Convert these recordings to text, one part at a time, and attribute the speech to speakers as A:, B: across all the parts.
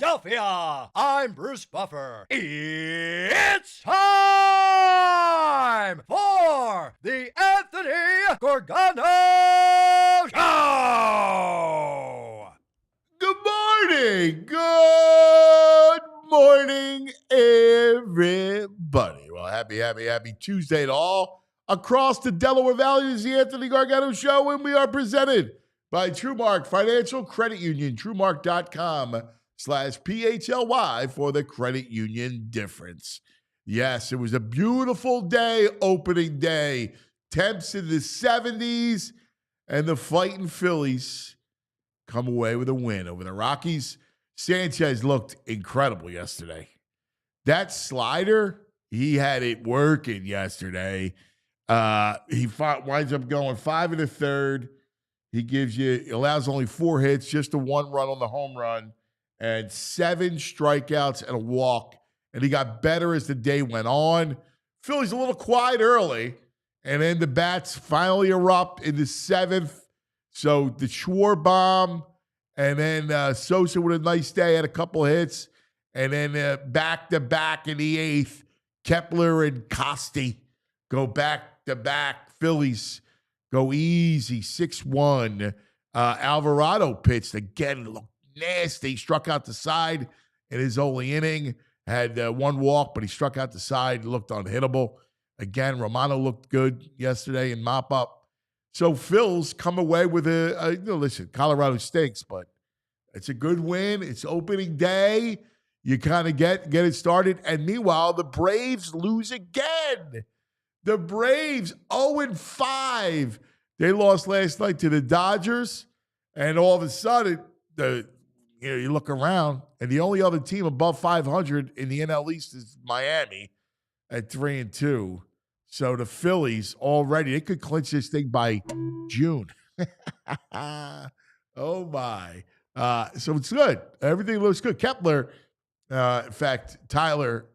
A: Philadelphia, I'm Bruce Buffer. It's time for the Anthony Gorgano Show!
B: Good morning. Good morning, everybody. Well, happy Tuesday to all. Across the Delaware Valley is the Anthony Gargano Show, and we are presented by TrueMark Financial Credit Union, TrueMark.com/PHLY for the credit union difference. Yes, it was a beautiful day, opening day. Temps in the 70s, and the fighting Phillies come away with a win over the Rockies. Sanchez looked incredible yesterday. That slider, he had it working yesterday. He winds up going 5 1/3. He allows only 4 hits, just a 1 run on the home run, and 7 strikeouts and a walk. And he got better as the day went on. Philly's a little quiet early, and then the bats finally erupt in the 7th. So the Schwarber bomb, and then Sosa with a nice day, had a couple hits, and then back-to-back in the 8th, Kepler and Costi go back-to-back. Phillies go easy, 6-1. Alvarado pitched again, looked nasty, struck out the side in his only inning, had 1 walk, but he struck out the side, looked unhittable. Again, Romano looked good yesterday in mop-up. So Phil's come away with listen, Colorado stinks, but it's a good win. It's opening day. You kind of get it started. And meanwhile, the Braves lose again. The Braves 0-5. They lost last night to the Dodgers. And all of a sudden, you look around, and the only other team above 500 in the NL East is Miami at 3-2. So the Phillies already, they could clinch this thing by June. Oh, my. So it's good. Everything looks good. Kepler, in fact, Tyler,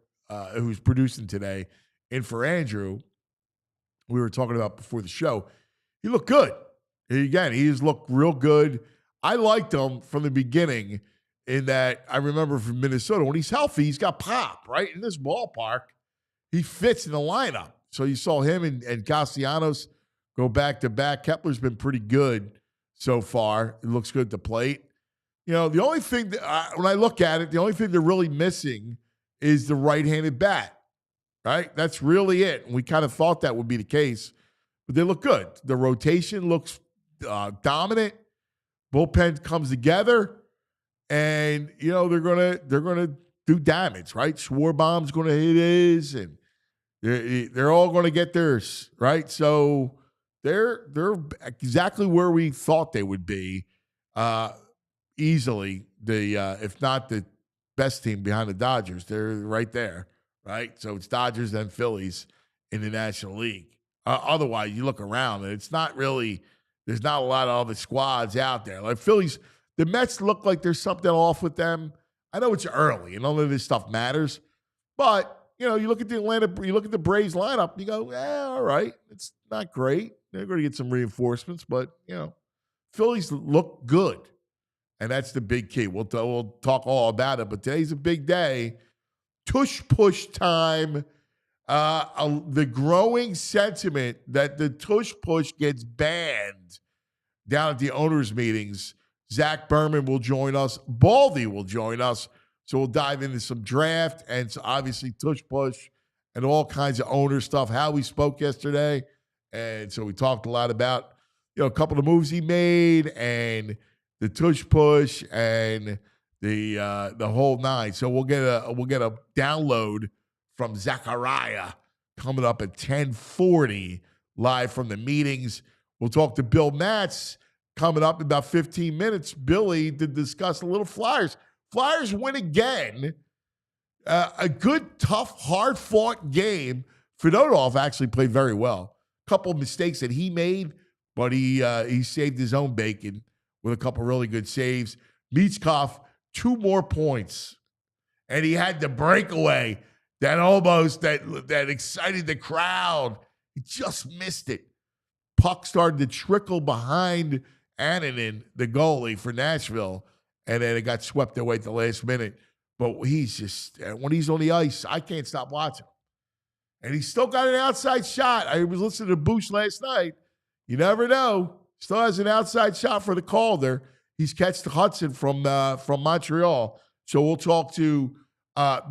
B: who's producing today, in for Andrew, we were talking about before the show, he looked good. He's looked real good. I liked him from the beginning in that I remember from Minnesota, when he's healthy, he's got pop, right? In this ballpark, he fits in the lineup. So you saw him and Castellanos go back-to-back. Kepler's been pretty good so far. It looks good at the plate. You know, the only thing that when I look at it, the only thing they're really missing is the right-handed bat, right? That's really it. And we kind of thought that would be the case, but they look good. The rotation looks dominant. Bullpen comes together, and they're gonna do damage, right? Schwarber's gonna hit his, and they're all going to get theirs, right? So they're exactly where we thought they would be. Easily, if not the best team behind the Dodgers, they're right there, right? So it's Dodgers then Phillies in the National League. Otherwise, you look around and it's not really. There's not a lot of other squads out there. Like Phillies, the Mets look like there's something off with them. I know it's early and none of this stuff matters, but. You look at the Braves lineup, you go, all right, it's not great. They're going to get some reinforcements, but, Phillies look good. And that's the big key. We'll talk all about it, but today's a big day. Tush Push time. The growing sentiment that the Tush Push gets banned down at the owners' meetings. Zack Berman will join us. Baldy will join us. So we'll dive into some draft and so obviously Tush Push and all kinds of owner stuff, how we spoke yesterday. And so we talked a lot about, a couple of moves he made and the Tush Push and the whole nine. So we'll get a download from Zachariah coming up at 10:40 live from the meetings. We'll talk to Bill Matz coming up in about 15 minutes. Billy to discuss a little Flyers. Flyers win again. A good, tough, hard-fought game. Fedotov actually played very well. A couple of mistakes that he made, but he saved his own bacon with a couple really good saves. Michkov, 2 more points. And he had the breakaway that excited the crowd. He just missed it. Puck started to trickle behind Annunen, the goalie for Nashville, and then it got swept away at the last minute. But he's just, when he's on the ice, I can't stop watching him. And he's still got an outside shot. I was listening to Bush last night. You never know. Still has an outside shot for the Calder. He's catched Hudson from Montreal. So we'll talk to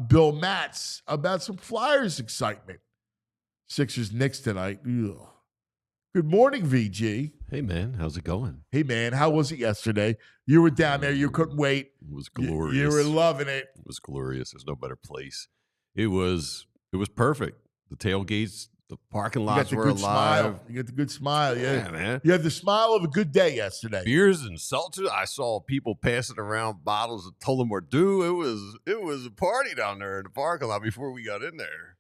B: Bill Matz about some Flyers excitement. Sixers Knicks tonight. Ugh. Good morning, VG.
C: Hey, man. How's it going?
B: Hey, man. How was it yesterday? You were down there. You couldn't wait.
C: It was glorious.
B: You were loving it.
C: It was glorious. There's no better place. It was perfect. The tailgates, the parking lots were alive.
B: Smile. You got the good smile.
C: Yeah, man.
B: You had the smile of a good day yesterday.
C: Beers and seltzer. I saw people passing around bottles of Tullamore Dew. It was a party down there in the parking lot before we got in there.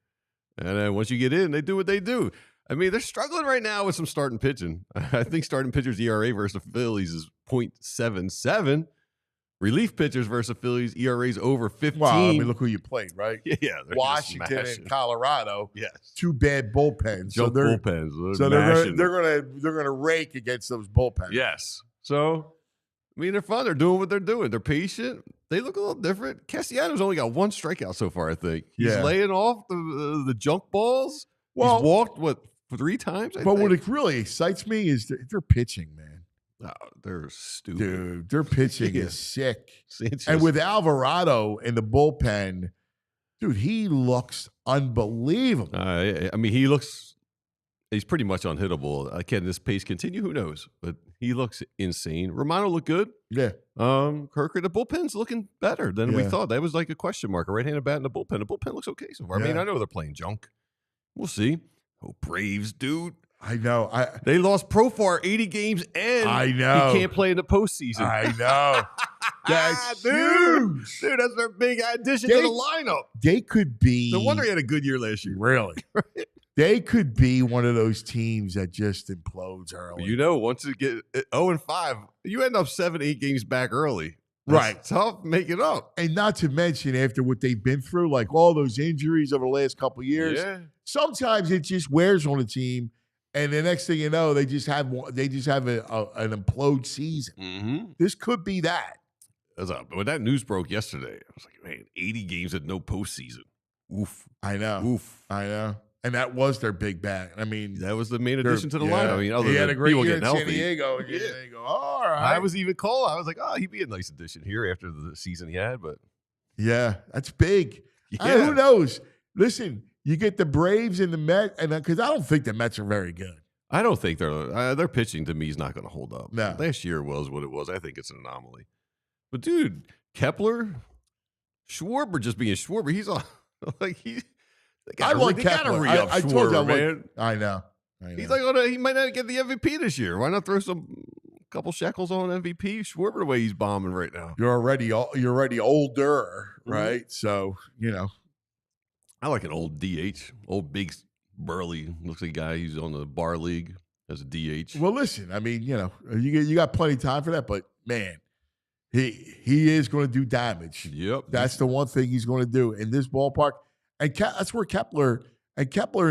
C: And then once you get in, they do what they do. I mean, they're struggling right now with some starting pitching. I think starting pitchers ERA versus the Phillies is .77. Relief pitchers versus the Phillies ERA's over 15.
B: Well, I mean, look who you played, right?
C: Yeah,
B: Washington and Colorado.
C: Yes,
B: two bad bullpens.
C: Bullpens.
B: So they're gonna rake against those bullpens.
C: Yes. So I mean, they're fun. They're doing what they're doing. They're patient. They look a little different. Castellanos only got one strikeout so far, I think. He's laying off the junk balls. Well, he's walked, 3 times?
B: But what it really excites me is they're pitching, man.
C: Oh, they're stupid.
B: Dude, their pitching is sick.
C: Sanchez.
B: And with Alvarado in the bullpen, dude, he looks unbelievable.
C: I mean, he's pretty much unhittable. Can this pace continue? Who knows? But he looks insane. Romano looked good.
B: Yeah.
C: Kirker, the bullpen's looking better than we thought. That was like a question mark. A right-handed bat in the bullpen. The bullpen looks okay so far. I mean, I know they're playing junk. We'll see. Oh, Braves, dude.
B: I know.
C: They lost Profar 80 games, and
B: I know
C: he can't play in the postseason.
B: I know. That's huge.
C: Dude, that's their big addition to the lineup.
B: They could be.
C: No wonder he had a good year last year.
B: Really? Right? They could be one of those teams that just implodes early.
C: You know, once you get 0-5, you end up 7-8 games back early.
B: Right.
C: It's tough to make it up.
B: And not to mention, after what they've been through, like all those injuries over the last couple of years, sometimes it just wears on a team. And the next thing you know, they just have an implode season.
C: Mm-hmm.
B: This could be that.
C: When that news broke yesterday, I was like, man, 80 games at no postseason. Oof.
B: I know.
C: Oof.
B: I know. And that was their big bat. I mean,
C: that was the main addition to the lineup. I mean,
B: he had a great year in San Diego. And they go, all right.
C: I was even cold. I was like, he'd be a nice addition here after the season he had. But
B: yeah, that's big.
C: Yeah.
B: Who knows? Listen, you get the Braves and the Mets, and because I don't think the Mets are very good.
C: I don't think their pitching to me is not going to hold up.
B: No.
C: Last year was what it was. I think it's an anomaly. But dude, Kepler, Schwarber just being Schwarber, he's on like he.
B: I like Kepler. I told you,
C: man.
B: I know.
C: He's like, he might not get the MVP this year. Why not throw couple shekels on MVP? Schwarber the way he's bombing right now.
B: You're already older, right? Mm-hmm. So
C: I like an old DH, old big burly, looks like a guy who's on the bar league as a DH.
B: Well, listen, I mean, you got plenty of time for that, but man, he is going to do damage.
C: Yep,
B: that's the one thing he's going to do in this ballpark, and that's where Kepler in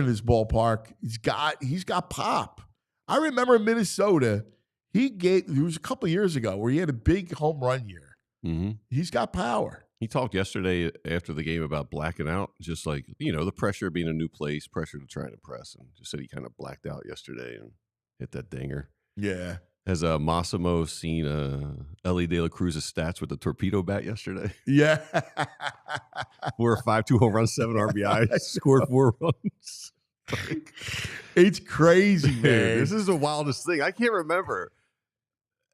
B: this ballpark, he's got pop. I remember in Minnesota, it was a couple of years ago where he had a big home run year.
C: Mm-hmm.
B: He's got power.
C: He talked yesterday after the game about blacking out, just like, the pressure of being a new place, pressure to try and impress, and just said he kind of blacked out yesterday and hit that dinger.
B: Yeah.
C: Has Massimo seen Ellie De La Cruz's stats with the torpedo bat yesterday?
B: Yeah.
C: 4-5, 2 home runs, 7 RBI, scored 4 runs.
B: It's crazy, man.
C: This is the wildest thing. I can't remember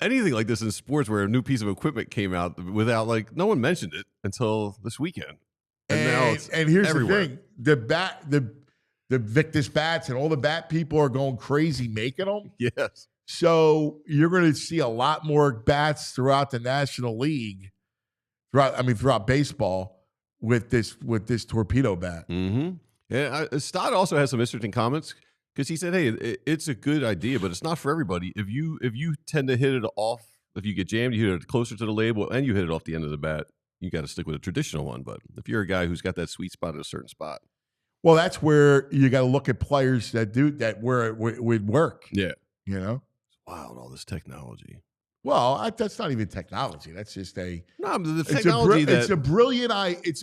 C: anything like this in sports where a new piece of equipment came out without, no one mentioned it until this weekend. And now it's
B: here's
C: everywhere.
B: The thing. The Victus bats and all the bat people are going crazy making them.
C: Yes.
B: So you're going to see a lot more bats throughout the National League, throughout baseball with this torpedo bat.
C: Mm-hmm. Yeah, Stott also has some interesting comments because he said, "Hey, it's a good idea, but it's not for everybody. If you tend to hit it off, if you get jammed, you hit it closer to the label, and you hit it off the end of the bat, you got to stick with a traditional one. But if you're a guy who's got that sweet spot at a certain spot,
B: well, that's where you got to look at players that do that where it would work.
C: Yeah,
B: Wow,
C: all this technology.
B: Well, that's not even technology. That's just
C: the technology
B: it's a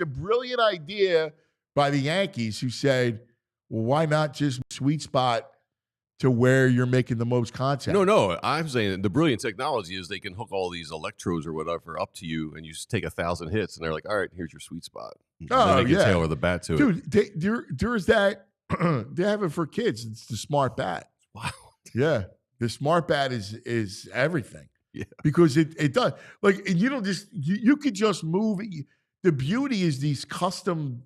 B: brilliant idea by the Yankees, who said, well, why not just sweet spot to where you're making the most contact?
C: No. I'm saying the brilliant technology is they can hook all these electrodes or whatever up to you, and you just take 1,000 hits, and they're like, all right, here's your sweet spot. And then they can tailor the bat to it.
B: Dude, there's that. They have it for kids. It's the smart bat.
C: Wow.
B: Yeah. The smart bat is everything.
C: Yeah.
B: Because it does. Like, and you don't just, you could just move it. The beauty is these custom,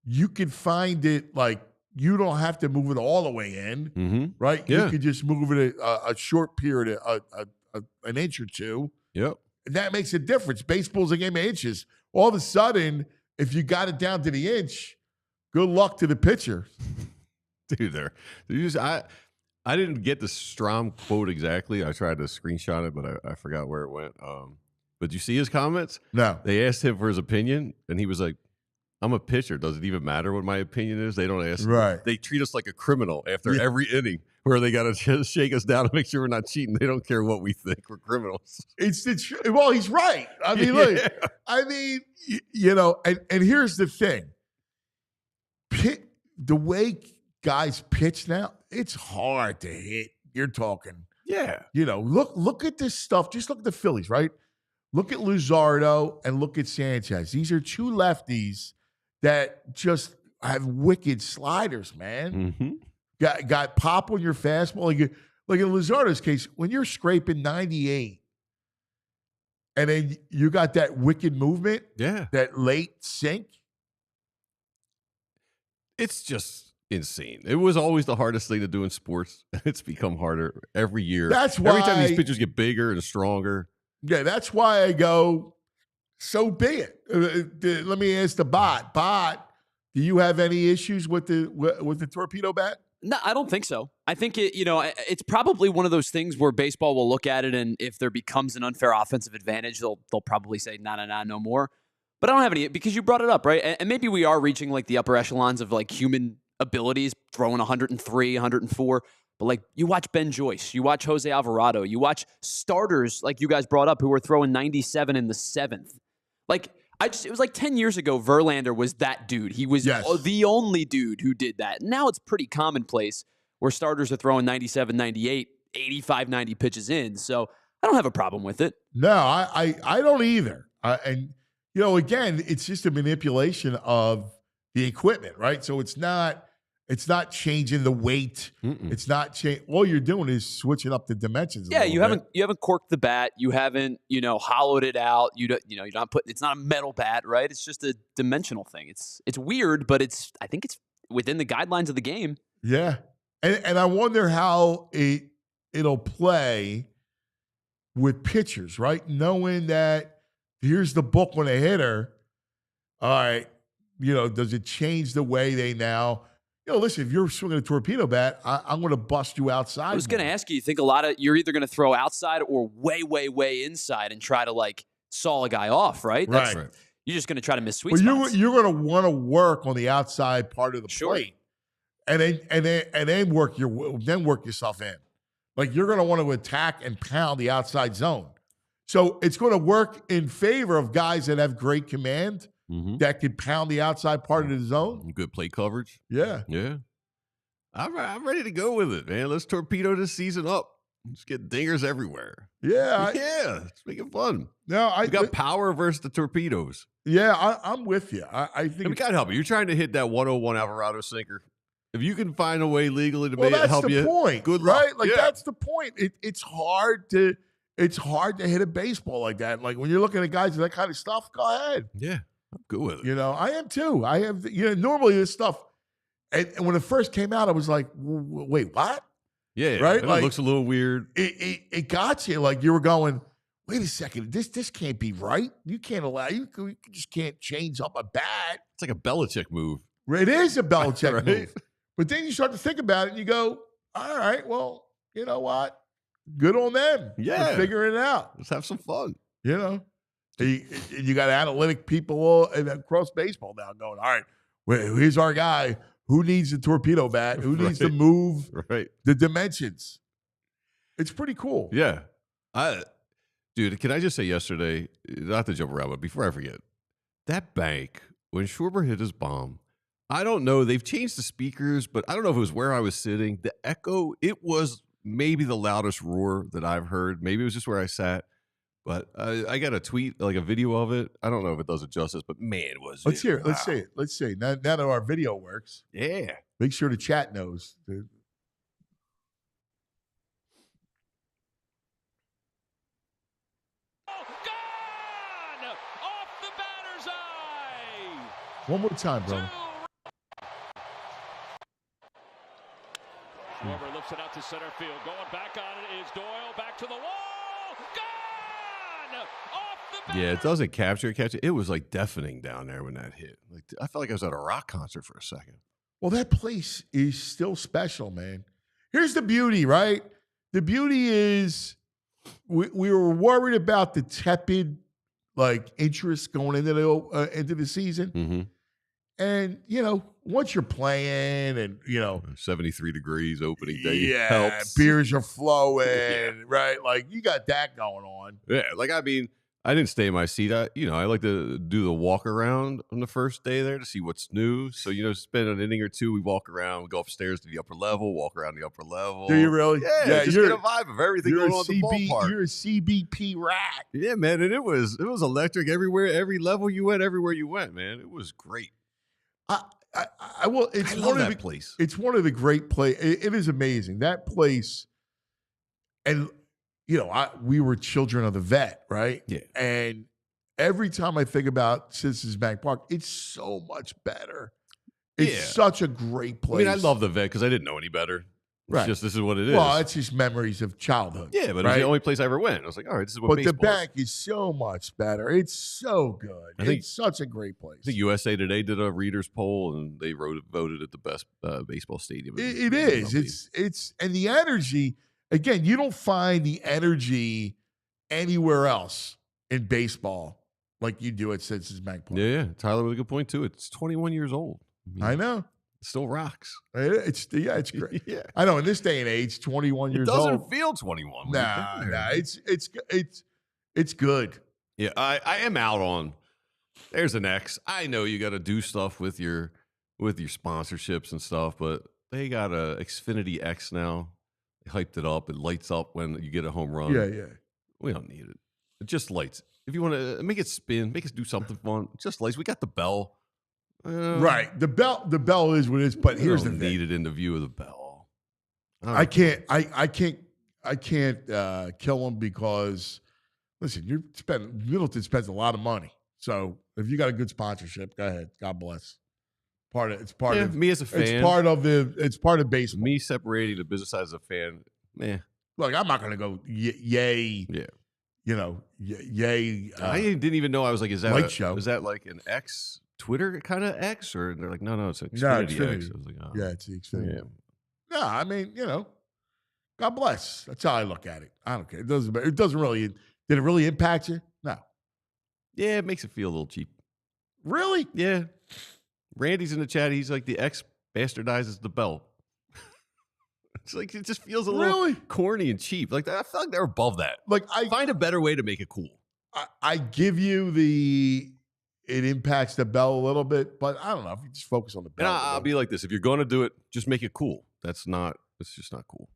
B: you can find it like, you don't have to move it all the way in, right?
C: Yeah.
B: You could just move it a short period, an inch or two.
C: Yep.
B: And that makes a difference. Baseball's a game of inches. All of a sudden, if you got it down to the inch, good luck to the pitcher.
C: Dude, I didn't get the Strom quote exactly. I tried to screenshot it, but I forgot where it went. But you see his comments?
B: No.
C: They asked him for his opinion, and he was like, I'm a pitcher. Does it even matter what my opinion is? They don't ask.
B: Right.
C: They treat us like a criminal after every inning, where they got to shake us down to make sure we're not cheating. They don't care what we think. We're criminals.
B: Well, he's right. I mean, look, and here's the thing. The way guys pitch now, it's hard to hit. You're talking.
C: Yeah.
B: Look at this stuff. Just look at the Phillies, right? Look at Luzardo and look at Sanchez. These are two lefties that just have wicked sliders, man. Got pop on your fastball. Like in Luzardo's case, when you're scraping 98 and then you got that wicked movement, that late sink.
C: It's just insane. It was always the hardest thing to do in sports. It's become harder every year.
B: That's why
C: every time these pitchers get bigger and stronger.
B: Yeah, that's why I go, so be it. Let me ask the bot. Bot, do you have any issues with the torpedo bat?
D: No, I don't think so. I think it's probably one of those things where baseball will look at it, and if there becomes an unfair offensive advantage, they'll probably say, nah, no more. But I don't have any, because you brought it up, right? And maybe we are reaching like the upper echelons of like human abilities, throwing 103, 104. But like, you watch Ben Joyce, you watch Jose Alvarado, you watch starters like you guys brought up who were throwing 97 in the 7th. Like, it was like 10 years ago, Verlander was that dude. He was the only dude who did that. Now it's pretty commonplace where starters are throwing 97, 98, 85, 90 pitches in. So I don't have a problem with it.
B: No, I don't either. And again, it's just a manipulation of the equipment, right? So it's not changing the weight. It's not change. All you're doing is switching up the dimensions.
D: Yeah, you haven't corked the bat. You haven't hollowed it out. You're not putting. It's not a metal bat, right? It's just a dimensional thing. It's weird, but I think it's within the guidelines of the game.
B: Yeah, and I wonder how it'll play with pitchers, right? Knowing that here's the book on a hitter. All right, does it change the way they now? Listen, if you're swinging a torpedo bat, I'm going to bust you outside.
D: I was going to ask you think you're either going to throw outside or way, way, way inside and try to like saw a guy off, right?
B: Right.
D: You're just going to try to miss sweet spots.
B: You're going to want to work on the outside part of the plate, and then work yourself in. Like, you're going to want to attack and pound the outside zone. So it's going to work in favor of guys that have great command. That could pound the outside part of the zone.
C: Good plate coverage.
B: Yeah.
C: I'm ready to go with it, man. Let's torpedo this season up. Let's get dingers everywhere.
B: Yeah.
C: Let's make it fun.
B: No,
C: we got power versus the torpedoes.
B: Yeah, I'm with you. I think
C: we can't help you. You're trying to hit that 101 Alvarado sinker. If you can find a way legally to make it help you,
B: that's the point.
C: Good luck.
B: Right? Like, that's the point. It's hard to hit a baseball like that. Like, when you're looking at guys with that kind of stuff, go ahead.
C: Yeah. I'm good with it.
B: I am too. I have, normally this stuff, and when it first came out, I was like, wait, what?
C: Yeah.
B: Right?
C: Like, it looks a little weird.
B: It got you. Like, you were going, wait a second, this can't be right. You can't allow, you just can't change up a bat.
C: It's like a Belichick move.
B: It is a Belichick
C: right?
B: move. But then you start to think about it and you go, all right, well, you know what? Good on them.
C: Yeah.
B: For figuring it out.
C: Let's have some fun.
B: You got analytic people across baseball now going, all right, here's our guy. Who needs the torpedo bat? Who needs to move the dimensions? It's pretty cool.
C: Yeah. Dude, can I just say yesterday, not to jump around, but before I forget, that bank, when Schwarber hit his bomb, I don't know. They've changed the speakers, but I don't know if it was where I was sitting. The echo, it was maybe the loudest roar that I've heard. Maybe it was just where I sat. But I got a tweet, like a video of it. I don't know if it does it justice, but man, was
B: Let's
C: it.
B: hear it.
C: Wow.
B: Let's say it. Let's say it. Now that our video works,
C: Yeah.
B: make sure the chat knows.
E: Gone off the batter's eye.
B: One more time, bro.
E: Schwarber lifts it out to center field. Going back on it is Doyle. Back to the wall. Gone! Off the
C: Yeah, it doesn't catch it. It was like deafening down there when that hit. Like I felt like I was at a rock concert for a second.
B: Well, that place is still special, man. Here's the beauty, right? The beauty is we were worried about the tepid interest going into the season.
C: Mm-hmm.
B: And, once you're playing and,
C: 73 degrees opening day
B: yeah,
C: helps.
B: beers are flowing,
C: Yeah.
B: right? Like, you got that going on.
C: Yeah, I didn't stay in my seat. I like to do the walk around on the first day there to see what's new. So, spend an inning or two. We walk around, we go upstairs to the upper level, walk around the upper level.
B: Do you really?
C: Yeah, just get a vibe of everything going on at the ballpark.
B: You're a CBP rat.
C: Yeah, man, and it was electric everywhere, every level you went, everywhere you went, man. It was great.
B: I will. It's
C: I
B: one
C: love
B: of
C: that
B: the
C: place.
B: It's one of the great It is amazing that place, and we were children of the vet, right?
C: Yeah.
B: And every time I think about Citizens Bank Park, it's so much better. It's
C: Yeah.
B: such a great place.
C: I love the vet because I didn't know any better. It's
B: Right.
C: just this is what it is.
B: Well, it's just memories of childhood.
C: Yeah, but it was
B: right?
C: the only place I ever went. I was like, all right, this is what
B: But
C: baseball
B: the bank is so much better. It's so good.
C: I think-
B: It's such a great place.
C: I think USA Today did a readers poll and they voted it the best baseball stadium.
B: It is. It's and the energy. Again, you don't find the energy anywhere else in baseball like you do at Citizens Bank Park.
C: Yeah. Tyler with a good point too. It's 21 years old.
B: I know.
C: It still rocks.
B: It's great.
C: Yeah.
B: I know. In this day and age, 21
C: It
B: years
C: doesn't
B: old.
C: feel 21. when
B: Nah,
C: you're there.
B: it's good.
C: Yeah, I am out on. There's an X. I know you got to do stuff with your sponsorships and stuff, but they got a Xfinity X now. They hyped it up. It lights up when you get a home run.
B: Yeah.
C: We don't need it. It just lights. If you want to make it spin, make us do something fun. It just lights. We got the bell.
B: Right. The bell is what it is. But
C: We
B: here's the
C: don't
B: thing.
C: need it in the view of the bell.
B: I can't kill him because listen, Middleton spends a lot of money. So if you got a good sponsorship, go ahead. God bless. It's part of
C: me as a fan.
B: It's part of baseball.
C: Me separating the business side as a fan.
B: Look, I'm not gonna go yay.
C: Yeah.
B: Yay.
C: I didn't even know. I was like, is that like an X Twitter kind of X? Or they're like, no, it's Xfinity X.
B: Xfinity.
C: I was like, oh.
B: Yeah, it's the Xfinity.
C: Yeah.
B: No, I mean, God bless. That's how I look at it. I don't care. It doesn't really. Did it really impact you? No.
C: Yeah, it makes it feel a little cheap.
B: Really?
C: Yeah. Randy's in the chat. He's like, the X bastardizes the bell. It's like, it just feels a little corny and cheap. Like, I feel like they're above that.
B: Like,
C: Find a better way to make it cool.
B: I give you it impacts the bell a little bit, but I don't know if you just focus on the
C: And
B: bell.
C: I'll be like this. If you're going to do it, just make it cool. It's just not cool.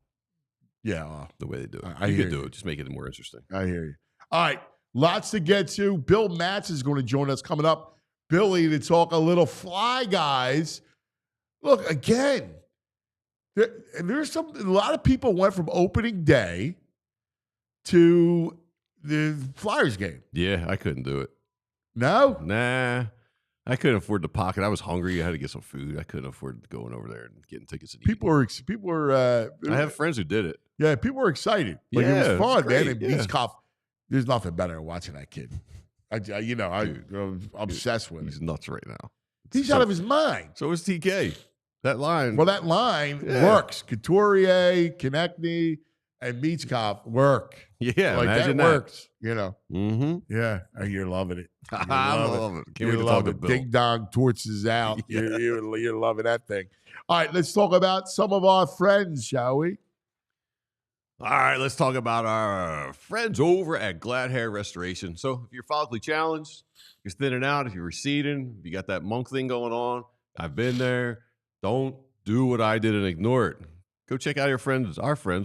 B: Yeah.
C: The way they do it.
B: I
C: You
B: hear
C: could do
B: you.
C: it. Just make it more interesting.
B: I hear you. All right. Lots to get to. Bill Matz is going to join us coming up. Billy to talk a little fly guys. Look, again, there's a lot of people went from opening day to the Flyers game.
C: Yeah, I couldn't do it.
B: No?
C: Nah. I couldn't afford the pocket. I was hungry. I had to get some food. I couldn't afford going over there and getting tickets. And
B: People were
C: I have friends who did it.
B: Yeah, people were excited. Like,
C: Yeah,
B: it was
C: it's
B: fun, man.
C: great,
B: And
C: yeah.
B: Beachcoff, there's nothing better than watching that kid. I'm obsessed with
C: He's
B: him.
C: nuts right now.
B: He's out of his mind.
C: So is TK. That line.
B: Well, that line works. Couturier, Konechny, and Beachcoff work.
C: Yeah,
B: like
C: imagine
B: that
C: that.
B: works.
C: Mm-hmm.
B: Yeah, you're loving it. You
C: I love it. Can't
B: You
C: wait to
B: love
C: talk to
B: it.
C: Bill.
B: Ding dong torches out.
C: Yeah.
B: You're loving that thing. All right, let's talk about some of our friends, shall we?
C: All right, let's talk about our friends over at Glad Hair Restoration. So if you're follically challenged, you're thinning out, if you're receding, if you got that monk thing going on, I've been there. Don't do what I did and ignore it. Go check out our friends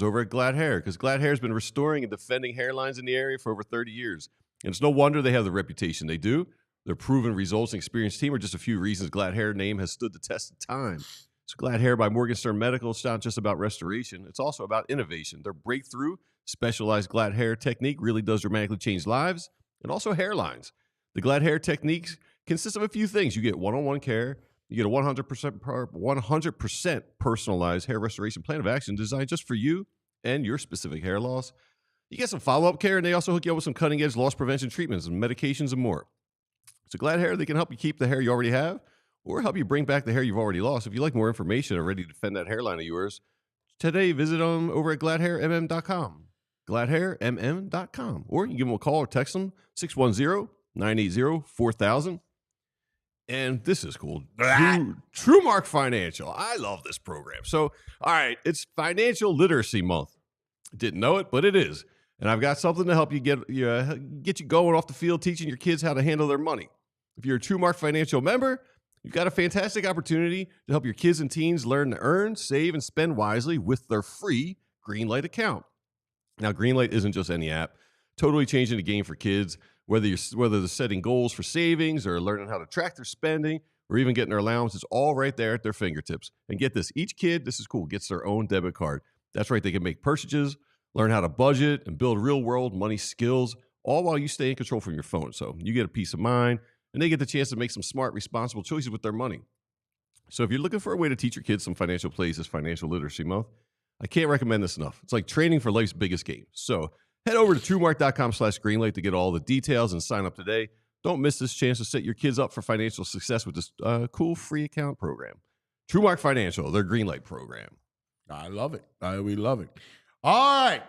C: over at Glad Hair, because Glad Hair has been restoring and defending hairlines in the area for over 30 years. And it's no wonder they have the reputation they do. Their proven results and experienced team are just a few reasons Glad Hair name has stood the test of time. So Glad Hair by Morgenstern Medical is not just about restoration. It's also about innovation. Their breakthrough, specialized Glad Hair technique really does dramatically change lives and also hairlines. The Glad Hair techniques consist of a few things. You get one-on-one care. You get a 100% personalized hair restoration plan of action designed just for you and your specific hair loss. You get some follow-up care, and they also hook you up with some cutting-edge loss prevention treatments and medications and more. So Glad Hair, they can help you keep the hair you already have or help you bring back the hair you've already lost. If you'd like more information or ready to defend that hairline of yours, today visit them over at gladhairmm.com. Gladhairmm.com. Or you can give them a call or text them, 610-980-4000. And this is cool. TrueMark Financial. I love this program. So, all right, it's Financial Literacy Month. Didn't know it, but it is. And I've got something to help you get you going off the field, teaching your kids how to handle their money. If you're a TrueMark Financial member, you've got a fantastic opportunity to help your kids and teens learn to earn, save, and spend wisely with their free Greenlight account. Now, Greenlight isn't just any app. Totally changing the game for kids, whether they're setting goals for savings or learning how to track their spending or even getting their allowance. It's all right there at their fingertips. And get this, each kid, this is cool, gets their own debit card. That's right, they can make purchases, learn how to budget, and build real-world money skills, all while you stay in control from your phone. So you get a peace of mind, and they get the chance to make some smart, responsible choices with their money. So if you're looking for a way to teach your kids some financial plays this Financial Literacy Month, I can't recommend this enough. It's like training for life's biggest game. So head over to TrueMark.com/Greenlight to get all the details and sign up today. Don't miss this chance to set your kids up for financial success with this cool free account program. TrueMark Financial, their Greenlight program.
B: I love it. We love it. All right.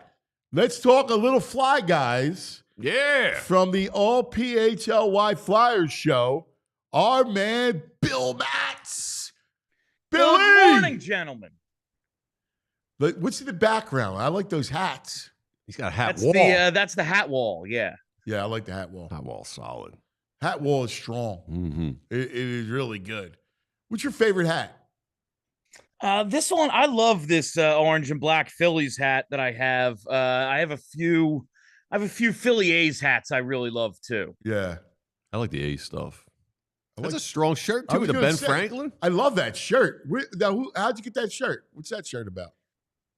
B: Let's talk a little fly, guys.
C: Yeah.
B: From the All PHLY Flyers show, our man, Bill Matz. Billy!
F: Good morning, gentlemen.
B: What's in the background? I like those hats.
C: He's got a hat
F: That's
C: wall.
F: that's the hat wall, yeah.
B: Yeah, I like the hat wall.
C: Hat wall solid.
B: Hat wall is strong.
C: Mm-hmm.
B: It is really good. What's your favorite hat?
F: This one, I love this orange and black Phillies hat that I have. I have a few Philly A's hats I really love too.
B: Yeah.
C: I like the A stuff. That's
B: like-
C: a strong shirt,
B: I
C: too,
B: was
C: with the
B: gonna
C: Ben
B: say,
C: Franklin.
B: I love that shirt. How'd you get that shirt? What's that shirt about?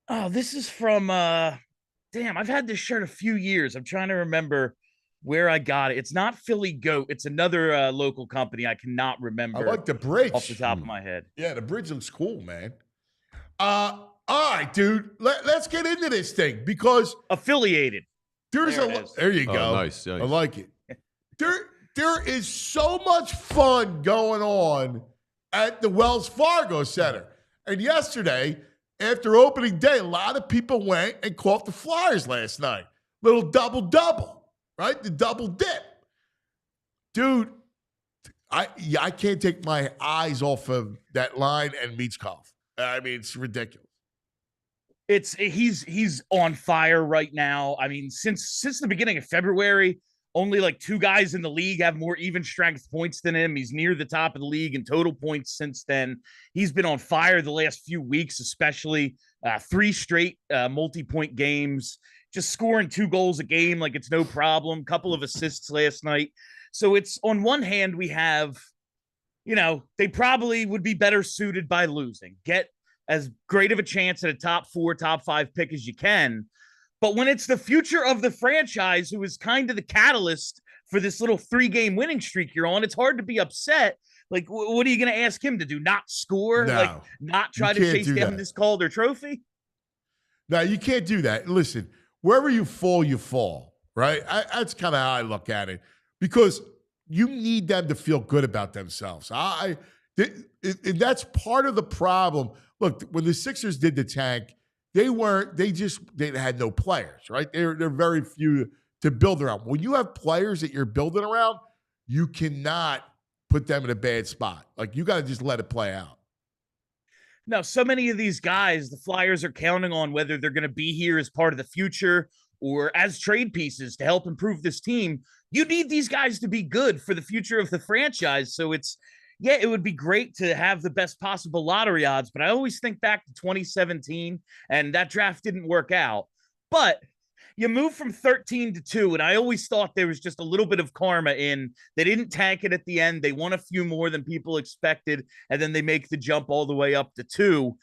F: Oh, this is from damn, I've had this shirt a few years. I'm trying to remember where I got it. It's not Philly Goat. It's another local company. I cannot remember.
B: I like the bridge.
F: off the top of my head.
B: Yeah, the bridge looks cool, man. All right, dude. Let's get into this thing because
F: Affiliated.
B: there's
F: There it is.
B: there you
C: Oh,
B: go.
C: nice.
B: I like it. There is so much fun going on at the Wells Fargo Center. And yesterday, after opening day, a lot of people went and caught the Flyers last night. Little double-double, right? The double dip. Dude, I can't take my eyes off of that line and Michkov. I mean, it's ridiculous.
F: He's on fire right now. I mean, since the beginning of February, only like two guys in the league have more even strength points than him. He's near the top of the league in total points since then. He's been on fire the last few weeks, especially 3 straight multi-point games, just scoring 2 goals a game like it's no problem. Couple of assists last night. So it's on one hand, we have, they probably would be better suited by losing. Get as great of a chance at a top 4, top 5 pick as you can. But when it's the future of the franchise who is kind of the catalyst for this little 3-game winning streak you're on, it's hard to be upset. Like, what are you going to ask him to do? Not score?
B: No,
F: like, not try to
B: you can't
F: chase
B: do
F: down
B: that.
F: this Calder trophy?
B: No, you can't do that. Listen, wherever you fall, right? That's kind of how I look at it because you need them to feel good about themselves. And that's part of the problem. Look, when the Sixers did the tank, they had no players, right? They're very few to build around. When you have players that you're building around, you cannot put them in a bad spot. Like, you got to just let it play out.
F: No, so many of these guys, the Flyers are counting on whether they're going to be here as part of the future or as trade pieces to help improve this team. You need these guys to be good for the future of the franchise. So it would be great to have the best possible lottery odds, but I always think back to 2017 and that draft didn't work out. But you move from 13 to 2, and I always thought there was just a little bit of karma in they didn't tank it at the end. They won a few more than people expected, and then they make the jump all the way up to 2.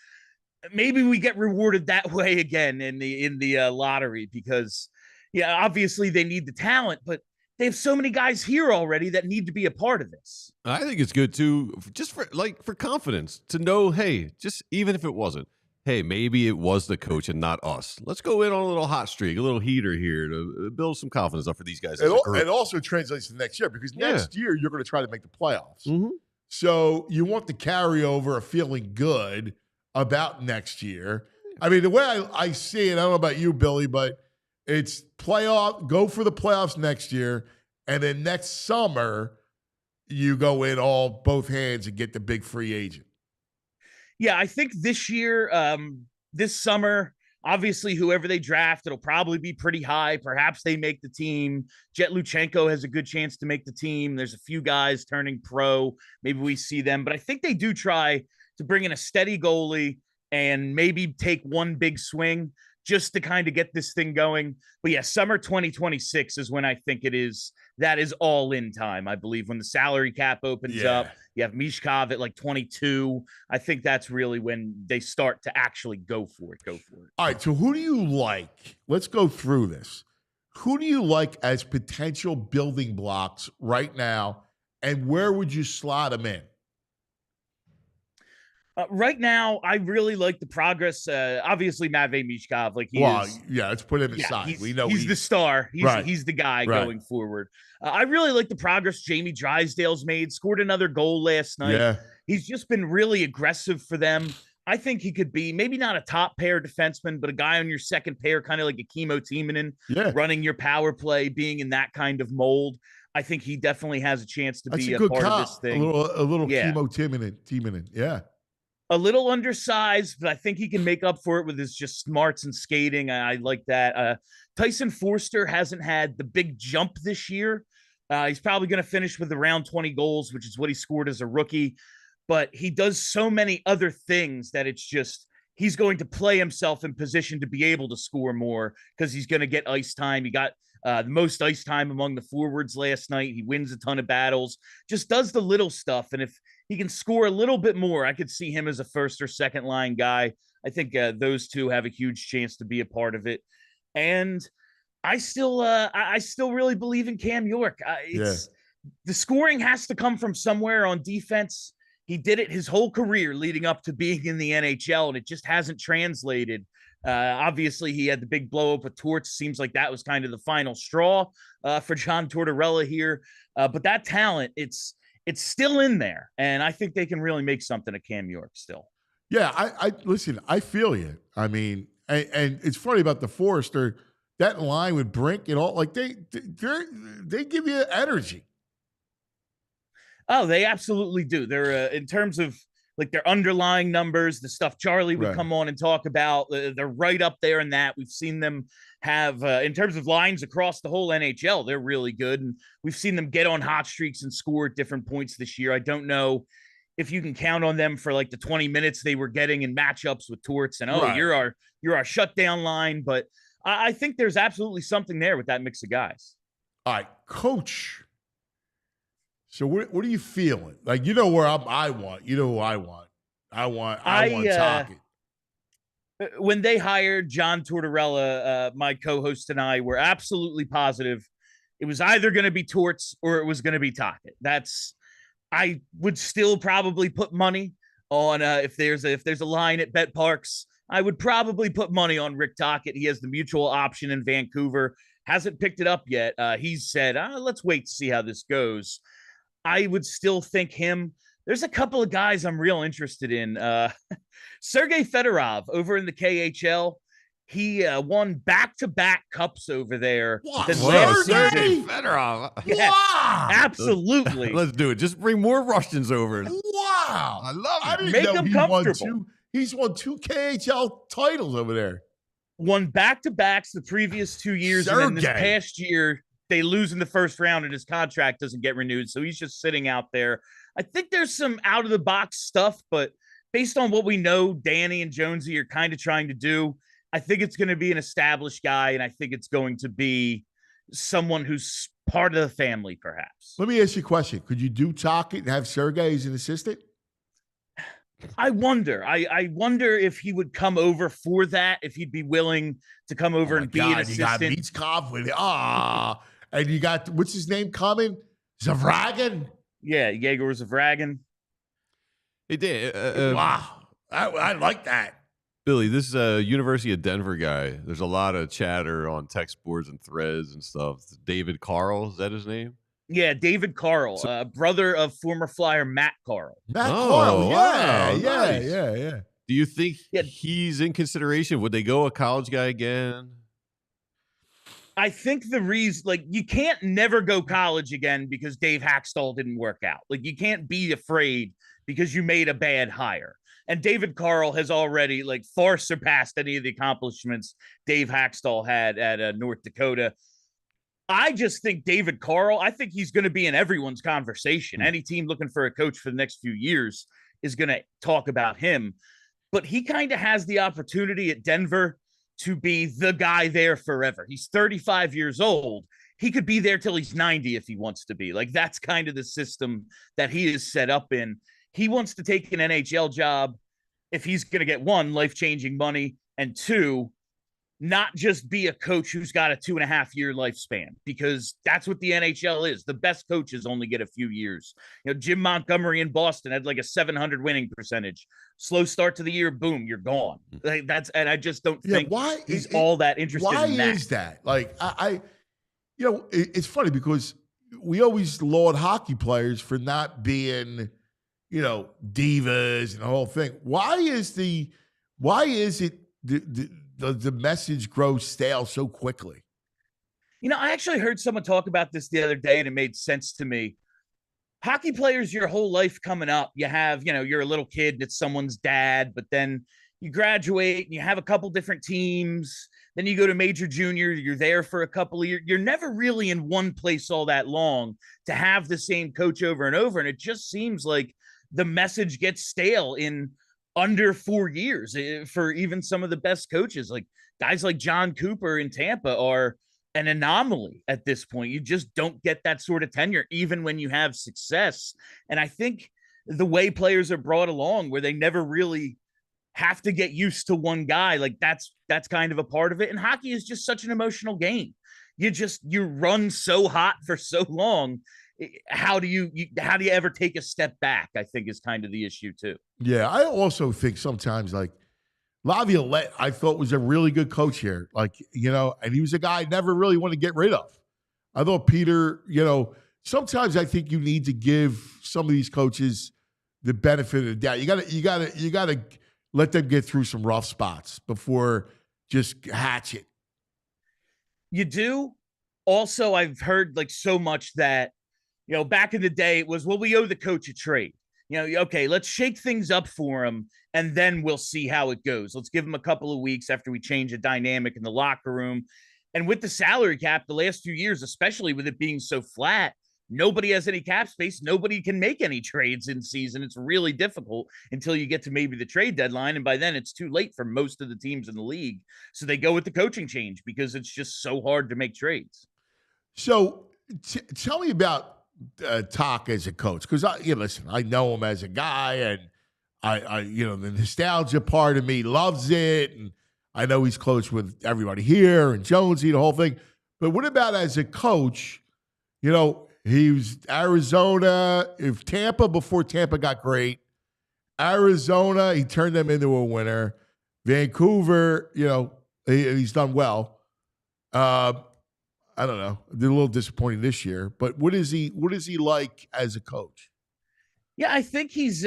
F: Maybe we get rewarded that way again in the lottery because, yeah, obviously they need the talent, but they have so many guys here already that need to be a part of this.
C: I think it's good too, just for confidence to know, hey, just even if it wasn't, hey, maybe it was the coach and not us. Let's go in on a little hot streak, a little heater here to build some confidence up for these guys.
B: It also translates to next year because next year you're going to try to make the playoffs.
C: Mm-hmm.
B: So you want the carryover of feeling good about next year. I mean, the way I see it, I don't know about you, Billy, but it's go for the playoffs next year, and then next summer you go in both hands and get the big free agent.
F: Yeah, I think this year, this summer, obviously whoever they draft, it'll probably be pretty high. Perhaps they make the team. Jet Luchenko has a good chance to make the team. There's a few guys turning pro. Maybe we see them. But I think they do try to bring in a steady goalie and maybe take one big swing just to kind of get this thing going. But yeah, summer 2026 is when I think it is. That is all in time, I believe, when the salary cap opens up. You have Mishkov at like 22. I think that's really when they start to actually go for it.
B: All right, so who do you like? Let's go through this. Who do you like as potential building blocks right now, and where would you slot them in?
F: Right now, I really like the progress. Obviously, Matvei Mishkov,
B: let's put him aside. We know
F: he's the star. He's the guy going forward. I really like the progress Jamie Drysdale's made. Scored another goal last night.
B: Yeah.
F: He's just been really aggressive for them. I think he could be maybe not a top pair defenseman, but a guy on your second pair, kind of like a Kimmo Timonen, running your power play, being in that kind of mold. I think he definitely has a chance to be a part of this thing.
B: A little Kimmo Timonen. Yeah.
F: A little undersized, but I think he can make up for it with his just smarts and skating. I like that. Tyson Forster hasn't had the big jump this year. He's probably going to finish with around 20 goals, which is what he scored as a rookie. But he does so many other things that it's just he's going to play himself in position to be able to score more because he's going to get ice time. He got the most ice time among the forwards last night. He wins a ton of battles, just does the little stuff. And if he can score a little bit more, I could see him as a first or second line guy. I think those two have a huge chance to be a part of it. And I still really believe in Cam York. The scoring has to come from somewhere on defense. He did it his whole career leading up to being in the NHL, and it just hasn't translated. Obviously, he had the big blow up with Torts. Seems like that was kind of the final straw for John Tortorella here. But that talent, it's still in there, and I think they can really make something of Cam York still.
B: Yeah, I listen. I feel you. I mean, and it's funny about the Forrester, that line with Brink and all. Like they give you energy.
F: Oh, they absolutely do. They're in terms of like their underlying numbers, the stuff Charlie would come on and talk about. They're right up there in that. We've seen them have, in terms of lines across the whole NHL, they're really good. And we've seen them get on hot streaks and score at different points this year. I don't know if you can count on them for like the 20 minutes they were getting in matchups with Torts and, you're our shutdown line. But I think there's absolutely something there with that mix of guys.
B: All right, Coach. So what are you feeling? Like, you know where I want. You know who I want. I want Tocchet.
F: When they hired John Tortorella, my co-host and I were absolutely positive it was either going to be Torts or it was going to be Tocchet. I would still probably put money on if there's a line at Bet Parks. I would probably put money on Rick Tocchet. He has the mutual option in Vancouver. Hasn't picked it up yet. He's said, let's wait to see how this goes. I would still think him. There's a couple of guys I'm real interested in. Sergei Fedorov over in the KHL. He won back-to-back cups over there.
C: Sergei Fedorov.
F: Yeah, wow. Absolutely.
C: Let's do it. Just bring more Russians over.
B: Wow.
C: I love it.
B: Make them comfortable. He's won 2 KHL titles over there.
F: Won back-to-backs the previous 2 years, and then this
B: Sergey.
F: past year they lose in the first round and his contract doesn't get renewed, so he's just sitting out there. I think there's some out-of-the-box stuff, but based on what we know Danny and Jonesy are kind of trying to do, I think it's going to be an established guy, and I think it's going to be someone who's part of the family, perhaps.
B: Let me ask you a question. Could you do Talk and have Sergey as an assistant?
F: I wonder. I wonder if he would come over for that, if he'd be willing to come over and be an assistant.
B: You got Mitzkov with and you got, what's his name coming? Zavragan?
F: Yeah, Yegor Zavragan.
C: Hey, Dan.
B: Wow. I like that.
C: Billy, this is a University of Denver guy. There's a lot of chatter on text boards and threads and stuff. David Carl, is that his name?
F: Yeah, David Carl, brother of former Flyer Matt Carl.
B: Carl,
C: wow,
B: yeah.
C: Do you think he's in consideration? Would they go a college guy again?
F: I think the reason, like, you can't never go college again because Dave Haxtell didn't work out. Like, you can't be afraid because you made a bad hire. And David Carl has already, like, far surpassed any of the accomplishments Dave Haxtell had at North Dakota. I just think David Carl, I think he's going to be in everyone's conversation. Any team looking for a coach for the next few years is going to talk about him. But he kind of has the opportunity at Denver to be the guy there forever. He's 35 years old. He could be there till he's 90 if he wants to be. Like, that's kind of the system that he is set up in. He wants to take an NHL job if he's going to get, one, life-changing money, and two, not just be a coach who's got a 2.5-year lifespan, because that's what the NHL is. The best coaches only get a few years. You know, Jim Montgomery in Boston had like a 700 winning percentage. Slow start to the year, boom, you're gone. Like, and I just don't think he's all that interested in that.
B: Why is that? Like, it's funny because we always laud hockey players for not being, divas and the whole thing. Why is it the message grows stale so quickly?
F: I actually heard someone talk about this the other day, and it made sense to me. Hockey players, your whole life coming up, you have, you're a little kid and it's someone's dad, but then you graduate and you have a couple different teams. Then you go to major junior, you're there for a couple of years. You're never really in one place all that long to have the same coach over and over. And it just seems like the message gets stale in under 4 years for even some of the best coaches. Like, guys like John Cooper in Tampa are an anomaly at this point. You just don't get that sort of tenure, even when you have success. And I think the way players are brought along, where they never really have to get used to one guy, like that's kind of a part of it. And hockey is just such an emotional game. You run so hot for so long. How do you ever take a step back, I think, is kind of the issue too.
B: Yeah, I also think sometimes, like, Laviolette, I thought was a really good coach here. Like, and he was a guy I never really want to get rid of. I thought Peter, sometimes I think you need to give some of these coaches the benefit of the doubt. You gotta let them get through some rough spots before just hatch it.
F: You do. Also, I've heard like so much that, back in the day it was, well, we owe the coach a trade. Okay, let's shake things up for him, and then we'll see how it goes. Let's give him a couple of weeks after we change the dynamic in the locker room. And with the salary cap, the last few years, especially with it being so flat, nobody has any cap space. Nobody can make any trades in season. It's really difficult until you get to maybe the trade deadline. And by then it's too late for most of the teams in the league. So they go with the coaching change because it's just so hard to make trades.
B: So tell me about Talk as a coach, because listen, I know him as a guy, and I the nostalgia part of me loves it, and I know he's close with everybody here and Jonesy, the whole thing. But what about as a coach? He was Arizona, if Tampa, before Tampa got great. Arizona, he turned them into a winner. Vancouver, he's done well. I don't know. They're a little disappointing this year, but what is he like as a coach?
F: Yeah, I think he's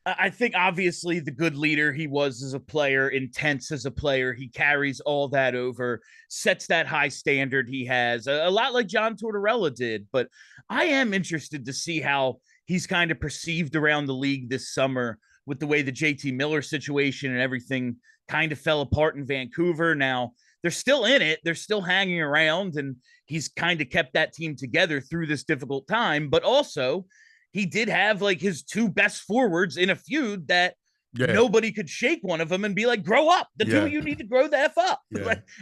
F: I think obviously the good leader he was as a player, intense as a player. He carries all that over, sets that high standard he has, a lot like John Tortorella did. But I am interested to see how he's kind of perceived around the league this summer with the way the JT Miller situation and everything kind of fell apart in Vancouver. Now they're still in it. They're still hanging around, and he's kind of kept that team together through this difficult time. But also he did have like his two best forwards in a feud that nobody could shake one of them and be like, grow up. The two of you need to grow the F up.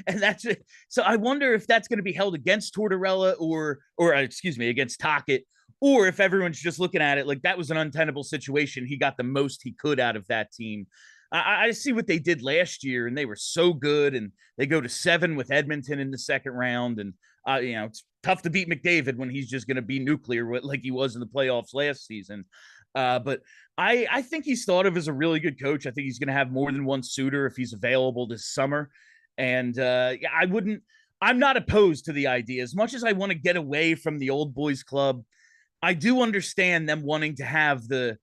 F: And that's it. So I wonder if that's going to be held against Tortorella or against Tocchet, or if everyone's just looking at it like that was an untenable situation. He got the most he could out of that team. I see what they did last year, and they were so good, and they go to 7 with Edmonton in the second round. And, it's tough to beat McDavid when he's just going to be nuclear like he was in the playoffs last season. But I think he's thought of as a really good coach. I think he's going to have more than one suitor if he's available this summer. And I'm not opposed to the idea. As much as I want to get away from the old boys club, I do understand them wanting to have the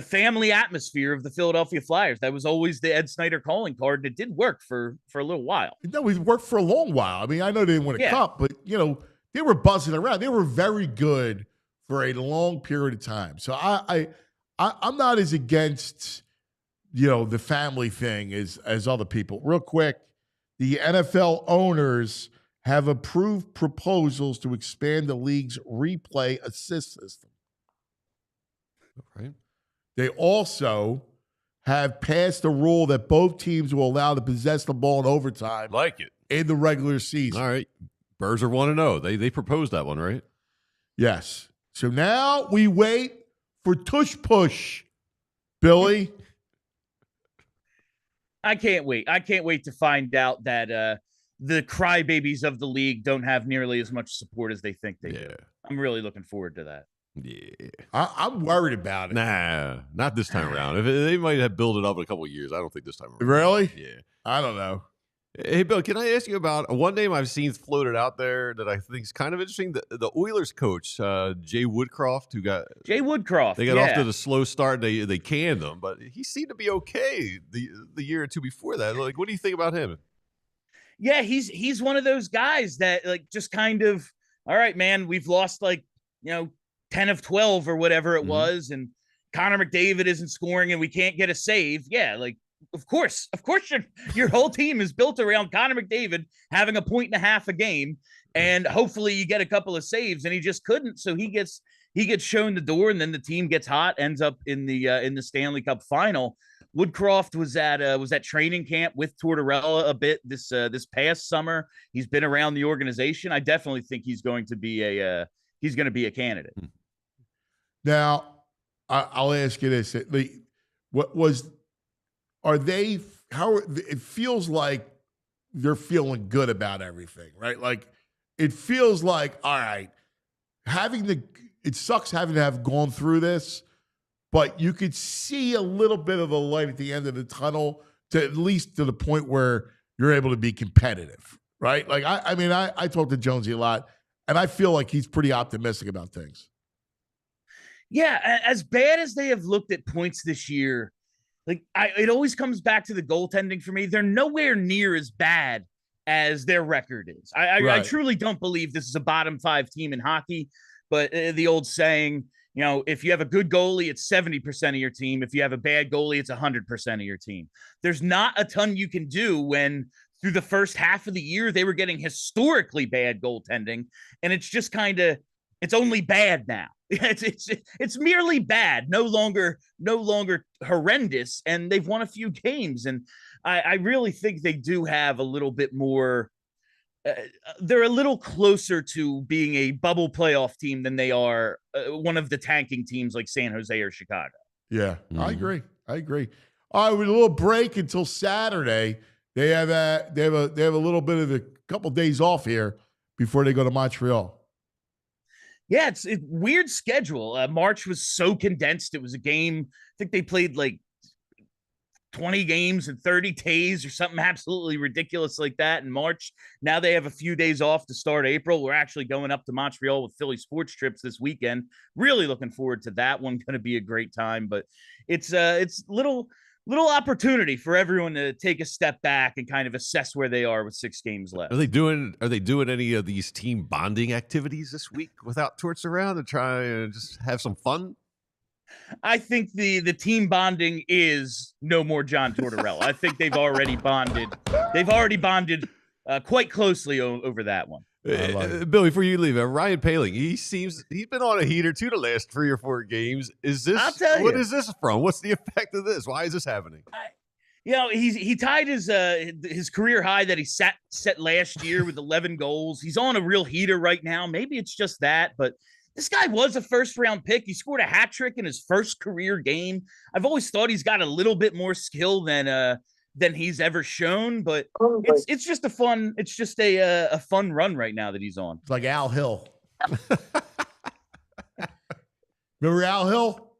F: family atmosphere of the Philadelphia Flyers. That was always the Ed Snyder calling card, and it did work for a little while.
B: No, it worked for a long while. I mean, I know they didn't win a cup, but, they were buzzing around. They were very good for a long period of time. So I'm not as against, the family thing as other people. Real quick, the NFL owners have approved proposals to expand the league's replay assist system.
C: Right.
B: They also have passed a rule that both teams will allow to possess the ball in overtime.
C: Like it.
B: In the regular season.
C: All right. Birds are 1-0. They proposed that one, right?
B: Yes. So now we wait for Tush Push, Billy.
F: I can't wait. I can't wait to find out that the crybabies of the league don't have nearly as much support as they think they do. I'm really looking forward to that.
C: Yeah.
B: I'm worried about it.
C: Nah, not this time around. If they might have built it up in a couple of years. I don't think this time around.
B: Really?
C: Yeah.
B: I don't know.
C: Hey, Bill, can I ask you about one name I've seen floated out there that I think is kind of interesting? The Oilers coach, Jay Woodcroft, they got off to the slow start. They canned him, but he seemed to be okay the year or two before that. Like, what do you think about him?
F: Yeah, he's one of those guys that like just kind of, all right, man, we've lost 10 of 12 or whatever it was, and Connor McDavid isn't scoring and we can't get a save. Yeah, like of course your whole team is built around Connor McDavid having 1.5 points a game, and hopefully you get a couple of saves, and he just couldn't. So he gets shown the door, and then the team gets hot, ends up in the Stanley Cup final. Woodcroft was at training camp with Tortorella a bit this past summer. He's been around the organization. I definitely think he's going to be a candidate.
B: Now, I'll ask you this: it feels like they're feeling good about everything, right? Like it feels like, all right, it sucks having to have gone through this, but you could see a little bit of the light at the end of the tunnel, to at least to the point where you're able to be competitive, right? Like I talk to Jonesy a lot, and I feel like he's pretty optimistic about things.
F: Yeah, as bad as they have looked at points this year, it always comes back to the goaltending for me. They're nowhere near as bad as their record is. I truly don't believe this is a bottom 5 team in hockey, but the old saying, if you have a good goalie, it's 70% of your team. If you have a bad goalie, it's 100% of your team. There's not a ton you can do when through the first half of the year, they were getting historically bad goaltending, and it's just it's only bad now. It's merely bad, no longer horrendous, and they've won a few games, and I really think they do have a little bit more. They're a little closer to being a bubble playoff team than they are one of the tanking teams like San Jose or Chicago.
B: Yeah, I agree. All right, with a little break until Saturday, they have a little bit of a couple days off here before they go to Montreal.
F: Yeah, it's a weird schedule. March was so condensed. It was a game. I think they played like 20 games in 30 days or something absolutely ridiculous like that in March. Now they have a few days off to start April. We're actually going up to Montreal with Philly sports trips this weekend. Really looking forward to that one. Going to be a great time, but it's little opportunity for everyone to take a step back and kind of assess where they are with 6 games left.
C: Are they doing any of these team bonding activities this week without Torts around to try and just have some fun?
F: I think the team bonding is no more John Tortorella. I think they've already bonded. They've already bonded quite closely over that one.
C: Bill, before you leave, Ryan Poehling, he's been on a heater too the last 3 or 4 games. Is this?
F: I'll tell you.
C: What is this from? What's the effect of this? Why is this happening?
F: He tied his career high that he set last year with 11 goals. He's on a real heater right now. Maybe it's just that, but this guy was a first-round pick. He scored a hat trick in his first career game. I've always thought he's got a little bit more skill than he's ever shown, but it's just a fun run right now that he's on.
B: It's like Al Hill. Remember Al Hill?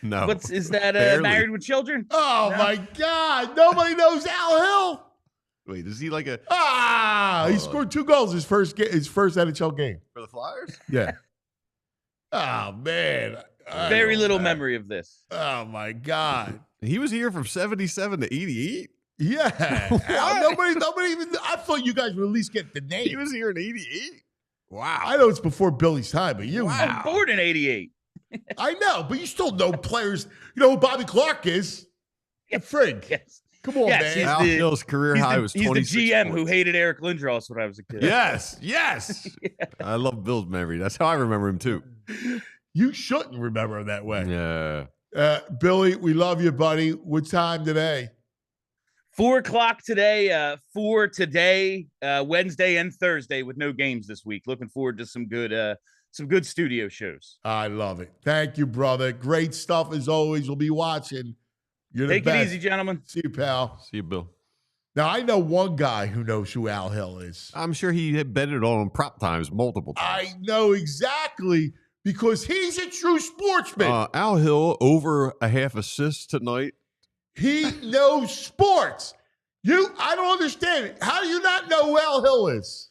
C: No.
F: Is that Married with Children?
B: Oh
F: No.
B: my God! Nobody knows Al Hill.
C: Wait, is he like a
B: He scored 2 goals his first NHL game
C: for the Flyers?
B: Yeah. Oh man,
F: Very little memory of this.
B: Oh my God.
C: He was here from 77 to 88.
B: Yeah. Nobody even. I thought you guys would at least get the name.
C: He was here in 88. Wow.
B: I know it's before Billy's time, but you.
F: I was born in '88.
B: I know, but you still know players. You know who Bobby Clark is? Frig.
F: Yes.
B: Come on,
F: Yes,
B: man.
C: Al Hill's career high was 26
F: He's the GM
C: points.
F: who hated Eric Lindros when I was a kid.
C: Yes. I love Bill's memory. That's how I remember him too.
B: You shouldn't remember him that way.
C: Yeah.
B: Billy, we love you, buddy. What time today?
F: 4:00 today. For today, Wednesday and Thursday, with no games this week. Looking forward to some good studio shows.
B: I love it. Thank you, brother. Great stuff as always. We'll be watching. You're the
F: Take
B: best.
F: it easy, gentlemen.
B: See you, pal.
C: See you, Bill.
B: Now, I know one guy who knows who Al Hill is.
C: I'm sure he had betted on prop times multiple times.
B: I know exactly because he's a true sportsman.
C: Al Hill over a half assist tonight.
B: He knows sports. I don't understand it. How do you not know who Al Hill is?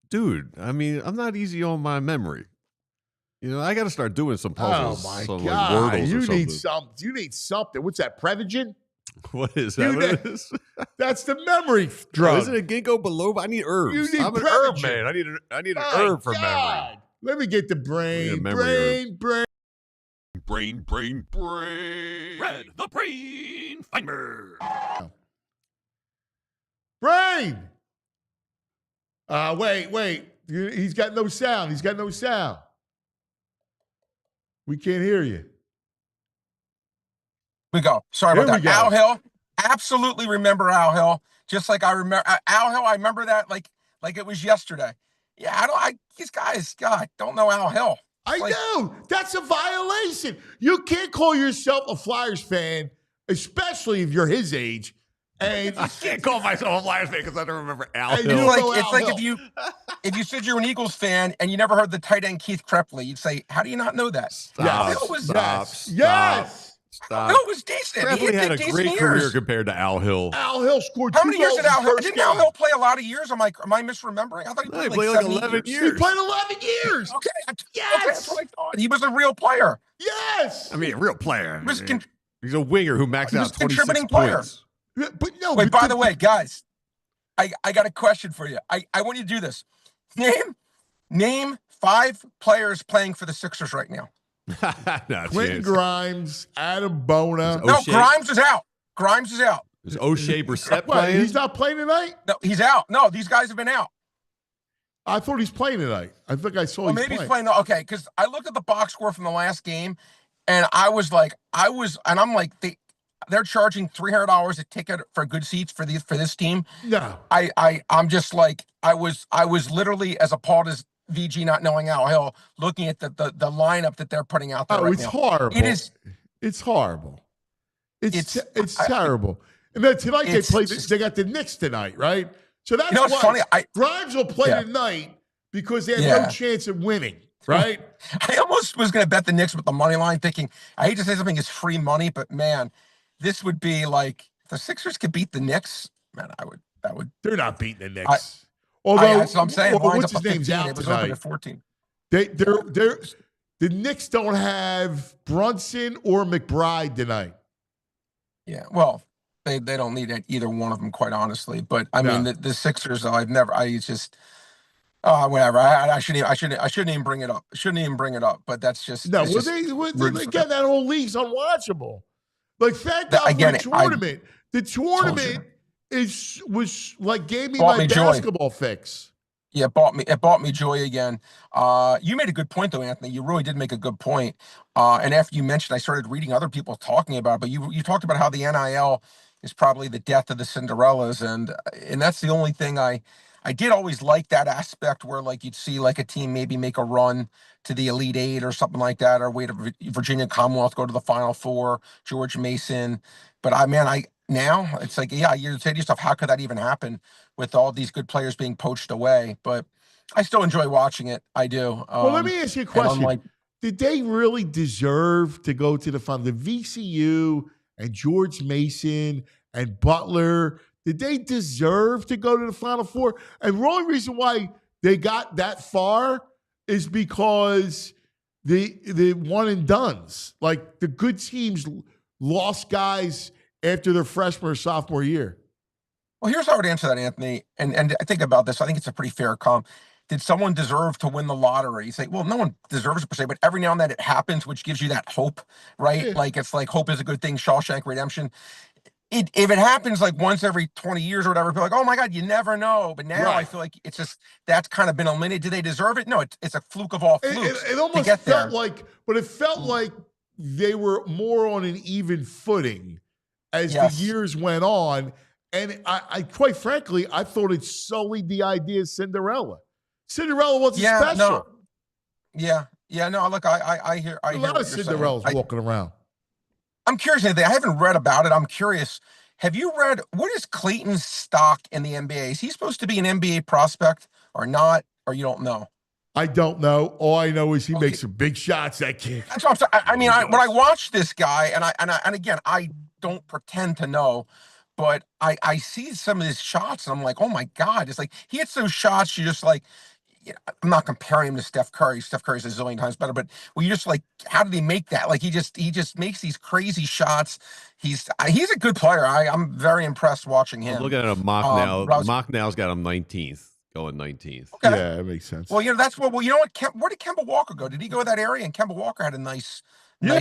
C: Dude, I mean, I'm not easy on my memory. You know, I got to start doing some puzzles.
B: Oh my
C: some,
B: God!
C: Like,
B: You need something. What's that? Prevagen?
C: What is that? What it is?
B: That's the memory drug.
C: Isn't it ginkgo biloba? I need herbs.
B: You need
C: I'm an herb
B: Prevagen.
C: man. I need an herb for memory.
B: Let me get the brain.
C: Memory
B: Brain.
C: Brain.
A: Red, the brain finder.
B: Brain. Wait. He's got no sound. We can't hear you.
G: We go. Sorry
B: Here
G: about
B: we
G: that.
B: go.
G: Al Hill. Absolutely remember Al Hill. Just like I remember Al Hill. I remember that like it was yesterday. Yeah, these guys, God, don't know Al Hill.
B: I know. That's a violation. You can't call yourself a Flyers fan, especially if you're his age. And
C: I can't call myself a Flyers fan because I don't remember Al
B: Hey,
C: Hill.
B: you know
G: It's
B: Al
G: like
B: Hill.
G: if you said you're an Eagles fan and you never heard the tight end Keith Krepley, you'd say, how do you not know that?
C: Stop.
G: Al Hill was
B: Yes.
G: Al Hill was decent. He
C: Krepley had a
G: decent
C: great
G: years.
C: career compared to Al Hill.
B: Al Hill scored
G: How
B: 2
G: many years
B: goals
G: did Al
B: in
G: Hill?
B: first
G: Didn't Al
B: game.
G: Hill play a lot of years? Am I misremembering? I thought he
C: No, he
G: played
C: played like
G: 7
C: 11
B: He
C: years.
B: played 11 years.
G: Okay,
B: Yes.
G: that's what I thought. He was a real player.
B: Yes.
C: I mean, a real player.
G: He was con-
C: He's a winger who maxed
G: He was
C: out 26
G: contributing player.
C: points.
B: But no.
G: Wait,
B: but
G: by the way, guys, I got a question for you. I want you to do this. Name 5 players playing for the Sixers right now.
C: No,
B: Quentin
C: chance.
B: Grimes, Adam Bona.
C: Oh,
G: No,
C: O'Shea.
G: Grimes is out. Grimes is out.
C: Is O'Shea Brissett
B: What,
C: playing?
B: he's not playing tonight?
G: No, he's out. No, these guys have been out.
B: I thought he's playing tonight. I think I saw
G: Well,
B: he's
G: maybe
B: playing.
G: he's playing. Okay, because I looked at the box score from the last game, and I'm like, they're charging $300 a ticket for good seats for this team.
B: No.
G: I'm just like, I was literally as appalled as VG not knowing Al Hill, looking at the lineup that they're putting out there.
B: Oh,
G: right
B: it's
G: now.
B: horrible.
G: It is.
B: It's horrible. It's
G: I-
B: terrible. And then tonight they
G: It's
B: play.
G: just-
B: They got the Knicks tonight, right? So that's
G: You know, it's
B: why
G: funny.
B: Grimes will play
G: Yeah.
B: tonight because they have
G: Yeah.
B: no chance of winning, right?
G: I almost was going to bet the Knicks with the money line, thinking I hate to say something is free money, but man, this would be like if the Sixers could beat the Knicks. Man, that would.
B: They're not beating the Knicks. Although,
G: That's what I'm saying.
B: what's
G: Line's
B: his
G: up at
B: name's
G: 15.
B: out
G: It was open
B: tonight?
G: at 14.
B: The Knicks don't have Brunson or McBride tonight.
G: Yeah, well, they don't need either one of them, quite honestly. But I mean,
B: No.
G: the Sixers, it's just Whatever. I shouldn't even bring it up. But that's just
B: No,
G: it's
B: well,
G: just
B: again, that whole league's unwatchable. Like, thank God for
G: again,
B: the tournament. The
G: told you.
B: tournament was like gave me
G: Brought
B: my
G: me joy.
B: basketball fix.
G: Yeah, it brought me joy again. You made a good point though, Anthony. You really did make a good point. And after you mentioned, I started reading other people talking about it, but you talked about how the NIL is probably the death of the Cinderellas, and that's the only thing I did always like that aspect where like you'd see like a team maybe make a run to the Elite Eight or something like that, or wait to Virginia Commonwealth go to the Final Four, George Mason. But now it's like, yeah, you say to yourself, how could that even happen with all these good players being poached away? But I still enjoy watching it. I do.
B: Well, let me ask you a question. Did they really deserve to go to the final? The VCU and George Mason and Butler, did they deserve to go to the Final Four? And the only reason why they got that far is because the one and dones, like the good teams lost guys after their freshman or sophomore year.
G: Well, here's how I would answer that, Anthony. And I think about this. I think it's a pretty fair comp. Did someone deserve to win the lottery? You say, well, no one deserves it per se, but every now and then it happens, which gives you that hope, right? Yeah. Like it's like hope is a good thing, Shawshank Redemption. If it happens like once every 20 years or whatever, people are like, oh my God, you never know. But now I feel like it's just that's kind of been eliminated. Do they deserve it? No, it's a fluke of all flukes.
B: It almost felt like, but it felt like they were more on an even footing as the years went on. And I quite frankly, I thought it sullied the idea of Cinderella. Cinderella wasn't special.
G: No. No, look, I hear
B: a lot of Cinderellas walking around.
G: I'm curious, Anthony. I haven't read about it. I'm curious. Have you read what is Clayton's stock in the NBA? Is he supposed to be an NBA prospect or not? Or you don't know?
B: I don't know. All I know is he makes some big shots. That kid.
G: That's what I'm saying. I mean, when I watch this guy, and again, I don't pretend to know, but I see some of his shots, and I'm like, oh my God! It's like he hits those shots. You just like. I'm not comparing him to Steph Curry. Steph Curry's a zillion times better, but you just like, how did he make that? Like he just makes these crazy shots. He's a good player. I'm very impressed watching him.
C: I'm looking at a mock now. Mock now's got him 19th, going 19th.
G: Okay.
B: Yeah, that makes sense.
G: Well, that's what. Well, you know what? Where did Kemba Walker go? Did he go that area? And Kemba Walker had a nice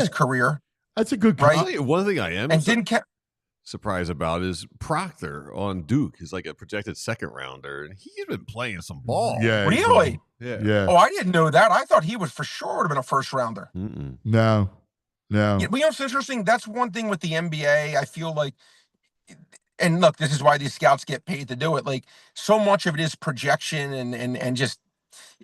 G: career.
B: That's a good
G: right.
C: One thing I am surprised about is Proctor on Duke. He's like a projected second rounder, and he's been playing some ball.
B: Yeah,
G: really?
B: Yeah.
G: Oh, I didn't know that. I thought he would for sure would have been a first rounder.
B: No.
G: Yeah, but you know what's interesting? That's one thing with the NBA. I feel like, and look, this is why these scouts get paid to do it. Like so much of it is projection and just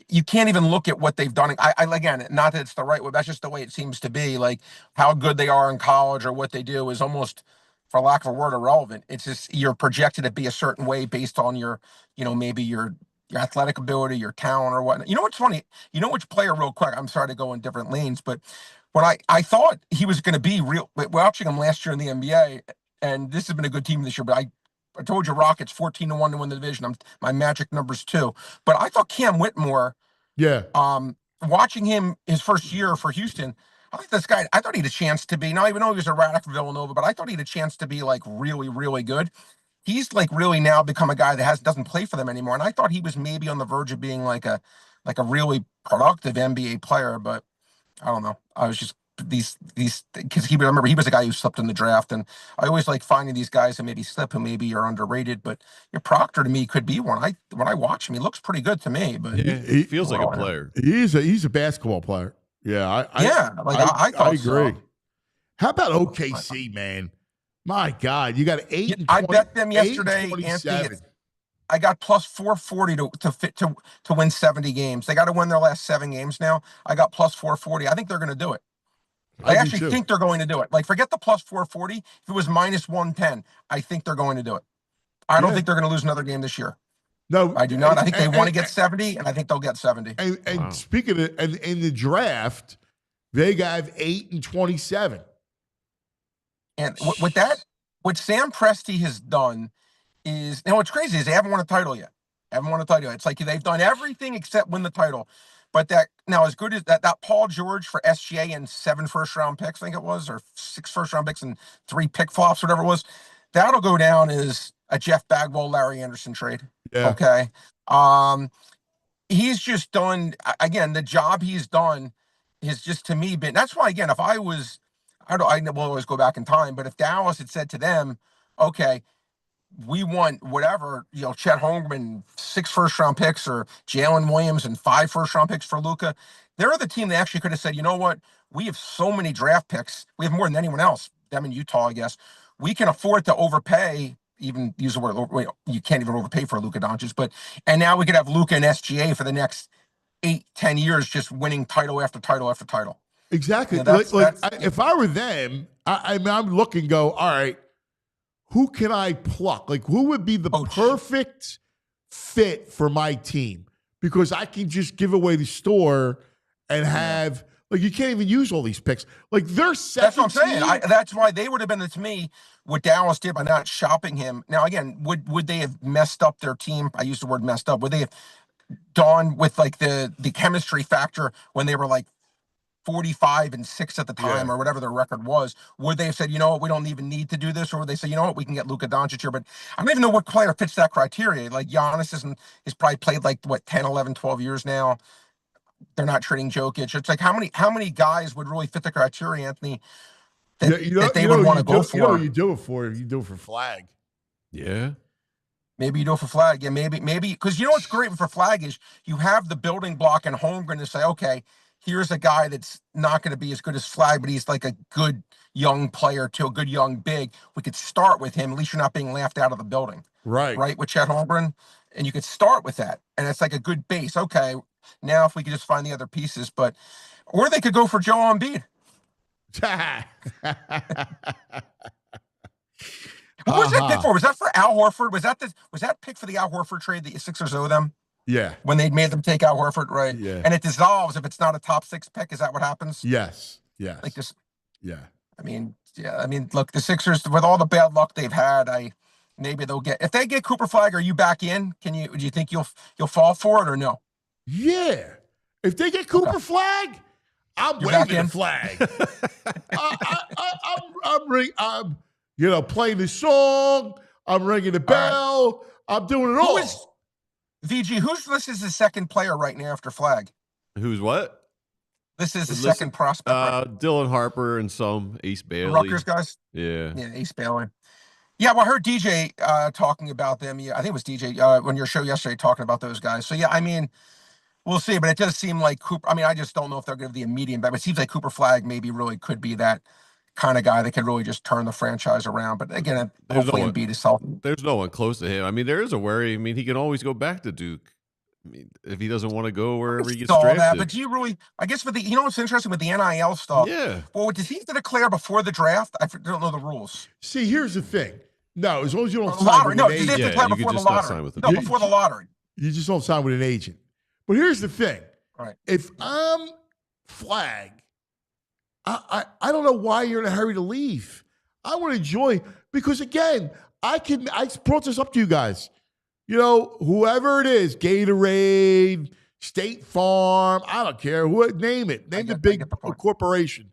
G: you can't even look at what they've done. I again, not that it's the right way. That's just the way it seems to be. Like how good they are in college or what they do is almost, for lack of a word, irrelevant. It's just you're projected to be a certain way based on your, maybe your athletic ability, your talent or whatnot. You know what's funny? You know which player, real quick, I'm sorry to go in different lanes, but when I thought he was going to be real, watching him last year in the NBA, and this has been a good team this year, but I told you Rockets 14-1 to win the division. My magic number's 2. But I thought Cam Whitmore, watching him his first year for Houston, I like this guy. I thought he had a chance to be, not even though he was a radical for Villanova, but I thought he had a chance to be like really, really good. He's like really now become a guy that doesn't play for them anymore. And I thought he was maybe on the verge of being like a really productive NBA player, but I don't know. I was just these because remember he was a guy who slipped in the draft, and I always like finding these guys who maybe slip, who maybe are underrated. But your Proctor to me could be one. When I watch him, he looks pretty good to me. But
C: he feels like a player.
B: He's a basketball player. Yeah,
G: I
B: agree.
G: So.
B: How about OKC, man? My God, you got 8 and 20,
G: I bet them yesterday, Anthony. I got plus 440 to win 70 games. They got to win their last 7 games now. I got plus 440. I think they're going to do it. I actually think they're going to do it. Like, forget the plus 440. If it was minus 110, I think they're going to do it. I don't think they're going to lose another game this year.
B: No,
G: I do not. I think they want to get 70, and I think they'll get 70.
B: And speaking of, and in the draft, they got 8 and 27.
G: And with that, what Sam Presti has done is, now what's crazy is they haven't won a title yet. It's like they've done everything except win the title. But that now, as good as that Paul George for SGA and 7 first-round picks, I think it was, or 6 first-round picks and 3 pick flops, whatever it was, that'll go down as a Jeff Bagwell, Larry Anderson trade.
B: Yeah.
G: Okay. he's just done, again, the job he's done has just, to me, been, that's why, again, if I was, I will always go back in time, but if Dallas had said to them, okay, we want whatever, Chet Holmgren, 6 first-round picks, or Jalen Williams and 5 first-round picks for Luka, they're the team that actually could have said, you know what, we have so many draft picks, we have more than anyone else, them in Utah, I guess, we can afford to overpay, even use the word, you can't even overpay for Luka Doncic, but, and now we could have Luka and SGA for the next 8-10 years, just winning title after title after title.
B: Exactly.
G: That's,
B: if I were them, I mean, I'm looking, go, all right, who can I pluck? Like, who would be the perfect fit for my team? Because I can just give away the store and have, like, you can't even use all these picks. Like, they're 17.
G: That's what I'm saying. That's why they would have been, to me, what Dallas did by not shopping him. Now, again, would they have messed up their team? I use the word messed up. Would they have gone with, like, the chemistry factor when they were, like, 45-6 at the time, or whatever their record was? Would they have said, you know what, we don't even need to do this? Or would they say, you know what, we can get Luka Doncic here? But I don't even know what player fits that criteria. Like, Giannis is probably played, like, what, 10, 11, 12 years now. They're not trading Jokic. It's like, how many guys would really fit the criteria, Anthony, that they would want to go for?
B: You do it for Flag.
C: Yeah.
G: Maybe you do it for Flag. Yeah, maybe, because you know what's great for Flag is you have the building block and Holmgren to say, okay, here's a guy that's not going to be as good as Flag, but he's like a good young player too, a good young big. We could start with him. At least you're not being laughed out of the building.
B: Right,
G: with Chet Holmgren. And you could start with that. And it's like a good base. Okay, now if we could just find the other pieces, or they could go for Joel Embiid. Who was that pick for? Was that for Al Horford? Was that pick for the Al Horford trade that the Sixers owe them?
B: Yeah.
G: When they made them take out Horford, right?
B: Yeah.
G: And it dissolves if it's not a top 6 pick. Is that what happens?
B: Yes.
G: Like this.
B: Yeah.
G: I mean, look, the Sixers, with all the bad luck they've had, maybe they'll get, if they get Cooper Flag, are you back in? Do you think you'll fall for it or no?
B: Yeah. If they get Cooper Flag, I'm waving the flag. I'm playing the song. I'm ringing the bell. I'm doing it all.
G: VG, who's listed as the second player right now after Flag?
C: Who's what?
G: This is the second prospect. Right?
C: Dylan Harper and some Ace Bailey.
G: Rutgers guys?
C: Yeah.
G: Yeah, Ace Bailey. Yeah, well, I heard DJ talking about them. Yeah, I think it was DJ on your show yesterday talking about those guys. So, yeah, I mean, we'll see. But it does seem like Cooper. I mean, I just don't know if they're going to be a medium back. But it seems like Cooper Flag maybe really could be that kind of guy that could really just turn the franchise around. But again, hopefully Embiid is healthy.
C: There's no one close to him. I mean, there is a worry. I mean, he can always go back to Duke. I mean, if he doesn't want to go wherever he gets drafted.
G: That, but do you really? I guess with what's interesting with the NIL stuff?
C: Yeah.
G: Well, does he have to declare before the draft? I don't know the rules.
B: See, here's the thing. No, as long as you don't
G: sign with
B: an agent.
G: Does he have to declare before the lottery? No, before the lottery.
B: You just don't sign with an agent. But here's the thing.
G: Right.
B: If I'm Flag, I don't know why you're in a hurry to leave. I want to enjoy, because again, I brought this up to you guys. Whoever it is, Gatorade, State Farm, I don't care, name it. Name the big corporation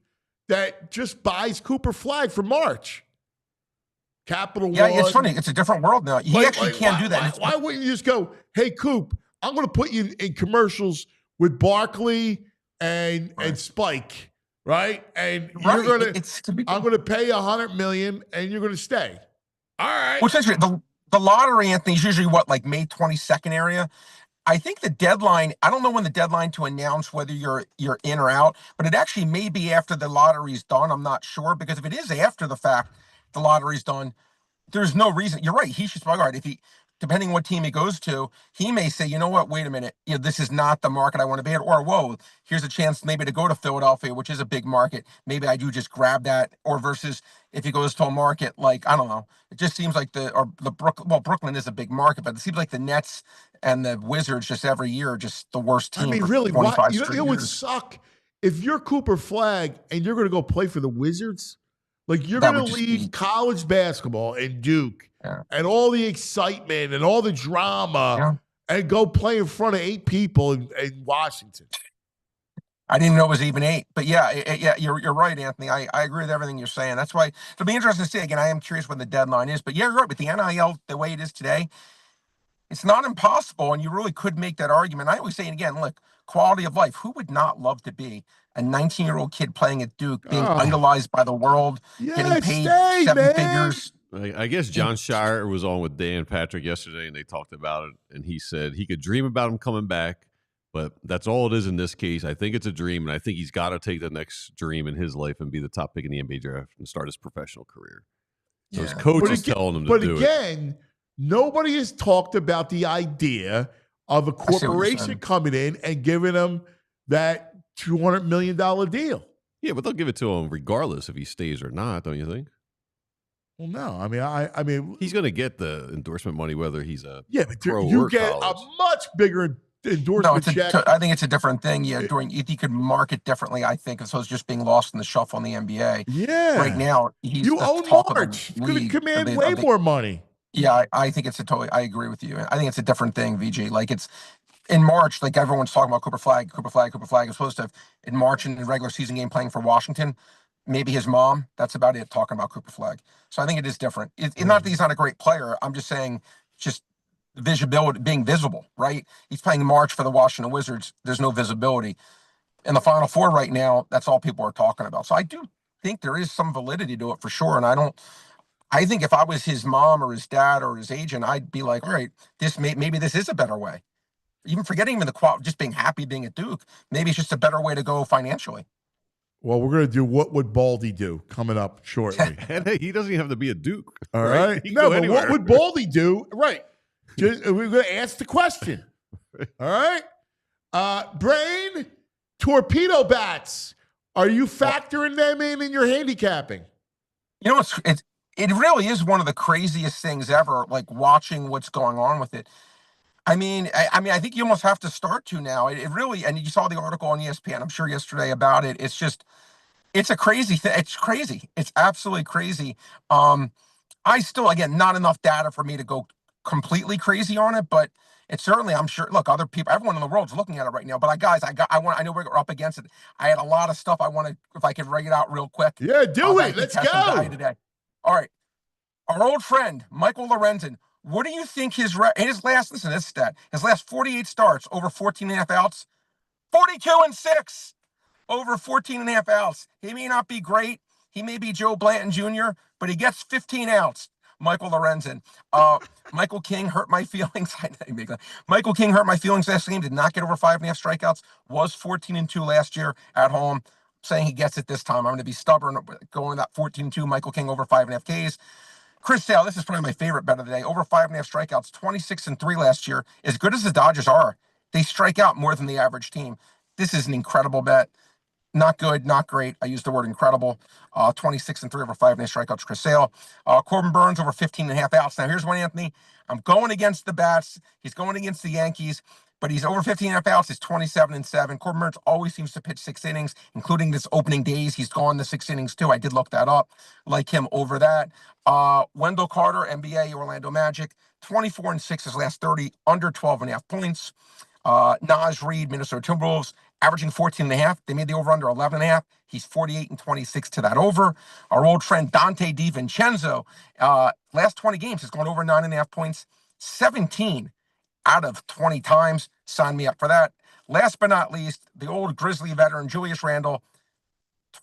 B: that just buys Cooper Flag for March. Capital One.
G: Yeah, it's funny. It's a different world now. He actually can't do that.
B: Why wouldn't you just go, hey, Coop, I'm going to put you in commercials with Barkley and Spike, right? And I'm going to pay $100 million, and you're going to stay. All right.
G: Which is the lottery, Anthony, is usually what, like May 22nd area. I think the deadline, I don't know when the deadline to announce whether you're in or out, but it actually may be after the lottery's done. I'm not sure, because if it is after the fact, the lottery's done, there's no reason. You're right. He should, all right, if he, depending on what team he goes to, he may say, you know what, wait a minute, this is not the market I want to be at, or whoa, here's a chance maybe to go to Philadelphia, which is a big market. Maybe I do just grab that, or versus if he goes to a market like, I don't know, it just seems like Brooklyn is a big market, but it seems like the Nets and the Wizards just every year are just the worst team.
B: I mean, really, it would suck if you're Cooper Flag and you're going to go play for the Wizards. Like, you're going to leave college basketball and Duke and all the excitement and all the drama and go play in front of 8 people in Washington.
G: I didn't know it was even 8, but yeah, you're right, Anthony. I agree with everything you're saying. That's why it'll be interesting to see. Again, I am curious when the deadline is, but yeah, you're right. With the NIL, the way it is today, it's not impossible, and you really could make that argument. I always say, and again, look, quality of life. Who would not love to be a 19-year-old kid playing at Duke, being idolized by the world, getting paid seven figures?
C: I guess John Shire was on with Dan Patrick yesterday, and they talked about it, and he said he could dream about him coming back, but that's all it is in this case. I think it's a dream, and I think he's got to take the next dream in his life and be the top pick in the NBA draft and start his professional career. So his coach is telling him to do it.
B: But again, nobody has talked about the idea of a corporation coming in and giving him that $200 million deal.
C: Yeah, but they'll give it to him regardless if he stays or not, don't you think?
B: Well, no. I mean,
C: he's going to get the endorsement money whether he's a
B: but
C: pro
B: you
C: or
B: get
C: college.
B: a much bigger endorsement check.
G: I think it's a different thing. Yeah, he could market differently. I think so. It's just being lost in the shuffle in the NBA.
B: Yeah,
G: right now he's
B: you own March. You could command way more money.
G: Yeah, I think it's I agree with you. I think it's a different thing, VG. Like it's in March, like everyone's talking about Cooper Flag is supposed to have in March in the regular season game playing for Washington. Maybe his mom. That's about it. Talking about Cooper Flag. So I think it is different. It's not that he's not a great player. I'm just saying, just visibility, being visible, right? He's playing March for the Washington Wizards. There's no visibility in the Final Four right now. That's all people are talking about. So I do think there is some validity to it for sure. And I think if I was his mom or his dad or his agent, I'd be like, all right, maybe this is a better way. Even forgetting even just being happy being at Duke, maybe it's just a better way to go financially.
B: Well, we're going to do What Would Baldy Do coming up shortly.
C: And hey, he doesn't even have to be a Duke.
B: All right. No, but what would Baldy do? Right. We're going to ask the question. All right. Brain, torpedo bats. Are you factoring them in your handicapping?
G: You know, it really is one of the craziest things ever, like watching what's going on with it. I mean, I think you almost have to start to now. It really, and you saw the article on ESPN, I'm sure yesterday about it. It's just, it's a crazy thing. It's crazy. It's absolutely crazy. I still, again, not enough data for me to go completely crazy on it, but it's certainly, I'm sure, look, other people, everyone in the world's looking at it right now. But I know we're up against it. I had a lot of stuff I want to, if I could write it out real quick.
B: Yeah, do it. Let's go.
G: Today. All right. Our old friend, Michael Lorenzen. What do you think his last 48 starts, over 14.5 outs, 42-6, over 14.5 outs. He may not be great. He may be Joe Blanton Jr., but he gets 15 outs. Michael Lorenzen. Michael King hurt my feelings. Michael King hurt my feelings last game. Did not get over 5.5 strikeouts. Was 14-2 last year at home. Saying he gets it this time. I'm going to be stubborn going that 14-2. Michael King over 5.5 Ks. Chris Sale, this is probably my favorite bet of the day. Over 5.5 strikeouts, 26-3 last year. As good as the Dodgers are, they strike out more than the average team. This is an incredible bet. Not good, not great. I use the word incredible. 26-3 over 5.5 strikeouts, Chris Sale. Corbin Burns over 15.5 outs. Now, here's one, Anthony. I'm going against the bats. He's going against the Yankees, but he's over 15.5 outs. He's 27-7. Corbin Burns always seems to pitch 6 innings, including this opening days. He's gone the 6 innings, too. I did look that up. Like him over that. Wendell Carter, NBA, Orlando Magic, 24-6 his last 30, under 12.5 points. Naj Reed, Minnesota Timberwolves, averaging 14.5. They made the over under 11.5. He's 48-26 to that over. Our old friend Dante DiVincenzo, last 20 games has gone over 9.5 points, 17 out of 20 times. Sign me up for that. Last but not least, the old Grizzly veteran Julius Randle,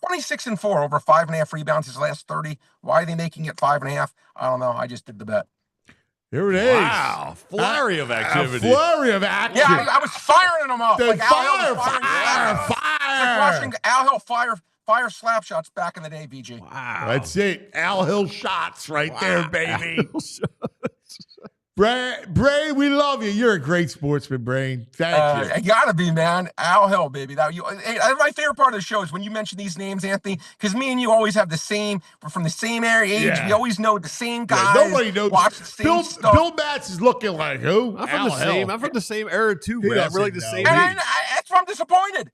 G: 26-4 over 5.5 rebounds his last 30. Why are they making it 5.5? I don't know. I just did the bet.
B: Here it is.
C: Wow. Flurry of activity.
B: Flurry of action.
G: Yeah, I was firing them up.
B: Like fire.
G: Like watching Al Hill fire slap shots back in the day, VG.
C: Wow.
B: That's it. Al Hill shots right there, baby. Brain, we love you. You're a great sportsman, Brain. Thank you.
G: You gotta be, man. Al Hill, baby. My favorite part of the show is when you mention these names, Anthony, because me and you always have we're from the same area age. Yeah. We always know the same guys.
B: Yeah, nobody knows.
G: Watch the same stuff.
B: Bill Matz is looking like who?
C: I'm from the same era too, man. We're like the same age.
G: That's why I'm disappointed.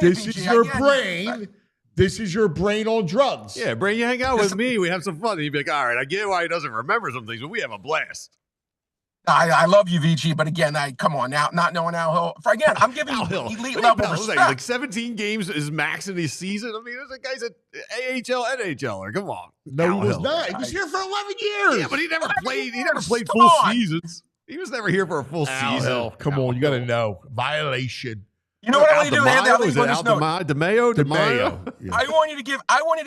B: This is your brain. This is your brain on drugs.
C: Yeah, Brain, you hang out with me. We have some fun. And you'd be like, all right, I get why he doesn't remember some things, but we have a blast.
G: I love you, VG, but again, come on now, not knowing Al Hill. Again, I'm giving you elite level respect.
C: Like 17 games is max in his season. I mean, there's a guy's an AHL, NHLer. Come on.
B: No, he was not. He was here for 11 years.
C: Yeah, but he never played. He never played full seasons. He was never here for a full
B: Al
C: season.
B: Hill, come on, you got to know. Violation.
G: You know what I want you to do, Anthony? I'll
C: Was
G: leave
C: it
G: on this note.
C: DeMayo?
B: Yeah.
G: I want you to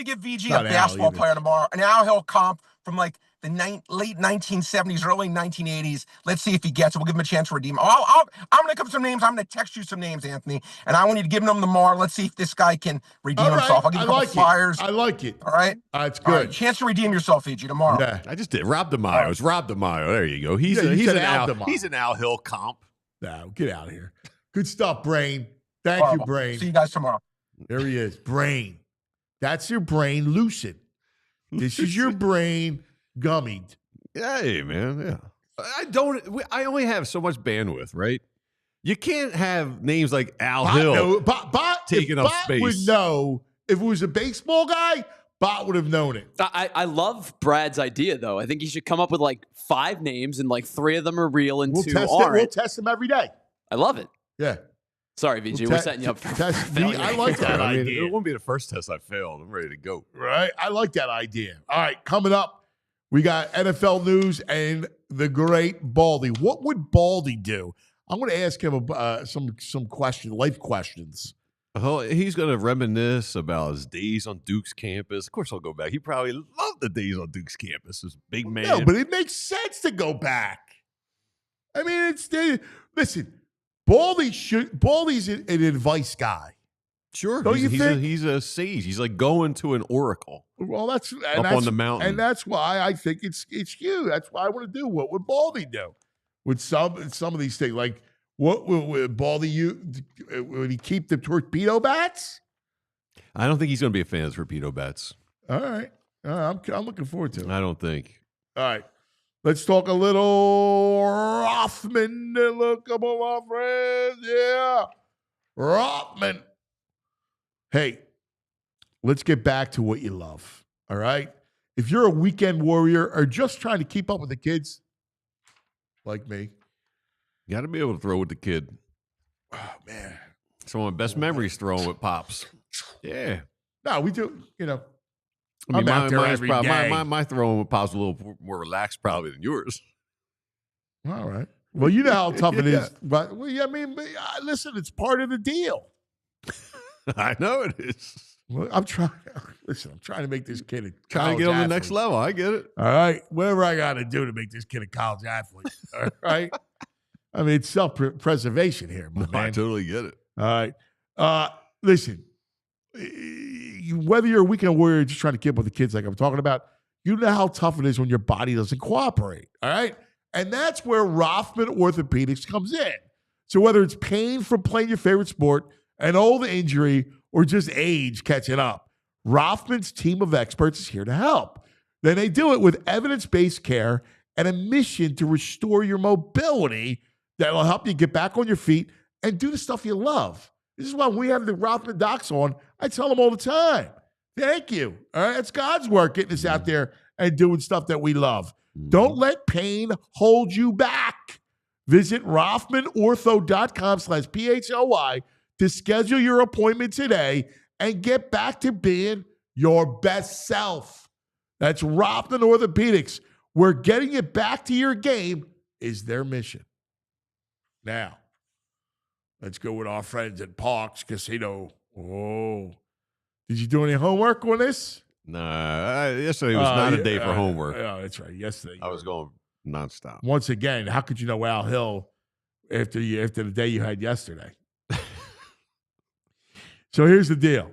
G: give VG
B: Not
G: a
B: Al
G: basketball
B: either.
G: player tomorrow, an Al Hill comp from like the late 1970s, early 1980s. Let's see if he gets it. We'll give him a chance to redeem. I'm going to come up with some names. I'm going to text you some names, Anthony, and I want you to give them tomorrow. Let's see if this guy can redeem himself. I'll give you a couple flyers.
B: I like it.
G: All right?
B: That's
G: All right,
B: good.
G: chance to redeem yourself, VG, tomorrow.
B: Yeah.
C: I just did. Rob DeMaio. It's Rob DeMaio. There you go. He's
B: you said
C: an
B: Al
C: Al.
B: DeMaio.
C: He's an Al Hill comp.
B: No, get out of here. Good stuff, Brain. Thank
G: All
B: you,
G: right,
B: Brain.
G: See you guys tomorrow.
B: There he is. Brain. That's your brain lucid. This is your brain gummied.
C: Hey, man. Yeah. I only have so much bandwidth, right? You can't have names like Al Hill taking up space.
B: Would know if it was a baseball guy. Bot would have known it.
D: I love Brad's idea, though. I think he should come up with like 5 names and like 3 of them are real and 2 aren't.
B: We'll test them every day.
D: I love it.
B: Yeah.
D: Sorry, VG. We're setting you up for failure.
B: I like that
C: I mean,
B: idea.
C: it won't be the first test I failed. I'm ready to go.
B: Right? I like that idea. All right, coming up, we got NFL news and the great Baldy. What would Baldy do? I'm going to ask him some life questions.
C: Oh, he's going to reminisce about his days on Duke's campus. Of course, I'll go back. He probably loved the days on Duke's campus. This big man.
B: No, but it makes sense to go back. I mean, listen. Baldy's an advice guy.
C: Sure.
B: Don't you think?
C: He's a sage. He's like going to an oracle.
B: Well, that's
C: on the mountain.
B: And that's why I think it's you. That's why I want to do. What would Baldy do with some of these things? Like, what would Baldy would he keep the torpedo bats?
C: I don't think he's going to be a fan of torpedo bats.
B: All right. I'm looking forward to it.
C: I don't think.
B: All right. Let's talk a little Rothman. Look up on my friends. Yeah. Rothman. Hey, let's get back to what you love. All right. If you're a weekend warrior or just trying to keep up with the kids, like me.
C: You got to be able to throw with the kid.
B: Oh, man.
C: Some of my best memories throwing with Pops. Yeah.
B: No, we do, I mean,
C: I'm out there every day. My throwing with Pops was a little more relaxed probably than yours.
B: All right. Well, you know how tough it is. But, listen, it's part of the deal.
C: I know it is.
B: Well, I'm trying to make this kid a
C: Trying to get on the next level. I get it.
B: All right. Whatever I got to do to make this kid a college athlete. All right. I mean, it's self-preservation here, my man.
C: I totally get it.
B: All right. Listen, whether you're a weekend warrior or just trying to keep up with the kids like I'm talking about, you know how tough it is when your body doesn't cooperate. All right. And that's where Rothman Orthopedics comes in. So whether it's pain from playing your favorite sport, an old injury, or just age catching up, Rothman's team of experts is here to help. Then they do it with evidence-based care and a mission to restore your mobility that will help you get back on your feet and do the stuff you love. This is why we have the Rothman docs on. I tell them all the time, thank you. All right, it's God's work getting us out there and doing stuff that we love. Don't let pain hold you back. Visit RothmanOrtho.com/PHLY to schedule your appointment today and get back to being your best self. That's Rothman Orthopedics, where getting you back to your game is their mission. Now, let's go with our friends at Parks Casino. Oh, did you do any homework on this?
C: Nah, yesterday was not a day for homework.
B: Oh, that's right. Yesterday.
C: I was going nonstop.
B: Once again, how could you know Al Hill after the day you had yesterday? So here's the deal.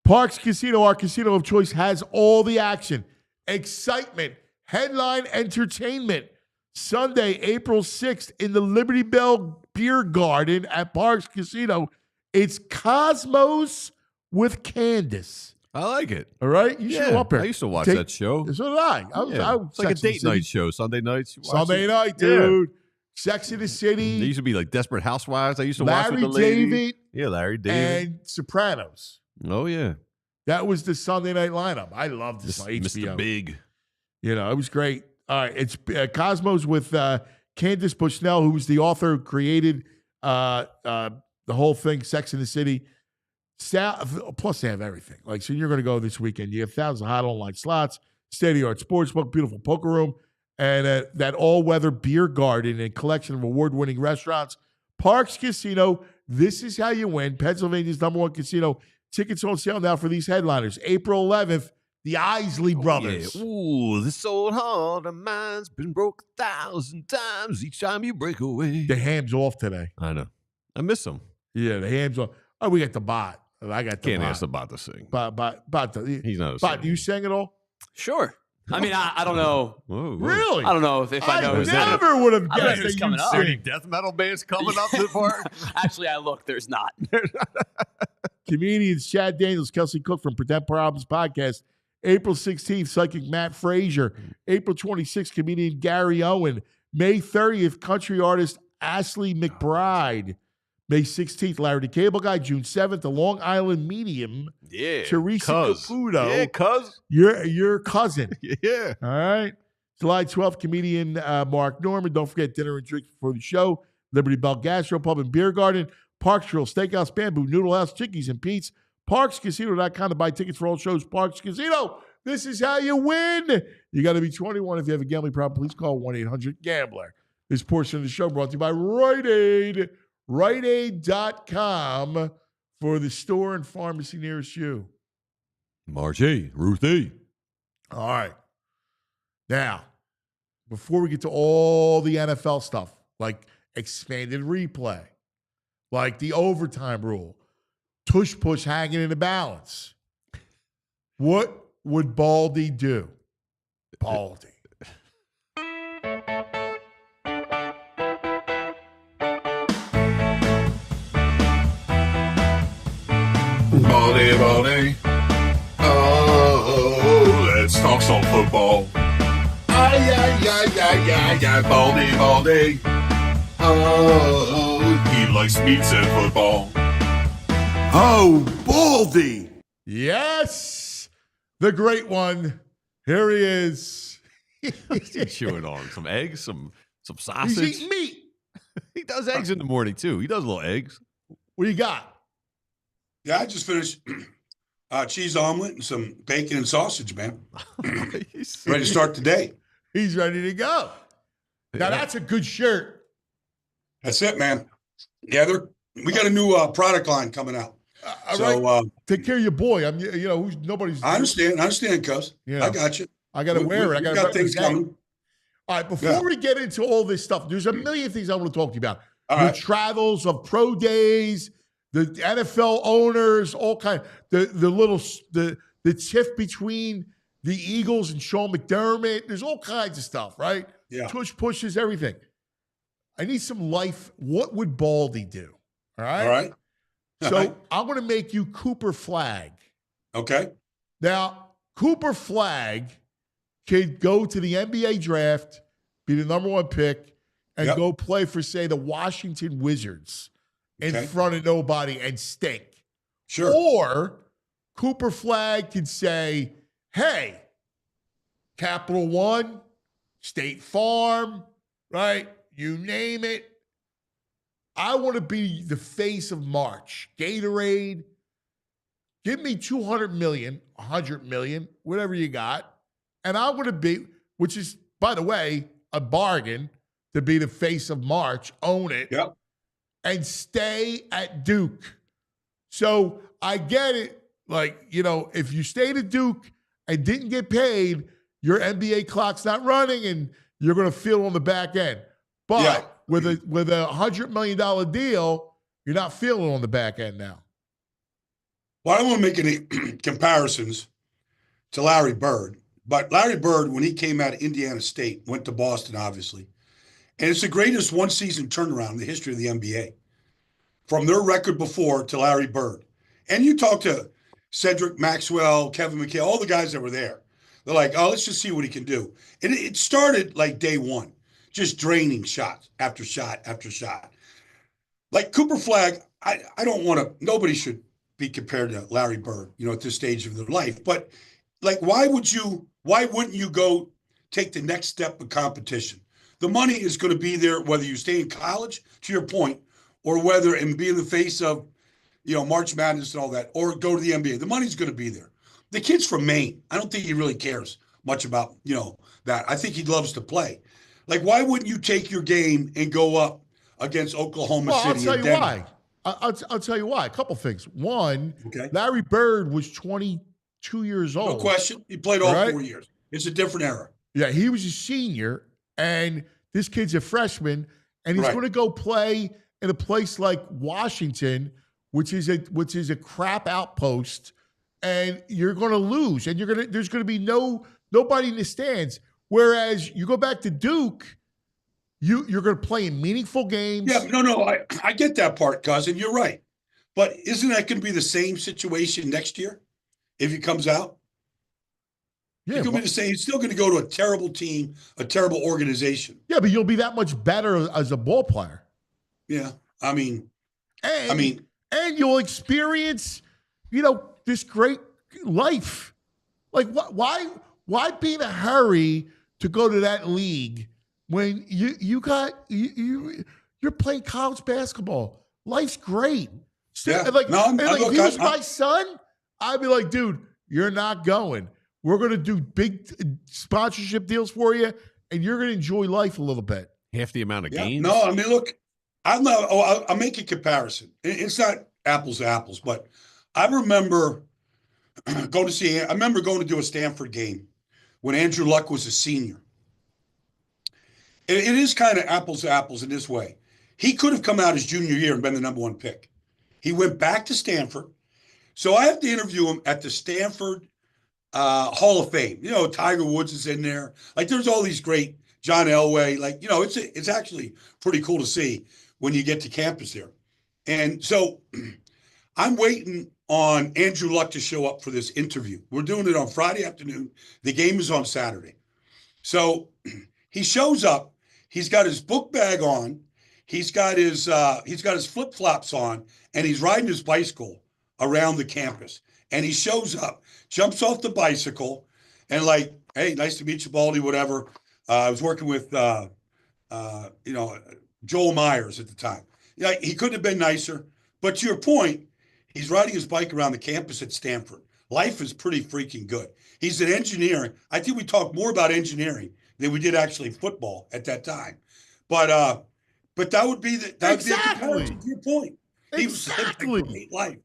B: Parks Casino, our casino of choice, has all the action, excitement, headline entertainment. Sunday, April 6th in the Liberty Bell Beer Garden at Parks Casino. It's Cosmos with Candace.
C: I like it.
B: All right? You should go up here.
C: I used to watch that show.
B: So did I.
C: It's like a date night show. Sunday nights.
B: Sunday night, dude. Sex in the City.
C: They used to be like Desperate Housewives. I used to watch with the lady.
B: David.
C: Yeah, Larry David.
B: And Sopranos.
C: Oh, yeah.
B: That was the Sunday night lineup. I loved this on HBO.
C: Mr. Big.
B: You know, it was great. All right, it's Cosmos with Candace Bushnell, who was the author who created the whole thing, Sex in the City. Plus, they have everything. Like, so you're going to go this weekend. You have thousands of hot online slots, state-of-the-art sportsbook, beautiful poker room, and that all-weather beer garden and collection of award-winning restaurants. Parks Casino, this is how you win. Pennsylvania's #1 casino. Tickets on sale now for these headliners. April 11th, the Isley Brothers.
C: Yeah. Ooh, this old heart of mine's been broke 1,000 times each time you break away.
B: The ham's off today.
C: I know. I miss them.
B: Yeah, the ham's off. Oh, we got the bot. I got the
C: Can't
B: bot.
C: ask the bot to sing.
B: Bot.
C: He's not a
B: Bot,
C: singer.
B: do you sing at all?
D: Sure. I mean, I don't know.
C: Whoa.
B: Really?
D: I don't know if I know.
B: I
D: who's in it.
B: never would have
D: I don't know
B: guessed
D: who's
B: that
D: coming
B: you'd
D: up.
C: Any
B: sing.
C: death metal bands coming up to the park?
D: Actually, I looked. There's not.
B: Comedians Chad Daniels, Kelsey Cook from Pretend Problems Podcast. April 16th, psychic Matt Frazier. April 26th, comedian Gary Owen. May 30th, country artist Ashley McBride. May 16th, Larry the Cable Guy. June 7th, the Long Island Medium.
C: Yeah.
B: Teresa Caputo.
C: Yeah, cuz.
B: Your cousin.
C: Yeah.
B: All right. July 12th, comedian Mark Norman. Don't forget dinner and drinks before the show. Liberty Bell Gastro Pub and Beer Garden. Parks Grill, Steakhouse, Bamboo, Noodle House, Chickies and Pete's. ParksCasino.com to buy tickets for all shows. Parks Casino. This is how you win. You got to be 21. If you have a gambling problem, please call 1-800-GAMBLER. This portion of the show brought to you by Rite Aid. RiteAid.com for the store and pharmacy nearest you.
C: Margie, Ruthie.
B: All right. Now, before we get to all the NFL stuff, like expanded replay, like the overtime rule, Tush Push hanging in the balance, what would Baldy do? Baldy.
A: Baldy. Oh, let's talk some football. Baldy. Oh, he likes meats and football. Oh, Baldy.
B: Yes, the great Here he is.
C: He's chewing on some eggs, some
B: He's
C: sausage.
B: eating meat.
C: He does eggs in the morning, too. He does little eggs.
B: What do you got?
H: Yeah, I just finished cheese omelet and some bacon and sausage, man. Ready to start the day.
B: He's ready to go. Now, that's a good shirt.
H: That's it, man. Yeah, we got a new product line coming out.
B: Take care of your boy. Nobody's.
H: I understand, cuz.
B: Yeah.
H: I got you.
B: I got to wear it. I
H: got things coming.
B: All right, before we get into all this stuff, there's a million things I want to talk to you about.
H: All
B: Your
H: right.
B: travels of pro days, the NFL owners, all kind. The tiff between the Eagles and Sean McDermott. There's all kinds of stuff, right?
H: Yeah.
B: Tush pushes everything. I need some life. What would Baldy do? All right.
H: All right.
B: So I'm going to make you Cooper Flag.
H: Okay.
B: Now, Cooper Flag could go to the NBA draft, be the #1 pick, and go play for, say, the Washington Wizards in front of nobody and stink.
H: Sure.
B: Or Cooper Flag could say, hey, Capital One, State Farm, right? You name it. I want to be the face of March. Gatorade. Give me $200 million, $100 million, whatever you got. And I'm going to be, which is, by the way, a bargain to be the face of March. Own it.
H: Yep.
B: And stay at Duke. So I get it. Like, if you stayed at Duke and didn't get paid, your NBA clock's not running and you're going to feel on the back end. But with a $100 million deal, you're not feeling on the back end now.
H: Well, I don't want to make any comparisons to Larry Bird, but Larry Bird, when he came out of Indiana State, went to Boston, obviously. And it's the greatest one-season turnaround in the history of the NBA. From their record before to Larry Bird. And you talk to Cedric Maxwell, Kevin McHale, all the guys that were there. They're like, oh, let's just see what he can do. And it started like day one, just draining shot after shot after shot. Like Cooper Flag, I don't want to, nobody should be compared to Larry Bird, at this stage of their life. But like, why wouldn't you go take the next step of competition? The money is going to be there, whether you stay in college, to your point, or whether and be in the face of, March Madness and all that, or go to the NBA. The money's going to be there. The kid's from Maine. I don't think he really cares. much about, that. I think he loves to play. Like, why wouldn't you take your game and go up against Oklahoma
B: Well, I'll
H: City
B: tell
H: and
B: you
H: Denver?
B: why. I'll tell you why. A couple things. One,
H: Okay.
B: Larry Bird was 22 years old.
H: No question. He played all
B: right?
H: 4 years. It's a different era.
B: Yeah, he was a senior, and this kid's a freshman, and he's
H: Right.
B: going to go play in a place like Washington, which is a crap outpost, and you're going to lose, and there's going to be nobody in the stands. Whereas you go back to Duke, you're going to play in meaningful games.
H: Yeah, no, I get that part, cousin. You're right. But isn't that going to be the same situation next year if he comes out?
B: Yeah,
H: It's going to be the same. He's still going to go to a terrible team, a terrible organization.
B: yeah, but you'll be that much better as a ball player.
H: Yeah, I mean,
B: and you'll experience, this great life. Like, why be in a hurry to go to that league when you're playing college basketball? Life's great.
H: Yeah.
B: Like, if he was
H: I'm-
B: my son, I'd be like, dude, you're not going. We're going to do big sponsorship deals for you, and you're going to enjoy life a little bit.
C: Half the amount of
H: Yeah.
C: games.
H: No, I mean, look, I'll make a comparison. It's not apples to apples, but I remember going to do a Stanford game when Andrew Luck was a senior. It is kind of apples to apples in this way. He could have come out his junior year and been the number one pick. He went back to Stanford. So I have to interview him at the Stanford Hall of Fame. Tiger Woods is in there. Like, there's all these great, John Elway. Like, it's actually pretty cool to see when you get to campus there. And so I'm waiting on Andrew Luck to show up for this interview. We're doing it on Friday afternoon. The game is on Saturday. So he shows up. He's got his book bag on. He's got his flip-flops on, and he's riding his bicycle around the campus. And he shows up, jumps off the bicycle, and like, hey, nice to meet you, Baldy, whatever. I was working with, Joel Myers at the time. Yeah, he couldn't have been nicer. But to your point, he's riding his bike around the campus at Stanford. Life is pretty freaking good. He's an engineer. I think we talked more about engineering than we did actually football at that time. But that would be the comparison to your point. He was living a great life.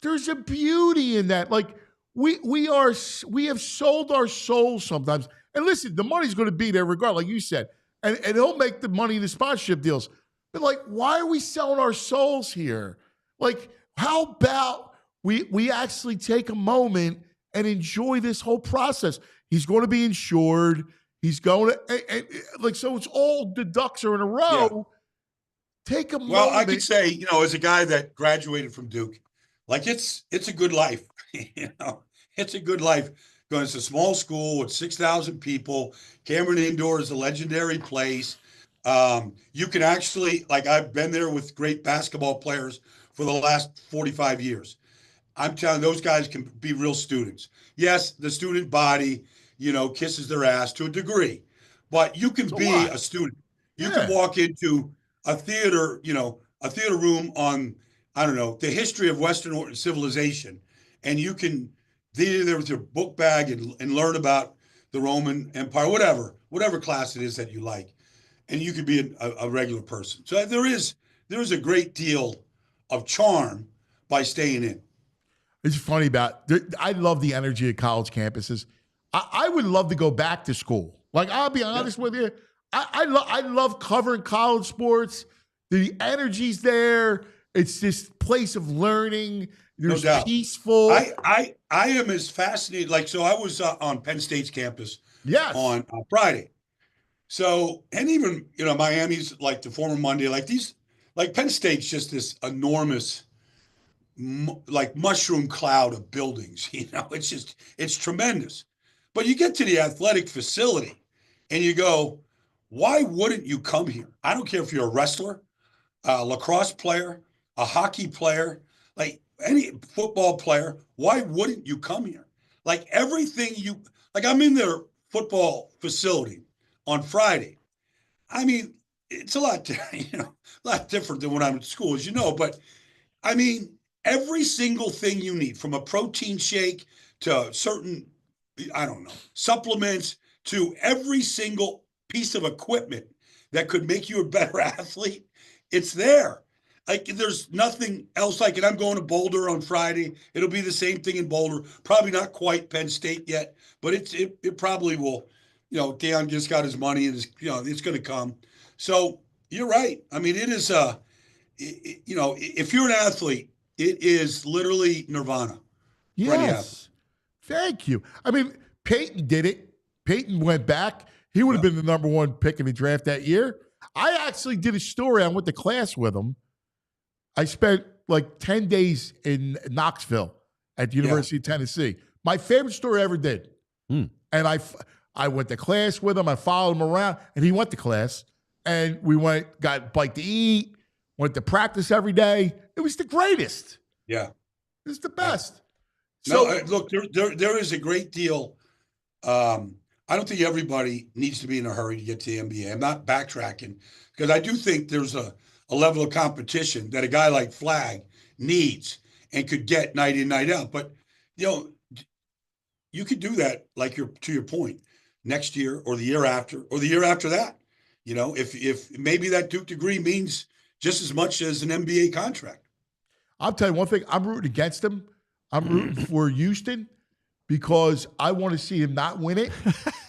B: There's a beauty in that. Like, we have sold our souls sometimes. And listen, the money's going to be there regardless, like you said. And he'll make the money in the sponsorship deals. But like, why are we selling our souls here? Like, how about we actually take a moment and enjoy this whole process? He's going to be insured. He's going to, so it's all the ducks are in a row. Yeah. Take a moment.
H: Well, I could say, as a guy that graduated from Duke, like, it's a good life. It's a good life. Going to a small school with 6,000 people. Cameron Indoor is a legendary place. You can actually, like, I've been there with great basketball players for the last 45 years. I'm telling you, those guys can be real students. Yes, the student body, kisses their ass to a degree, but you can be a student. You can walk into a theater, a theater room on, I don't know, the history of Western civilization, and you can be there with your book bag and learn about the Roman Empire, whatever class it is that you like, and you could be a regular person. So there is a great deal of charm by staying in.
B: It's funny I love the energy of college campuses. I would love to go back to school. Like, I'll be honest with you. I love covering college sports. The energy's there. It's this place of learning. There's
H: no doubt.
B: Peaceful.
H: I am as fascinated. Like, so I was on Penn State's campus on Friday. So, and even, Miami's like the former Monday, like Penn State's just this enormous, like, mushroom cloud of buildings. It's tremendous. But you get to the athletic facility and you go, why wouldn't you come here? I don't care if you're a wrestler, a lacrosse player, a hockey player, like any football player. Why wouldn't you come here? Like, everything I'm in their football facility on Friday. I mean, it's a lot, a lot different than when I'm at school, as you know, but I mean, every single thing you need, from a protein shake to certain I don't know, supplements to every single piece of equipment that could make you a better athlete, it's there. Like there's nothing else like it. I'm going to Boulder on Friday. It'll be the same thing in Boulder. Probably not quite Penn State yet, but it probably will. You know, Deion just got his money and it's going to come. So you're right. I mean, it is if you're an athlete, it is literally nirvana.
B: Yes. Thank you. I mean, Peyton did it. Peyton went back. He would have been the number one pick in the draft that year. I actually did a story. I went to class with him. I spent like 10 days in Knoxville at the University of Tennessee. My favorite story I ever did. And I went to class with him. I followed him around, and he went to class. And we got a bite to eat, went to practice every day. It was the greatest.
H: Yeah.
B: It was the best.
H: So look, there is a great deal. I don't think everybody needs to be in a hurry to get to the NBA. I'm not backtracking because I do think there's a level of competition that a guy like Flag needs and could get night in, night out. But, you could do that, like to your point, next year or the year after or the year after that. If maybe that Duke degree means just as much as an NBA contract.
B: I'll tell you one thing. I'm rooting against him. I'm rooting for Houston because I want to see him not win it.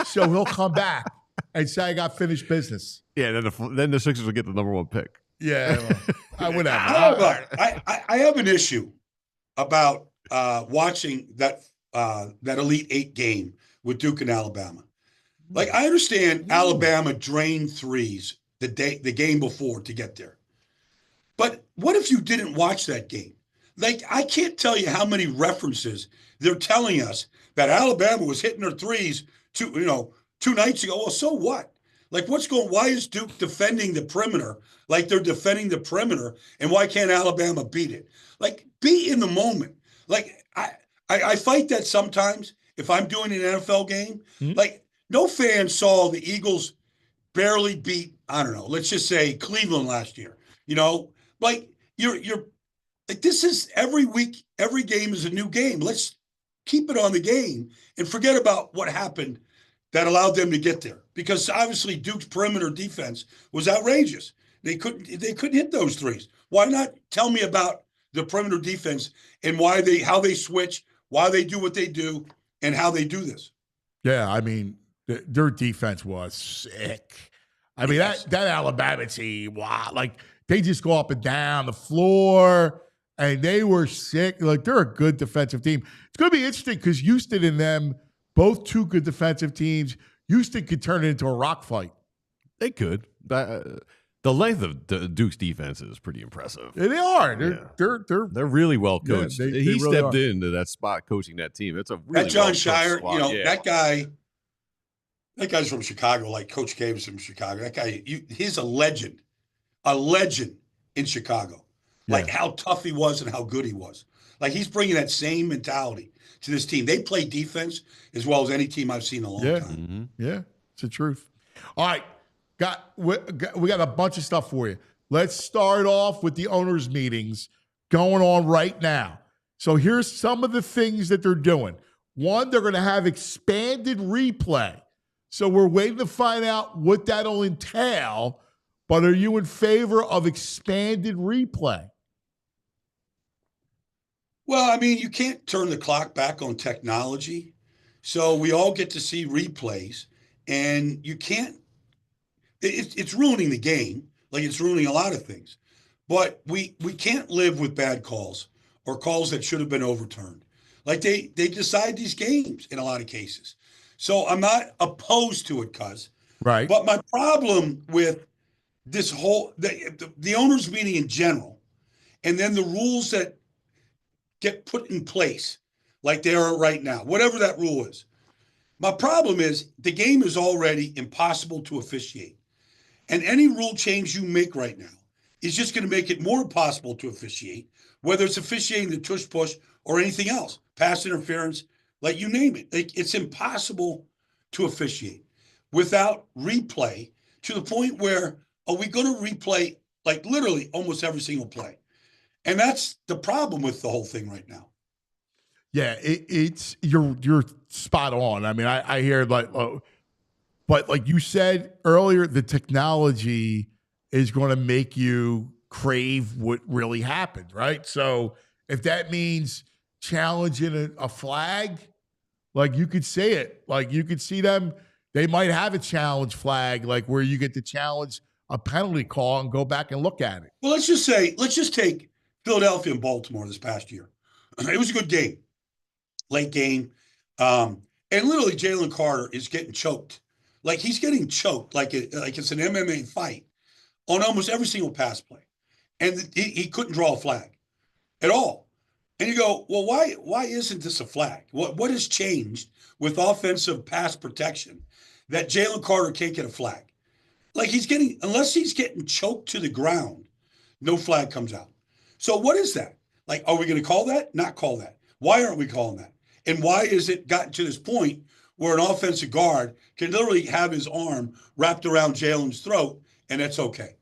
B: So he'll come back and say, I got finished business.
C: Yeah, then the Sixers will get the number one pick.
B: Yeah, I would have.
H: However, I have an issue about watching that Elite Eight game with Duke and Alabama. Like, I understand Alabama drained threes the game before to get there. But what if you didn't watch that game? Like, I can't tell you how many references they're telling us that Alabama was hitting their threes 2 nights ago. Well, so what? Like, why is Duke defending the perimeter like they're defending the perimeter, and why can't Alabama beat it? Like, be in the moment. Like, I fight that sometimes if I'm doing an NFL game. Like, no fan saw the Eagles barely beat, I don't know, let's just say Cleveland last year. Like, you're like, this is every week, every game is a new game. Let's keep it on the game and forget about what happened that allowed them to get there. Because obviously Duke's perimeter defense was outrageous. They couldn't hit those threes. Why not tell me about the perimeter defense and how they switch, why they do what they do, and how they do this?
B: Yeah, I mean, their defense was sick. I mean, that Alabama team, wow, like they just go up and down the floor, and they were sick. Like, they're a good defensive team. It's going to be interesting because Houston and them, both two good defensive teams. Houston could turn it into a rock fight.
C: They could. The length of Duke's defense is pretty impressive.
B: Yeah, they are.
C: They're really well coached.
B: Yeah, they
C: he
B: really
C: stepped
B: are.
C: into that spot coaching that team. It's a really
H: that John
C: well-coached
H: Shire,
C: squad.
H: that guy's from Chicago, like Coach K was from Chicago. That guy, he's a legend in Chicago. Like how tough he was and how good he was. Like, he's bringing that same mentality to this team. They play defense as well as any team I've seen in a long time.
C: Mm-hmm.
B: Yeah, it's the truth. All right, we got a bunch of stuff for you. Let's start off with the owners' meetings going on right now. So here's some of the things that they're doing. One, they're going to have expanded replay. So we're waiting to find out what that'll entail. But are you in favor of expanded replay?
H: Well, I mean, you can't turn the clock back on technology. So we all get to see replays, and you can't, it's ruining the game. Like, it's ruining a lot of things. But we can't live with bad calls or calls that should have been overturned. Like, they decide these games in a lot of cases. So I'm not opposed to it, cuz.
B: Right.
H: But my problem with this whole, the owners' meeting in general, and then the rules that get put in place like they are right now, whatever that rule is. My problem is the game is already impossible to officiate. And any rule change you make right now is just going to make it more impossible to officiate, whether it's officiating the tush push or anything else, pass interference, like you name it. Like, it's impossible to officiate without replay, to the point where are we going to replay like literally almost every single play? And that's the problem with the whole thing right now.
B: Yeah, it's you're spot on. I mean, I hear like, but like you said earlier, the technology is going to make you crave what really happened, right? So if that means challenging a flag, like you could say it, like you could see them. They might have a challenge flag, like where you get to challenge a penalty call and go back and look at it.
H: Well, let's just take Philadelphia and Baltimore this past year. It was a good game, late game. And literally Jalen Carter is getting choked. Like he's getting choked like it's an MMA fight on almost every single pass play. And he couldn't draw a flag at all. And you go, well, why isn't this a flag? What has changed with offensive pass protection that Jalen Carter can't get a flag? Like unless he's getting choked to the ground, no flag comes out. So what is that? Like, are we going to call that? Not call that. Why aren't we calling that? And why is it gotten to this point where an offensive guard can literally have his arm wrapped around Jalen's throat and that's okay?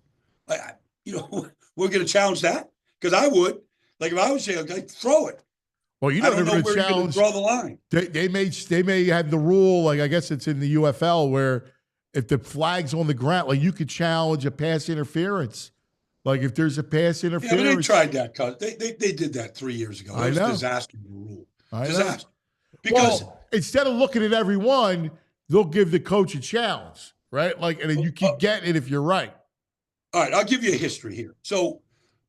H: We're going to challenge that? Because I would. Like if I was Jalen, I'd throw it.
B: Well,
H: I don't know where you're going to draw the line.
B: They may have the rule, like I guess it's in the UFL, where if the flag's on the ground, like you could challenge a pass interference. Like if there's a pass interference.
H: Yeah, but they tried that, cuz. They did that 3 years ago. It was a disaster rule. Disaster. Because
B: instead of looking at every one, they'll give the coach a challenge, right? Like, and then you keep getting it if you're right.
H: All right, I'll give you a history here. So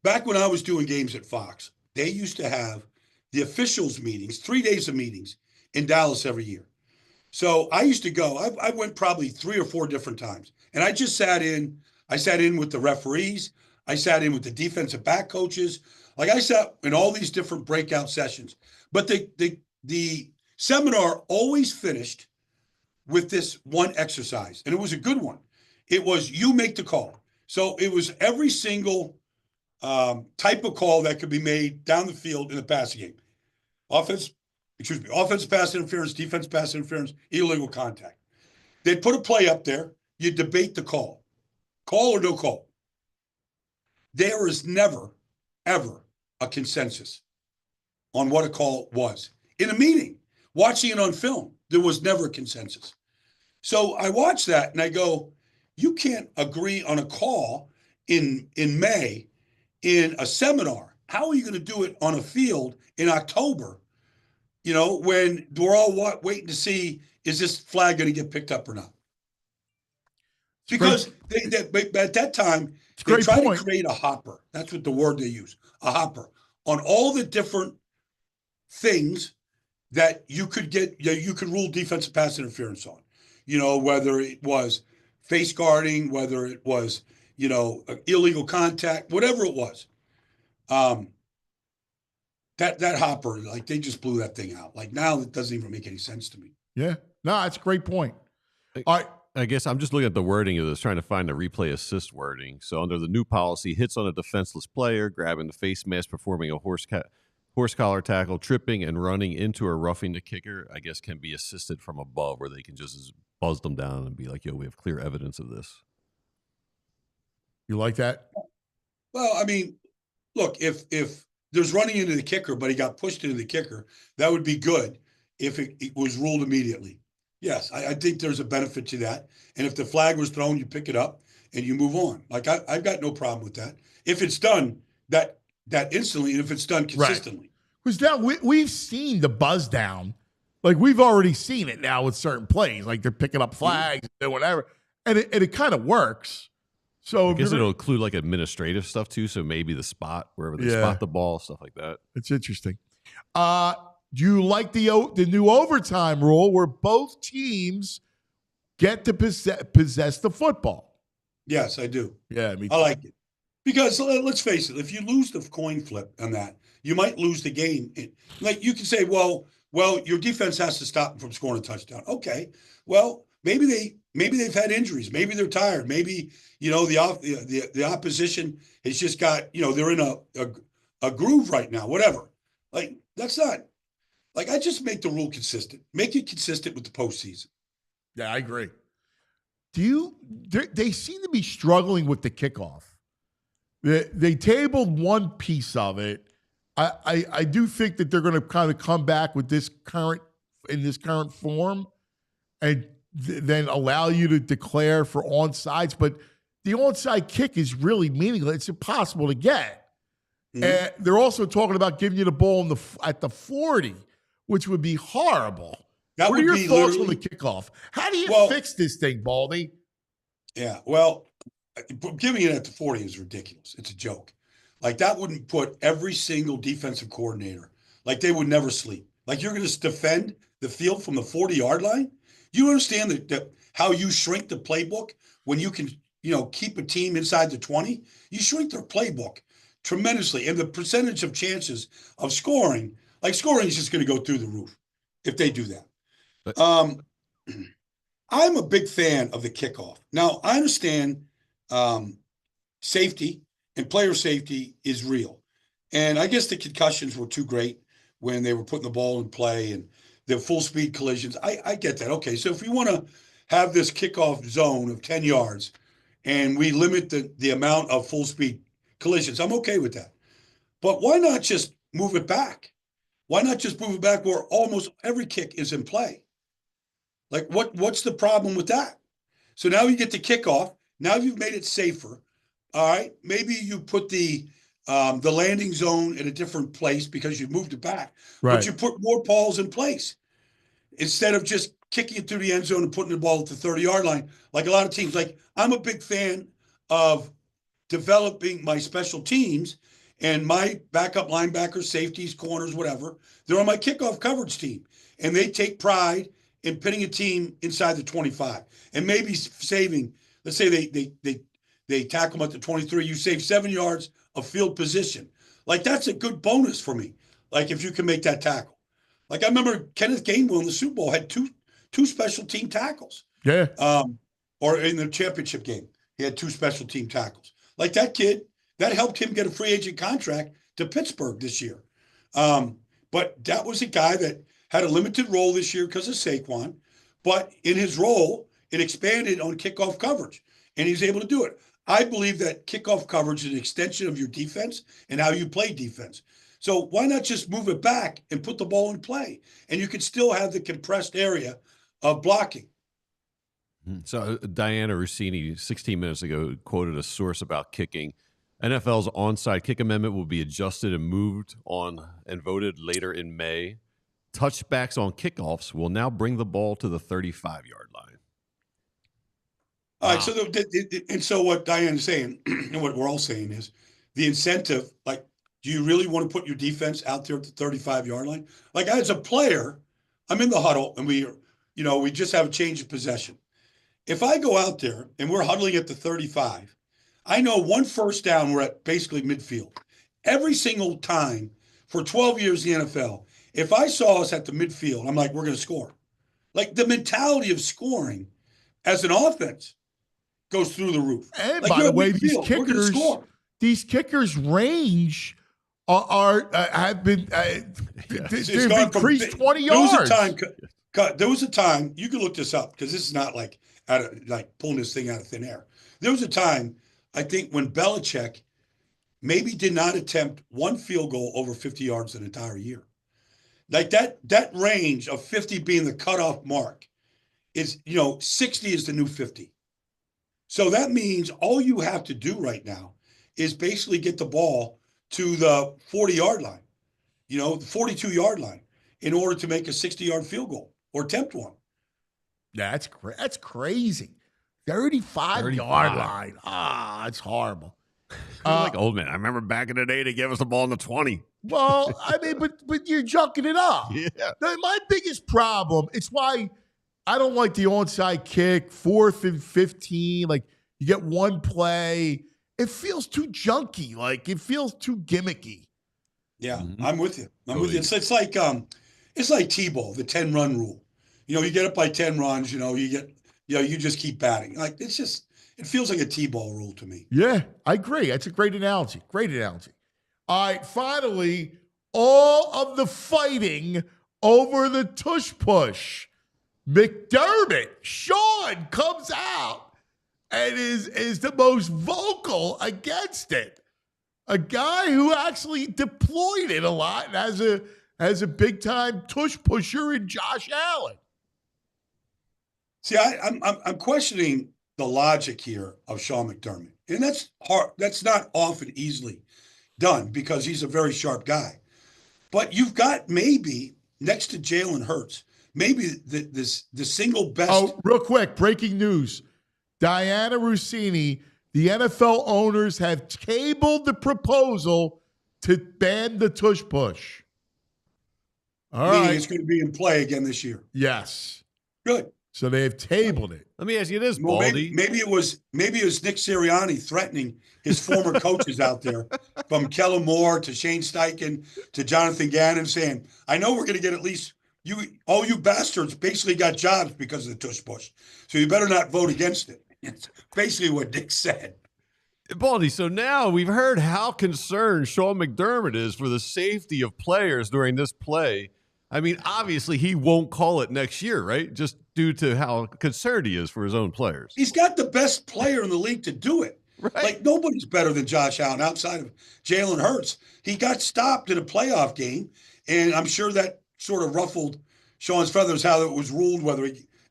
H: back when I was doing games at Fox, they used to have the officials meetings, 3 days of meetings in Dallas every year. So I used to go, I went probably 3 or 4 different times. And I just sat in with the referees. I sat in with the defensive back coaches. Like I sat in all these different breakout sessions. But the seminar always finished with this one exercise. And it was a good one. It was you make the call. So it was every single type of call that could be made down the field in the passing game. Offensive pass interference, defense pass interference, illegal contact. They'd put a play up there. You debate the call. Call or no call. There is never, ever a consensus on what a call was. In a meeting, watching it on film, there was never a consensus. So I watched that and I go, you can't agree on a call in May in a seminar. How are you going to do it on a field in October, when we're all waiting to see, is this flag going to get picked up or not? Because at that time, they tried to create a hopper. That's what the word they use, a hopper, on all the different things that you could get, you could rule defensive pass interference on. Whether it was face guarding, whether it was, illegal contact, whatever it was. That hopper, like they just blew that thing out. Like now it doesn't even make any sense to me.
B: Yeah. No, that's a great point. All right.
C: I guess I'm just looking at the wording of this, trying to find the replay assist wording. So under the new policy, hits on a defenseless player, grabbing the face mask, performing a horse collar tackle, tripping and running into or roughing the kicker, I guess can be assisted from above, where they can just buzz them down and be like, yo, we have clear evidence of this.
B: You like that?
H: Well, I mean, look, if there's running into the kicker, but he got pushed into the kicker, that would be good if it was ruled immediately. Yes, I think there's a benefit to that. And if the flag was thrown, you pick it up and you move on. Like I've got no problem with that. If it's done that instantly, and if it's done consistently.
B: Because now we've seen the buzz down. Like we've already seen it now with certain plays. Like they're picking up flags and whatever. And it kind of works. So
C: I guess it'll include like administrative stuff too. So maybe the spot, wherever they spot the ball, stuff like that.
B: It's interesting. Do you like the new overtime rule where both teams get to possess the football?
H: Yes, I do.
B: Yeah, me too.
H: I like it. Because let's face it, if you lose the coin flip on that, you might lose the game. Like you can say, well, your defense has to stop them from scoring a touchdown. Okay. Well, maybe they've had injuries. Maybe they're tired. Maybe, the opposition has just got, they're in a groove right now, whatever. Like, that's not, like, I just make the rule consistent. Make it consistent with the postseason.
B: Yeah, I agree. They seem to be struggling with the kickoff. They tabled one piece of it, I do think that they're going to kind of come back with this current form and then allow you to declare for onsides. But the onside kick is really meaningless. It's impossible to get. And they're also talking about giving you the ball at the 40, which would be horrible. What are your thoughts on the kickoff? How do you fix this thing, Baldy?
H: Yeah, well, giving it at the 40 is ridiculous. It's a joke. Like, that wouldn't put every single defensive coordinator, like, they would never sleep. Like, you're going to defend the field from the 40-yard line? You understand that how you shrink the playbook when you can, keep a team inside the 20? You shrink their playbook tremendously. And the percentage of chances of scoring is just going to go through the roof if they do that. I'm a big fan of the kickoff. Now, I understand safety and player safety is real. And I guess the concussions were too great when they were putting the ball in play and the full speed collisions. I get that. Okay, so if we want to have this kickoff zone of 10 yards and we limit the amount of full speed collisions, I'm okay with that. But why not just move it back? Why not just move it back where almost every kick is in play? Like, what's the problem with that? So now you get the kickoff. Now you've made it safer. All right, maybe you put the landing zone in a different place because you moved it back. Right. But you put more balls in place instead of just kicking it through the end zone and putting the ball at the 30-yard line like a lot of teams. Like, I'm a big fan of developing my special teams and my backup linebackers, safeties, corners, whatever. They're on my kickoff coverage team, and they take pride in pitting a team inside the 25 and maybe saving. Let's say they tackle them at the 23. You save 7 yards of field position. Like, that's a good bonus for me. Like, if you can make that tackle. Like, I remember Kenneth Gainwell in the Super Bowl had two special team tackles.
B: Yeah.
H: Or in the championship game, he had 2 special team tackles. Like, that kid, that helped him get a free agent contract to Pittsburgh this year. But that was a guy that had a limited role this year because of Saquon. But in his role, it expanded on kickoff coverage, and he's able to do it. I believe that kickoff coverage is an extension of your defense and how you play defense. So why not just move it back and put the ball in play? And you can still have the compressed area of blocking.
C: So Diana Rossini, 16 minutes ago, quoted a source about kicking. NFL's onside kick amendment will be adjusted and moved on and voted later in May. Touchbacks on kickoffs will now bring the ball to the 35-yard line.
H: All right, so what Diane's saying, and what we're all saying is, the incentive, like, do you really want to put your defense out there at the 35-yard line? Like, as a player, I'm in the huddle, and we just have a change of possession. If I go out there and we're huddling at the 35, I know one first down, we're at basically midfield. Every single time for 12 years in the NFL, if I saw us at the midfield, I'm like, we're going to score. Like, the mentality of scoring as an offense goes through the roof.
B: And
H: like,
B: by the way, these kickers' range have been they've increased 20 yards.
H: There was a time, you can look this up because this is not like pulling this thing out of thin air. There was a time, I think, when Belichick maybe did not attempt one field goal over 50 yards an entire year. Like, that range of 50 being the cutoff mark is, 60 is the new 50. So that means all you have to do right now is basically get the ball to the 40-yard line, the 42-yard line, in order to make a 60-yard field goal or attempt one.
B: That's crazy. 35-yard line. That's horrible.
C: Like old man. I remember back in the day, they gave us the ball in the 20.
B: Well, I mean, but you're junking it up.
C: Yeah.
B: My biggest problem, it's why I don't like the onside kick, 4th and 15. Like, you get one play. It feels too junky. Like, it feels too gimmicky.
H: Yeah, I'm with you. It's like T-ball, the 10-run rule. You get up by 10 runs, you just keep batting. Like, it feels like a T-ball rule to me.
B: Yeah, I agree. That's a great analogy. All right, finally, all of the fighting over the Tush Push. McDermott, Sean, comes out and is the most vocal against it. a guy who actually deployed it a lot and has a big time tush pusher in Josh Allen.
H: See, I'm questioning the logic here of Sean McDermott, and that's hard. That's not often easily done because he's a very sharp guy. But you've got maybe next to Jalen Hurts, maybe the single best.
B: Oh, real quick, breaking news: Diana Rossini, the NFL owners have tabled the proposal to ban the tush push. All
H: Meaning
B: right,
H: it's going to be in play again this year.
B: yes,
H: Good.
B: so they have tabled it.
C: Let me ask you this,
H: Well,
C: Baldy.
H: maybe it was Nick Sirianni threatening his former coaches out there, from Kellen Moore to Shane Steichen to Jonathan Gannon, saying, "I know we're going to get at least all you bastards basically got jobs because of the tush push, so you better not vote against it." It's basically what Nick said.
C: Baldy, so now we've heard how concerned Sean McDermott is for the safety of players during this play. I mean, obviously he won't call it next year, right? Just due to how concerned he is for his own players.
H: He's got the best player in the league to do it.
C: Right.
H: Like, nobody's better than Josh Allen outside of Jalen Hurts. He got stopped in a playoff game, and I'm sure that sort of ruffled Sean's feathers how it was ruled, whether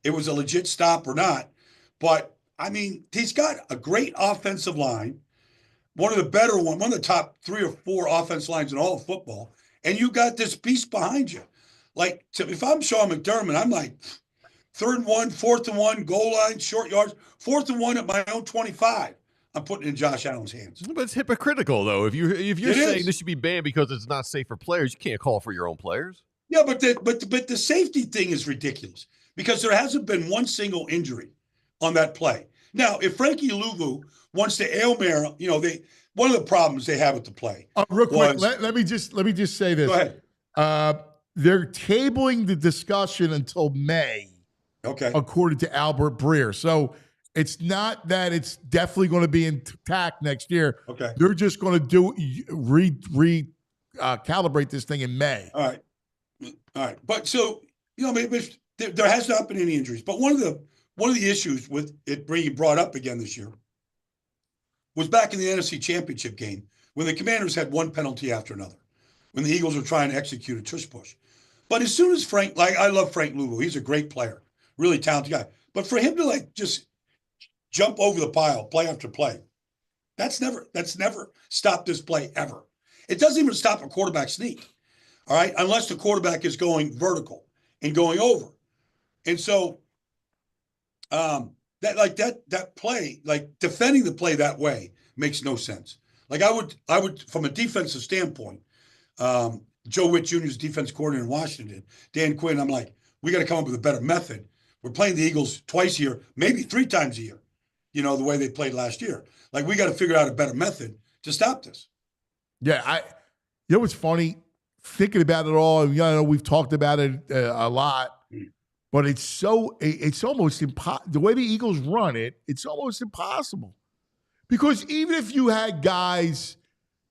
H: it was a legit stop or not. But, I mean, he's got a great offensive line, one of the top 3 or 4 offense lines in all of football, and you got this beast behind you. Like, if I'm Sean McDermott, I'm like, 3rd and 1, 4th and 1, goal line, short yards, 4th and 1 at my own 25. I'm putting it in Josh Allen's hands.
C: But it's hypocritical, though. If you're saying
H: is.
C: this should be banned because it's not safe for players, you can't call for your own players.
H: Yeah, but the safety thing is ridiculous because there hasn't been one single injury on that play. Now, if Frankie Louvu wants to Hail Mary, one of the problems they have with the play.
B: Real quick, let me just say this.
H: Go ahead.
B: They're tabling the discussion until May,
H: Okay.
B: according to Albert Breer. So it's not that it's definitely going to be intact next year.
H: Okay.
B: They're just going to calibrate this thing in May.
H: All right. But so, maybe there has not been any injuries. But one of the issues with it being brought up again this year was back in the NFC Championship game when the Commanders had one penalty after another, when the Eagles were trying to execute a tush push. But as soon as I love Frank Louvu. He's a great player, really talented guy. But for him to just jump over the pile, play after play, that's never stopped this play ever. It doesn't even stop a quarterback sneak, all right, unless the quarterback is going vertical and going over. And so that play, like defending the play that way makes no sense. Like I would from a defensive standpoint, Joe Witt Jr.'s defense coordinator in Washington, Dan Quinn, I'm like, we got to come up with a better method. We're playing the Eagles twice a year, maybe 3 times a year, the way they played last year. Like, we got to figure out a better method to stop this.
B: Yeah, what's funny? Thinking about it all, we've talked about it a lot, but it's almost impossible. The way the Eagles run it, it's almost impossible. Because even if you had guys,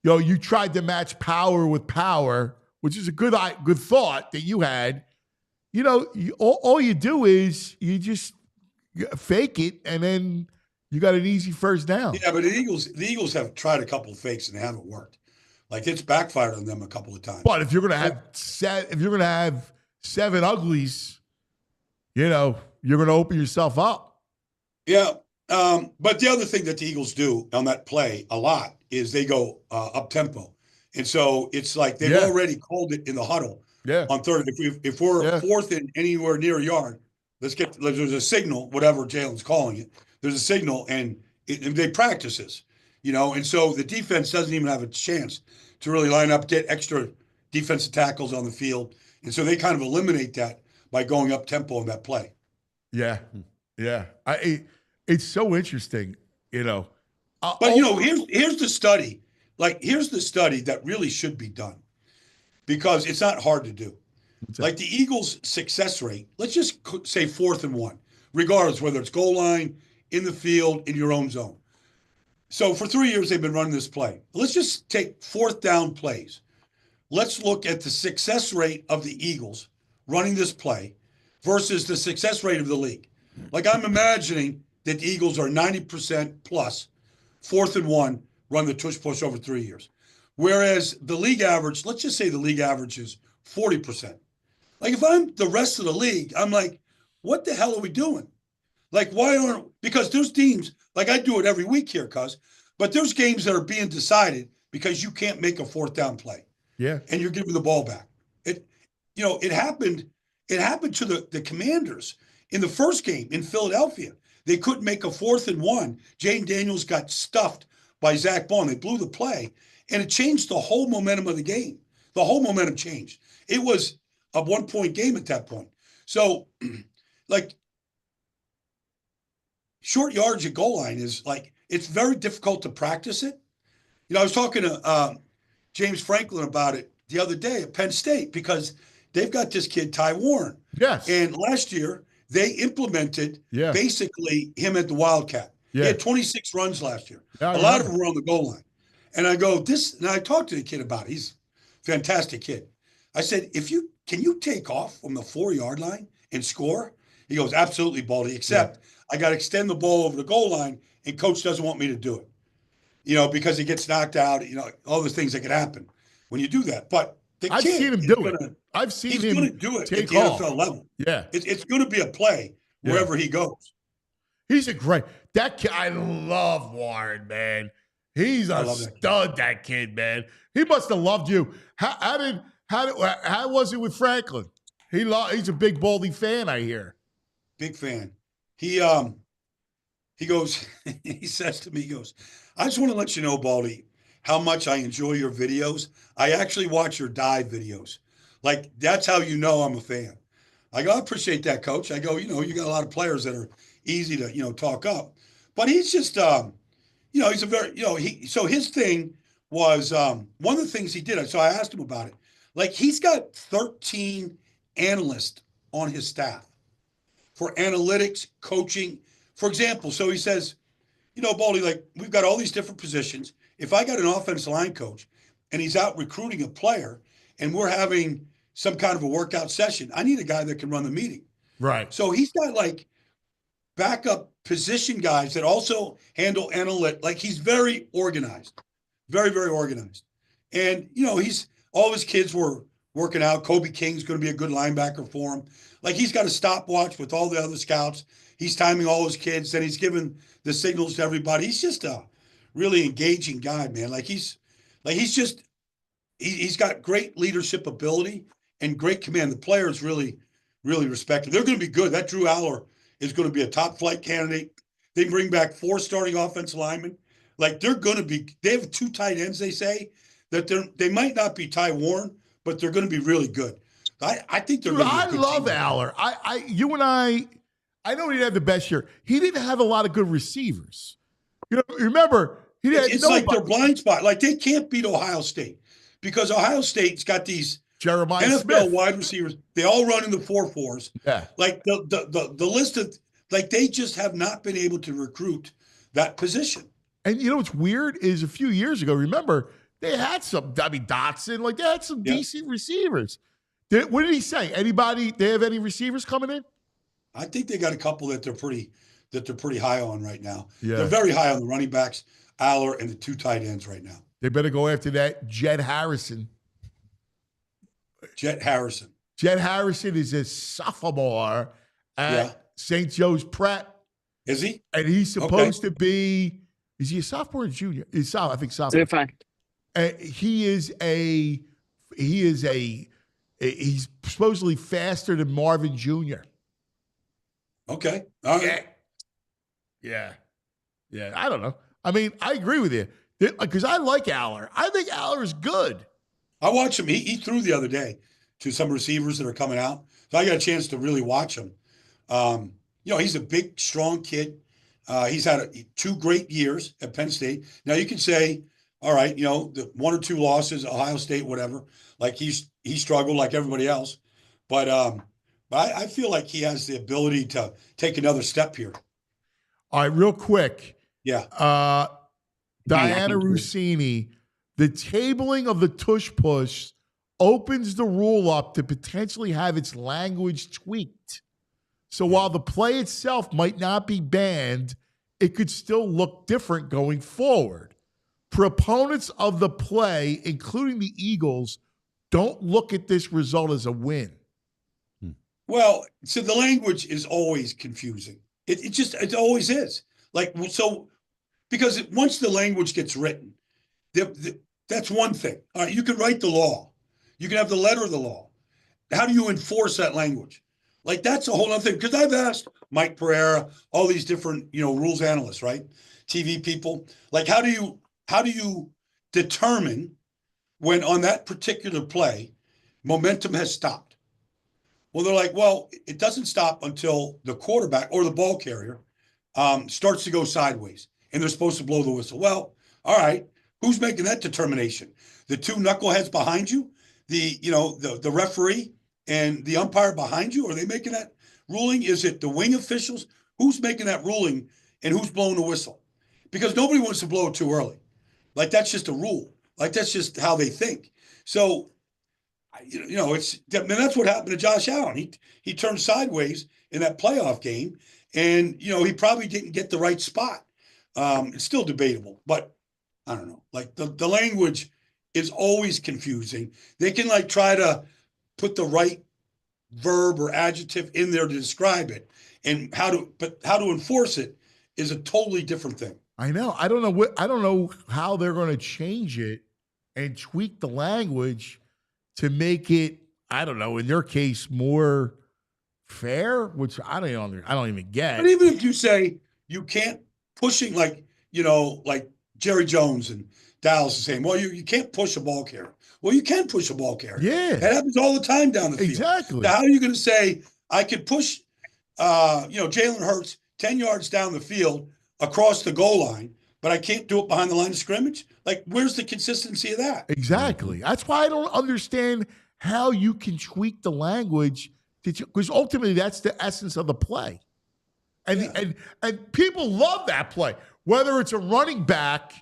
B: you tried to match power with power, which is a good thought that you had, all you do is you just fake it, and then you got an easy first down.
H: Yeah, but the Eagles have tried a couple of fakes and they haven't worked. Like, it's backfired on them a couple of times.
B: But if you're gonna have 7 uglies, you're gonna open yourself up.
H: Yeah, but the other thing that the Eagles do on that play a lot is they go up tempo, and so it's like they've already called it in the huddle.
B: Yeah.
H: On third, if we're fourth and anywhere near a yard, there's a signal, whatever Jalen's calling it. There's a signal, and they practice this, and so the defense doesn't even have a chance to really line up, get extra defensive tackles on the field, and so they kind of eliminate that by going up tempo in that play.
B: Yeah. It's so interesting,
H: But here's the study. Here's the study that really should be done, because it's not hard to do. Like the Eagles' success rate, let's just say 4th and 1, regardless whether it's goal line, in the field, in your own zone. So for 3 years, they've been running this play. Let's just take 4th down plays. Let's look at the success rate of the Eagles running this play versus the success rate of the league. Like, I'm imagining that the Eagles are 90% plus 4th and 1, run the tush push over 3 years. Whereas the league average, let's just say the league average is 40%. Like if I'm the rest of the league, I'm like, what the hell are we doing? Like, why aren't, because there's teams, like I do it every week here, but there's games that are being decided because you can't make a fourth down play.
B: Yeah.
H: And you're giving the ball back. It happened to the Commanders in the first game in Philadelphia. They couldn't make a 4th and 1. Jane Daniels got stuffed by Zach Bond. They blew the play, and it changed the whole momentum of the game. The whole momentum changed. It was a 1-point game at that point. So, like, short yardage at goal line is like, it's very difficult to practice it. I was talking to James Franklin about it the other day at Penn State because they've got this kid, Ty Warren.
B: Yes.
H: And last year, they implemented basically him at the Wildcat. Yeah. He had 26 runs last year. Yeah, a lot of them were on the goal line. And I go, and I talked to the kid about it. He's a fantastic kid. I said, can you take off from the 4-yard line and score? He goes, absolutely, Baldy, except I got to extend the ball over the goal line, and coach doesn't want me to do it. Because he gets knocked out, all the things that could happen when you do that. But
B: I've seen him do it. I've seen him
H: He's going to do it at the
B: off.
H: NFL level.
B: Yeah.
H: It's going to be a play wherever he goes.
B: He's a great – that kid – I love Warren, man. He's a stud, that kid, man. He must have loved you. How was it with Franklin? He's a big Baldy fan, I hear.
H: Big fan. He goes, he says to me, he goes, I just want to let you know, Baldy, how much I enjoy your videos. I actually watch your dive videos. Like, that's how you know I'm a fan. I go, I appreciate that, Coach. I go, you got a lot of players that are easy to, talk up. But he's just, he's a very, so his thing was one of the things he did. So I asked him about it. Like, he's got 13 analysts on his staff for analytics, coaching. For example, so he says, Baldy, like, we've got all these different positions. If I got an offensive line coach and he's out recruiting a player and we're having some kind of a workout session, I need a guy that can run the meeting.
B: Right.
H: So he's got like backup position guys that also handle analytics. Like, he's very organized, very, very organized. And, all his kids were working out. Kobe King's going to be a good linebacker for him. Like, he's got a stopwatch with all the other scouts. He's timing all his kids, and he's giving the signals to everybody. He's just a really engaging guy, man. He's got great leadership ability and great command. The players really, really respect him. They're going to be good. That Drew Aller is going to be a top flight candidate. They bring back 4 starting offensive linemen. Like, they have 2 tight ends, they say, that they might not be Ty Warren, but they're going to be really good. I think they're. Dude,
B: I love Aller. You and I know he didn't have the best year. He didn't have a lot of good receivers. Remember,
H: it's like their blind spot. Like, they can't beat Ohio State because Ohio State's got these
B: Jeremiah
H: NFL
B: Smith
H: wide receivers. They all run in the 4.4s.
B: Yeah.
H: Like the list of, like, they just have not been able to recruit that position.
B: And what's weird is a few years ago, remember, they had some, Dotson, like, they had some decent receivers. What did he say? They have any receivers coming in?
H: I think they got a couple that they're pretty high on right now.
B: Yeah.
H: They're very high on the running backs, Aller, and the 2 tight ends right now.
B: They better go after that Jet Harrison.
H: Jet Harrison
B: is a sophomore at St. Joe's Prep.
H: Is he?
B: And he's supposed to be, is he a sophomore or junior? I think sophomore.
I: Fine.
B: He's supposedly faster than Marvin Jr.
H: Okay. All right.
B: Yeah. I don't know. I mean, I agree with you because I like Aller. I think Aller is good.
H: I watched him. He threw the other day to some receivers that are coming out. So I got a chance to really watch him. He's a big, strong kid. He's had 2 great years at Penn State. Now you can say, all right, the 1 or 2 losses, Ohio State, whatever. Like, he struggled like everybody else. But I feel like he has the ability to take another step here.
B: All right, real quick.
H: Yeah.
B: Diana Rossini, the tabling of the Tush Push opens the rule up to potentially have its language tweaked. So while the play itself might not be banned, it could still look different going forward. proponents of the play, including the Eagles, don't look at this result as a win.
H: Well, so the language is always confusing. It always is. Like, so, because once the language gets written, that's one thing. All right, you can write the law. You can have the letter of the law. How do you enforce that language? Like, that's a whole other thing. Because I've asked Mike Pereira, all these different, rules analysts, right? TV people. Like, how do you determine when on that particular play, momentum has stopped? Well, they're like, well, it doesn't stop until the quarterback or the ball carrier starts to go sideways, and they're supposed to blow the whistle. Well, all right, who's making that determination? The two knuckleheads behind you, the referee and the umpire behind you, are they making that ruling? Is it the wing officials? Who's making that ruling, and who's blowing the whistle? Because nobody wants to blow it too early. Like, that's just a rule. Like, that's just how they think. So, that's what happened to Josh Allen. He turned sideways in that playoff game, and he probably didn't get the right spot. It's still debatable, but I don't know. Like, the language is always confusing. They can try to put the right verb or adjective in there to describe it, and how to enforce it is a totally different thing.
B: I know. I don't know how they're going to change it and tweak the language to make it, I don't know, in their case, more fair, which I don't even get.
H: But even if you say you can't pushing, like Jerry Jones and Dallas is saying, well, you can't push a ball carrier. Well, you can push a ball carrier.
B: Yeah.
H: That happens all the time down the field.
B: Exactly.
H: Now, how are you going to say I could push, Jalen Hurts 10 yards down the field across the goal line, but I can't do it behind the line of scrimmage? Like, where's the consistency of that?
B: Exactly. That's why I don't understand how you can tweak the language, because ultimately that's the essence of the play. And people love that play, whether it's a running back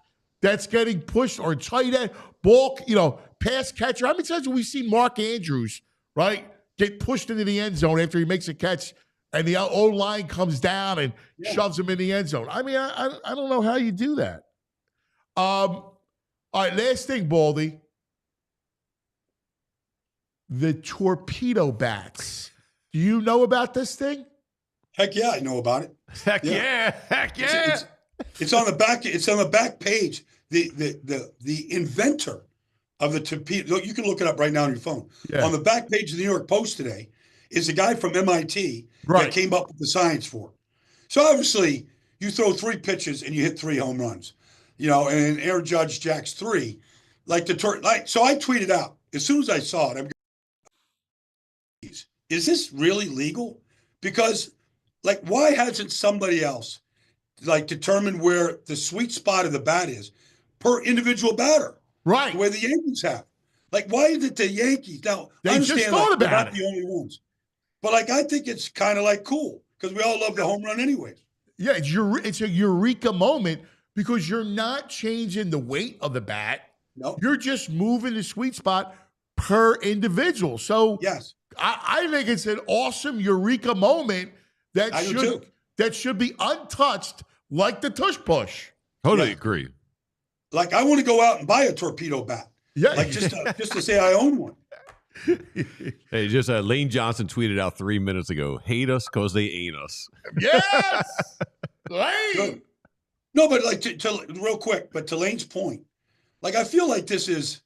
B: that's getting pushed or a tight end, ball, pass catcher. How many times have we seen Mark Andrews, right, get pushed into the end zone after he makes a catch and the O-line comes down and shoves him in the end zone? I mean, I don't know how you do that. All right, last thing, Baldy. The torpedo bats. Do you know about this thing?
H: Heck yeah, I know about it.
C: Heck yeah.
H: It's on the back. It's on the back page. The inventor of the torpedo. You can look it up right now on your phone. Yeah. On the back page of the New York Post today is a guy from MIT that came up with the science for it. So obviously, you throw 3 pitches and you hit 3 home runs. And Aaron Judge jacks 3. So I tweeted out as soon as I saw it. Is this really legal? Because, why hasn't somebody else determined where the sweet spot of the bat is per individual batter?
B: Right.
H: The way the Yankees have. Why is it the Yankees? Now,
B: they
H: I understand
B: just thought about
H: they're not
B: it.
H: the only ones. But I think it's kind of cool because we all love the home run anyways.
B: Yeah, it's a eureka moment because you're not changing the weight of the bat.
H: No.
B: You're just moving the sweet spot per individual. So
H: yes,
B: I think it's an awesome eureka moment that should be untouched, like the Tush Push.
C: Totally agree.
H: I want to go out and buy a torpedo bat. Yeah, just to say I own one.
C: Hey, Lane Johnson tweeted out 3 minutes ago, hate us because they ain't us.
B: Yes! Lane!
H: No, but real quick, but to Lane's point, I feel like this is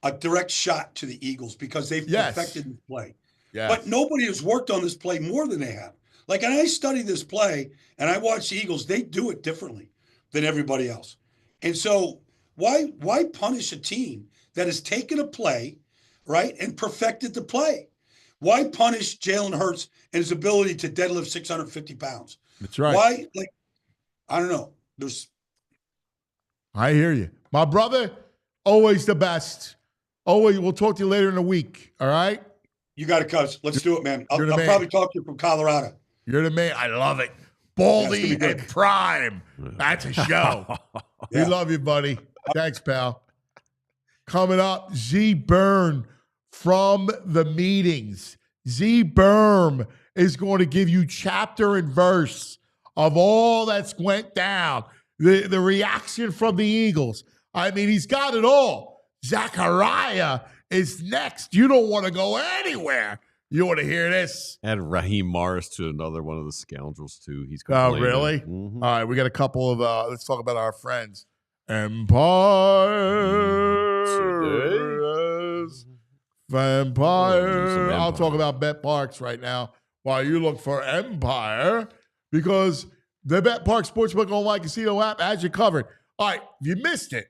H: a direct shot to the Eagles because they've perfected the play. Yes. But nobody has worked on this play more than they have. And I study this play and I watch the Eagles, they do it differently than everybody else. And so why punish a team that has taken a play, right, and perfected the play? Why punish Jalen Hurts and his ability to deadlift 650 pounds?
B: That's right.
H: Why? I don't know.
B: I hear you. My brother, always the best. Always. We'll talk to you later in the week. All right?
H: You got it, cuz. Let's do it, man. I'll probably talk to you from Colorado.
B: You're the man. I love it. Baldy and Prime. That's a show. We love you, buddy. Thanks, pal. Coming up, ZBerm from the meetings. ZBerm is going to give you chapter and verse of all that's went down. The reaction from the Eagles. I mean, he's got it all. Zachariah is next. You don't want to go anywhere. You want to hear this?
C: Add Raheem Morris to another one of the scoundrels, too. He's
B: Oh,
C: complaining.
B: really?
C: Mhm.
B: All right, we got a couple of, let's talk about our friends. Empires. Vampire. I'll talk about Bet Parks right now while you look for Empire, because the Bet Park Sportsbook Online Casino app has you covered. All right, if you missed it,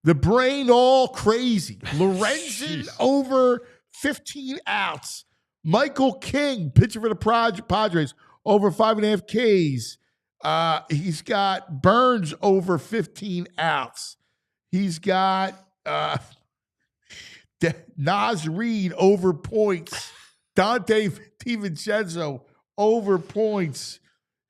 B: the brain all crazy. Lorenzen over 15 outs. Michael King, pitcher for the Padres, over 5.5 Ks. He's got Burns over 15 outs. He's got Nas Reed over points. Dante DiVincenzo over points.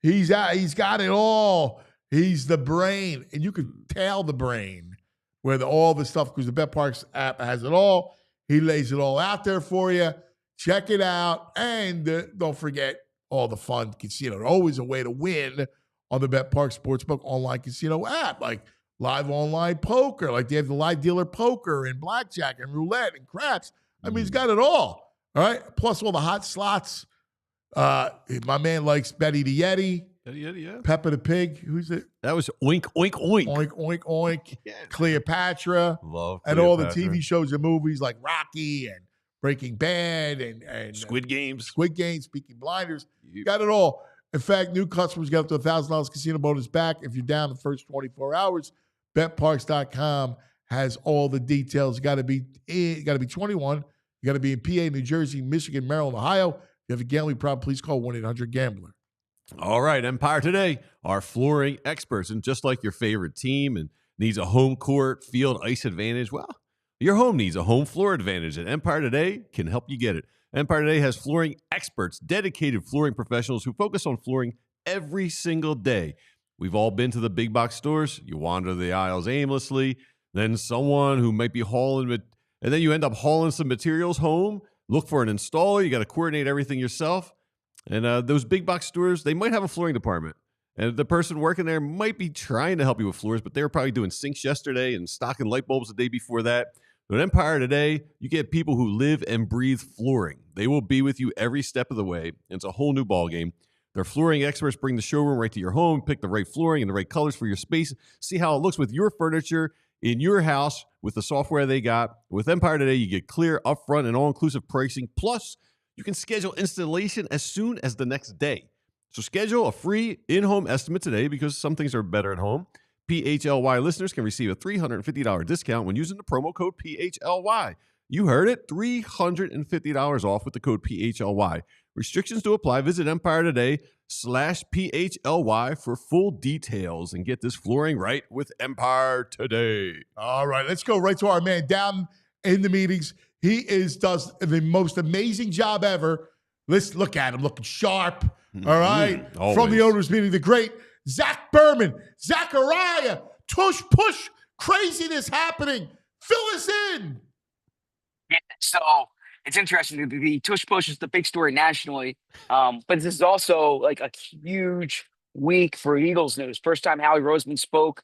B: He's got it all. He's the brain, and you can tell the brain where all the stuff, because the Bet Parks app has it all. He lays it all out there for you. Check it out, and don't forget all the fun casino. There's always a way to win on the Bet Park Sportsbook Online Casino app, like live online poker, like they have the live dealer poker and blackjack and roulette and craps. I mean, he's got it all. All right, plus all the hot slots. My man likes Betty the Yeti.
C: Yeah.
B: Peppa the Pig. Who's it?
C: That was Oink, Oink, Oink.
B: Oink, oink, oink.
C: Yeah.
B: Cleopatra.
C: Love
B: And all the
C: Cleopatra.
B: TV shows and movies like Rocky and Breaking Bad and
C: Squid Games.
B: Peaky Blinders. You got it all. In fact, new customers get up to $1,000 casino bonus back if you're down the first 24 hours. BetParks.com has all the details. You got to be 21. You got to be in PA, New Jersey, Michigan, Maryland, Ohio. If you have a gambling problem, please call 1-800-GAMBLER.
C: All right, Empire Today, our flooring experts. And just like your favorite team and needs a home court, field, ice advantage, well, your home needs a home floor advantage, and Empire Today can help you get it. Empire Today has flooring experts, dedicated flooring professionals who focus on flooring every single day. We've all been to the big box stores. You wander the aisles aimlessly. Then someone who might be hauling it, and then you end up hauling some materials home. Look for an installer. You got to coordinate everything yourself. And those big box stores, they might have a flooring department. And the person working there might be trying to help you with floors, but they were probably doing sinks yesterday and stocking light bulbs the day before that. But at Empire Today, you get people who live and breathe flooring. They will be with you every step of the way. It's a whole new ballgame. Their flooring experts bring the showroom right to your home, pick the right flooring and the right colors for your space, see how it looks with your furniture in your house with the software they got. With Empire Today, you get clear, upfront, and all-inclusive pricing. Plus, you can schedule installation as soon as the next day. So schedule a free in-home estimate today, because some things are better at home. PHLY listeners can receive a $350 discount when using the promo code PHLY. You heard it, $350 off with the code PHLY. Restrictions to apply. Visit Empire Today/PHLY for full details and get this flooring right with Empire Today.
B: All right, let's go right to our man down in the meetings. He does the most amazing job ever. Let's look at him looking sharp. All right.
C: Always.
B: From the owners meeting, the great Zack Berman, Zachariah, Tush Push, craziness happening. Fill us in.
I: Yeah, so it's interesting. The Tush Push is the big story nationally, but this is also like a huge week for Eagles news. First time Howie Roseman spoke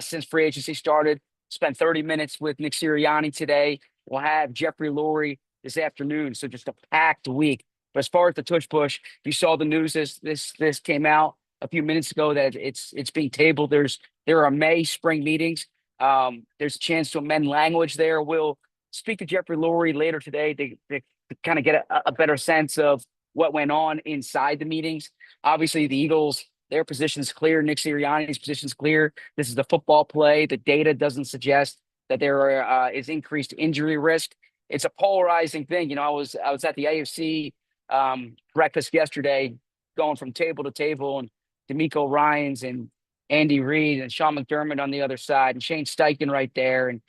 I: since free agency started. Spent 30 minutes with Nick Sirianni today. We'll have Jeffrey Lurie this afternoon. So just a packed week. But as far as the Tush Push, you saw the news this came out a few minutes ago that it's being tabled. There are May spring meetings. There's a chance to amend language there. We'll speak to Jeffrey Lurie later today to kind of get a better sense of what went on inside the meetings. Obviously, the Eagles, their position is clear. Nick Sirianni's position is clear. This is the football play. The data doesn't suggest that there is increased injury risk. It's a polarizing thing. You know, I was at the AFC breakfast yesterday, going from table to table, and D'Amico Ryans and Andy Reid and Sean McDermott on the other side, and Shane Steichen right there, and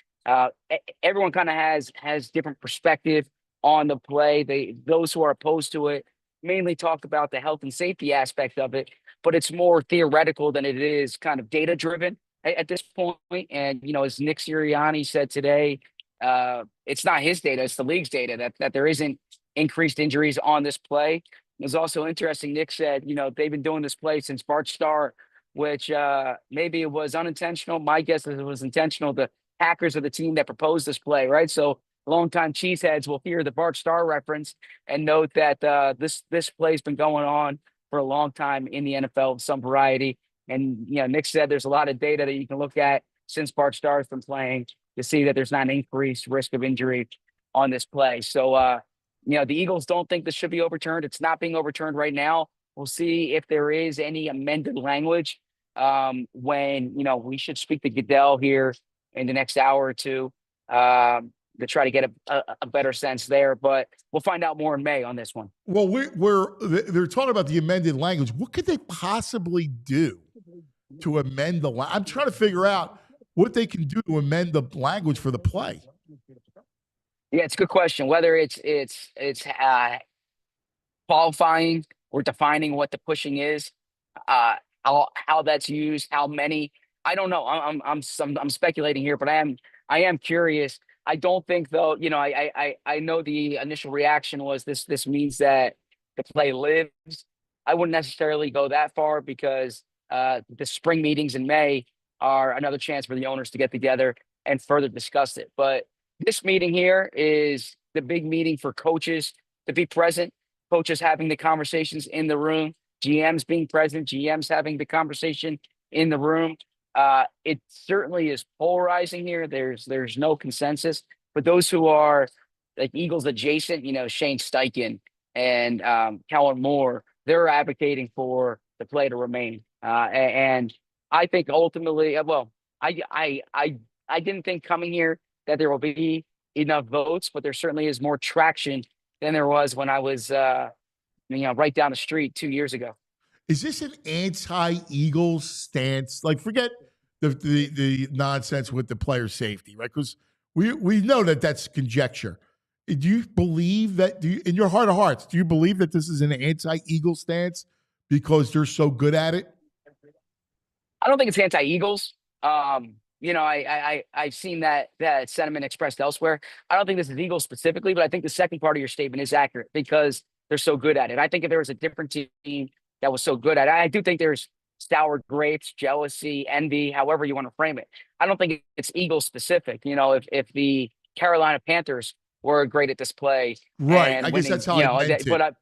I: everyone kind of has different perspective on the play. Those who are opposed to it mainly talk about the health and safety aspect of it, but it's more theoretical than it is kind of data driven at this point. And you know, as Nick Sirianni said today, it's not his data, it's the league's data that there isn't increased injuries on this play. It was also interesting. Nick said, you know, they've been doing this play since Bart Starr which maybe it was unintentional. My guess is it was intentional. The Packers are the team that proposed this play, right? So longtime cheeseheads will hear the Bart Starr reference and note that this play's been going on for a long time in the NFL of some variety. And, Nick said there's a lot of data that you can look at since Bart Starr has been playing to see that there's not an increased risk of injury on this play. So, the Eagles don't think this should be overturned. It's not being overturned right now. We'll see if there is any amended language when, we should speak to Goodell here in the next hour or two to try to get a better sense there. But we'll find out more in May on this one.
B: Well, they're talking about the amended language. What could they possibly do to amend the language? I'm trying to figure out what they can do to amend the language for the play.
I: Yeah, it's a good question. Whether it's qualifying or defining what the pushing is, how that's used, how many. I don't know. I'm speculating here, but I am curious. I don't think though. I know the initial reaction was this means that the play lives. I wouldn't necessarily go that far because the spring meetings in May are another chance for the owners to get together and further discuss it. But this meeting here is the big meeting for coaches to be present, coaches having the conversations in the room, GMs being present, GMs having the conversation in the room. It certainly is polarizing here. There's no consensus, but those who are like Eagles adjacent, Shane Steichen and Kellen Moore, they're advocating for the play to remain. And I think ultimately, I didn't think coming here that there will be enough votes, but there certainly is more traction than there was when I was, right down the street 2 years ago.
B: Is this an anti-Eagles stance? Like, forget the nonsense with the player safety, right? Because we know that that's conjecture. Do you believe that? In your heart of hearts, do you believe that this is an anti-Eagle stance because they're so good at it?
I: I don't think it's anti-Eagles. I've seen that sentiment expressed elsewhere. I don't think this is Eagles specifically, but I think the second part of your statement is accurate because they're so good at it. I think if there was a different team that was so good at it, I do think there's sour grapes, jealousy, envy, however you want to frame it. I don't think it's Eagles specific. If the Carolina Panthers were great at this play,
B: right? I guess that's how I meant it.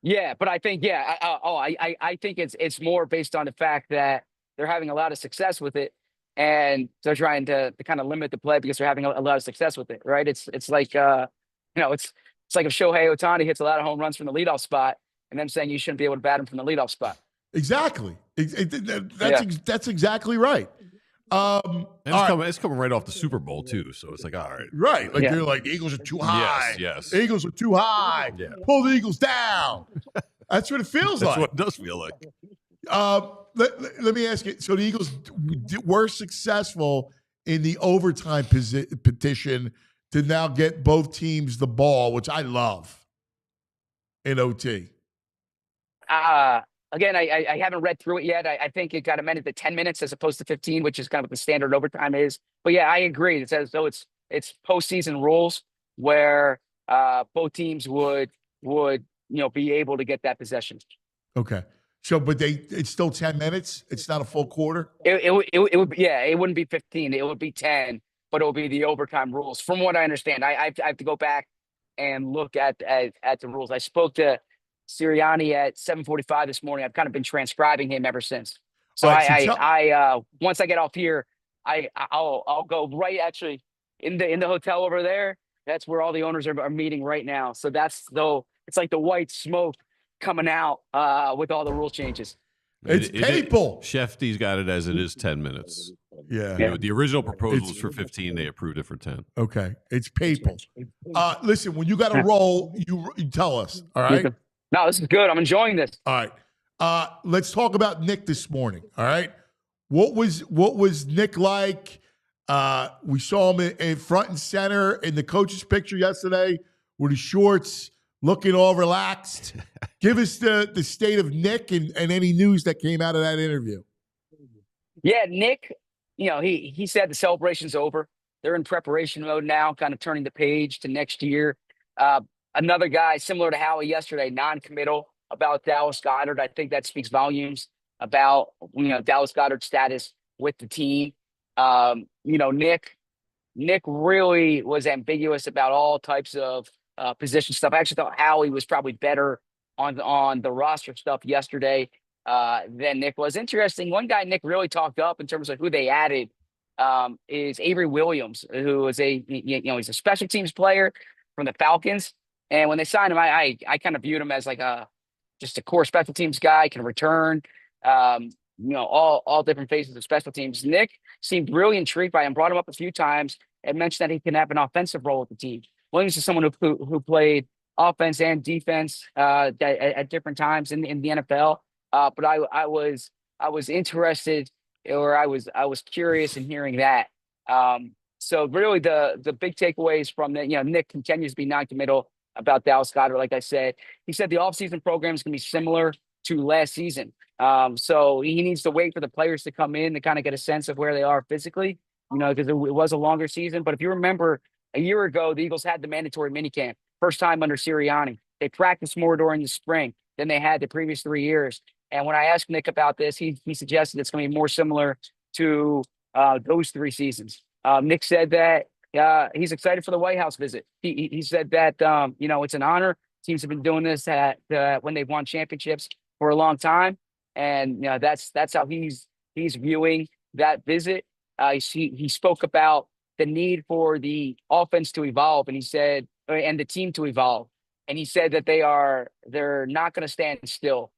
I: Yeah, but I think I think it's more based on the fact that they're having a lot of success with it, and they're trying to kind of limit the play because they're having a lot of success with it, right? It's like it's like if Shohei Ohtani hits a lot of home runs from the leadoff spot, and them saying you shouldn't be able to bat him from the leadoff spot.
B: Exactly. That's exactly right.
C: It's coming right off the Super Bowl too, so it's like all right,
B: right? Like they're like Eagles are too high.
C: Yes.
B: Eagles are too high.
C: Yeah.
B: Pull the Eagles down. That's what it feels like.
C: That's what it does feel like.
B: Let me ask you. So the Eagles were successful in the overtime petition to now get both teams the ball, which I love in OT.
I: Again, I haven't read through it yet. I think it got amended to 10 minutes as opposed to 15, which is kind of what the standard overtime is. But yeah, I agree. It's as though it's postseason rules where both teams would be able to get that possession.
B: Okay. So, but it's still 10 minutes. It's not a full quarter.
I: It would it wouldn't be 15. It would be 10, but it would be the overtime rules. From what I understand, I have to go back and look at the rules. I spoke to Sirianni at 7:45 this morning. I've kind of been transcribing him ever since. So I once I get off here, I'll go right actually in the hotel over there. That's where all the owners are meeting right now. So it's like the white smoke coming out with all the rule changes.
B: It's people.
C: Shefty's got it as it is 10 minutes.
B: Yeah.
C: The original proposal was for 15. They approved it for 10.
B: Okay. It's people. Listen, when you got a roll, you tell us. All right.
I: No, this is good. I'm enjoying this.
B: All right. Let's talk about Nick this morning. All right. What was Nick like? We saw him in front and center in the coach's picture yesterday with his shorts, looking all relaxed. Give us the state of Nick and any news that came out of that interview.
I: Yeah, Nick, he said the celebration's over. They're in preparation mode now, kind of turning the page to next year. Another guy similar to Howie yesterday, non-committal about Dallas Goedert. I think that speaks volumes about, Dallas Goedert's status with the team. Nick really was ambiguous about all types of position stuff. I actually thought Howie was probably better on the roster stuff yesterday than Nick was. Interesting. One guy Nick really talked up in terms of who they added is Avery Williams, who is he's a special teams player from the Falcons. And when they signed him, I kind of viewed him as like just a core special teams guy, can return, all different phases of special teams. Nick seemed really intrigued by him, brought him up a few times, and mentioned that he can have an offensive role with the team. Williams is someone who played offense and defense at different times in the NFL. But I was interested, or I was curious in hearing that. So really the big takeaways from that, Nick continues to be non-committal about Dallas Goedert. Like I said, he said the offseason program is going to be similar to last season. So he needs to wait for the players to come in to kind of get a sense of where they are physically, because it was a longer season. But if you remember a year ago, the Eagles had the mandatory minicamp, first time under Sirianni. They practiced more during the spring than they had the previous 3 years. And when I asked Nick about this, he suggested it's going to be more similar to those 3 seasons. Nick said that he's excited for the White House visit. He said that, it's an honor. Teams have been doing this when they've won championships for a long time. And that's how he's viewing that visit. He spoke about the need for the offense to evolve, and he said, and the team to evolve. And he said that they're not going to stand still,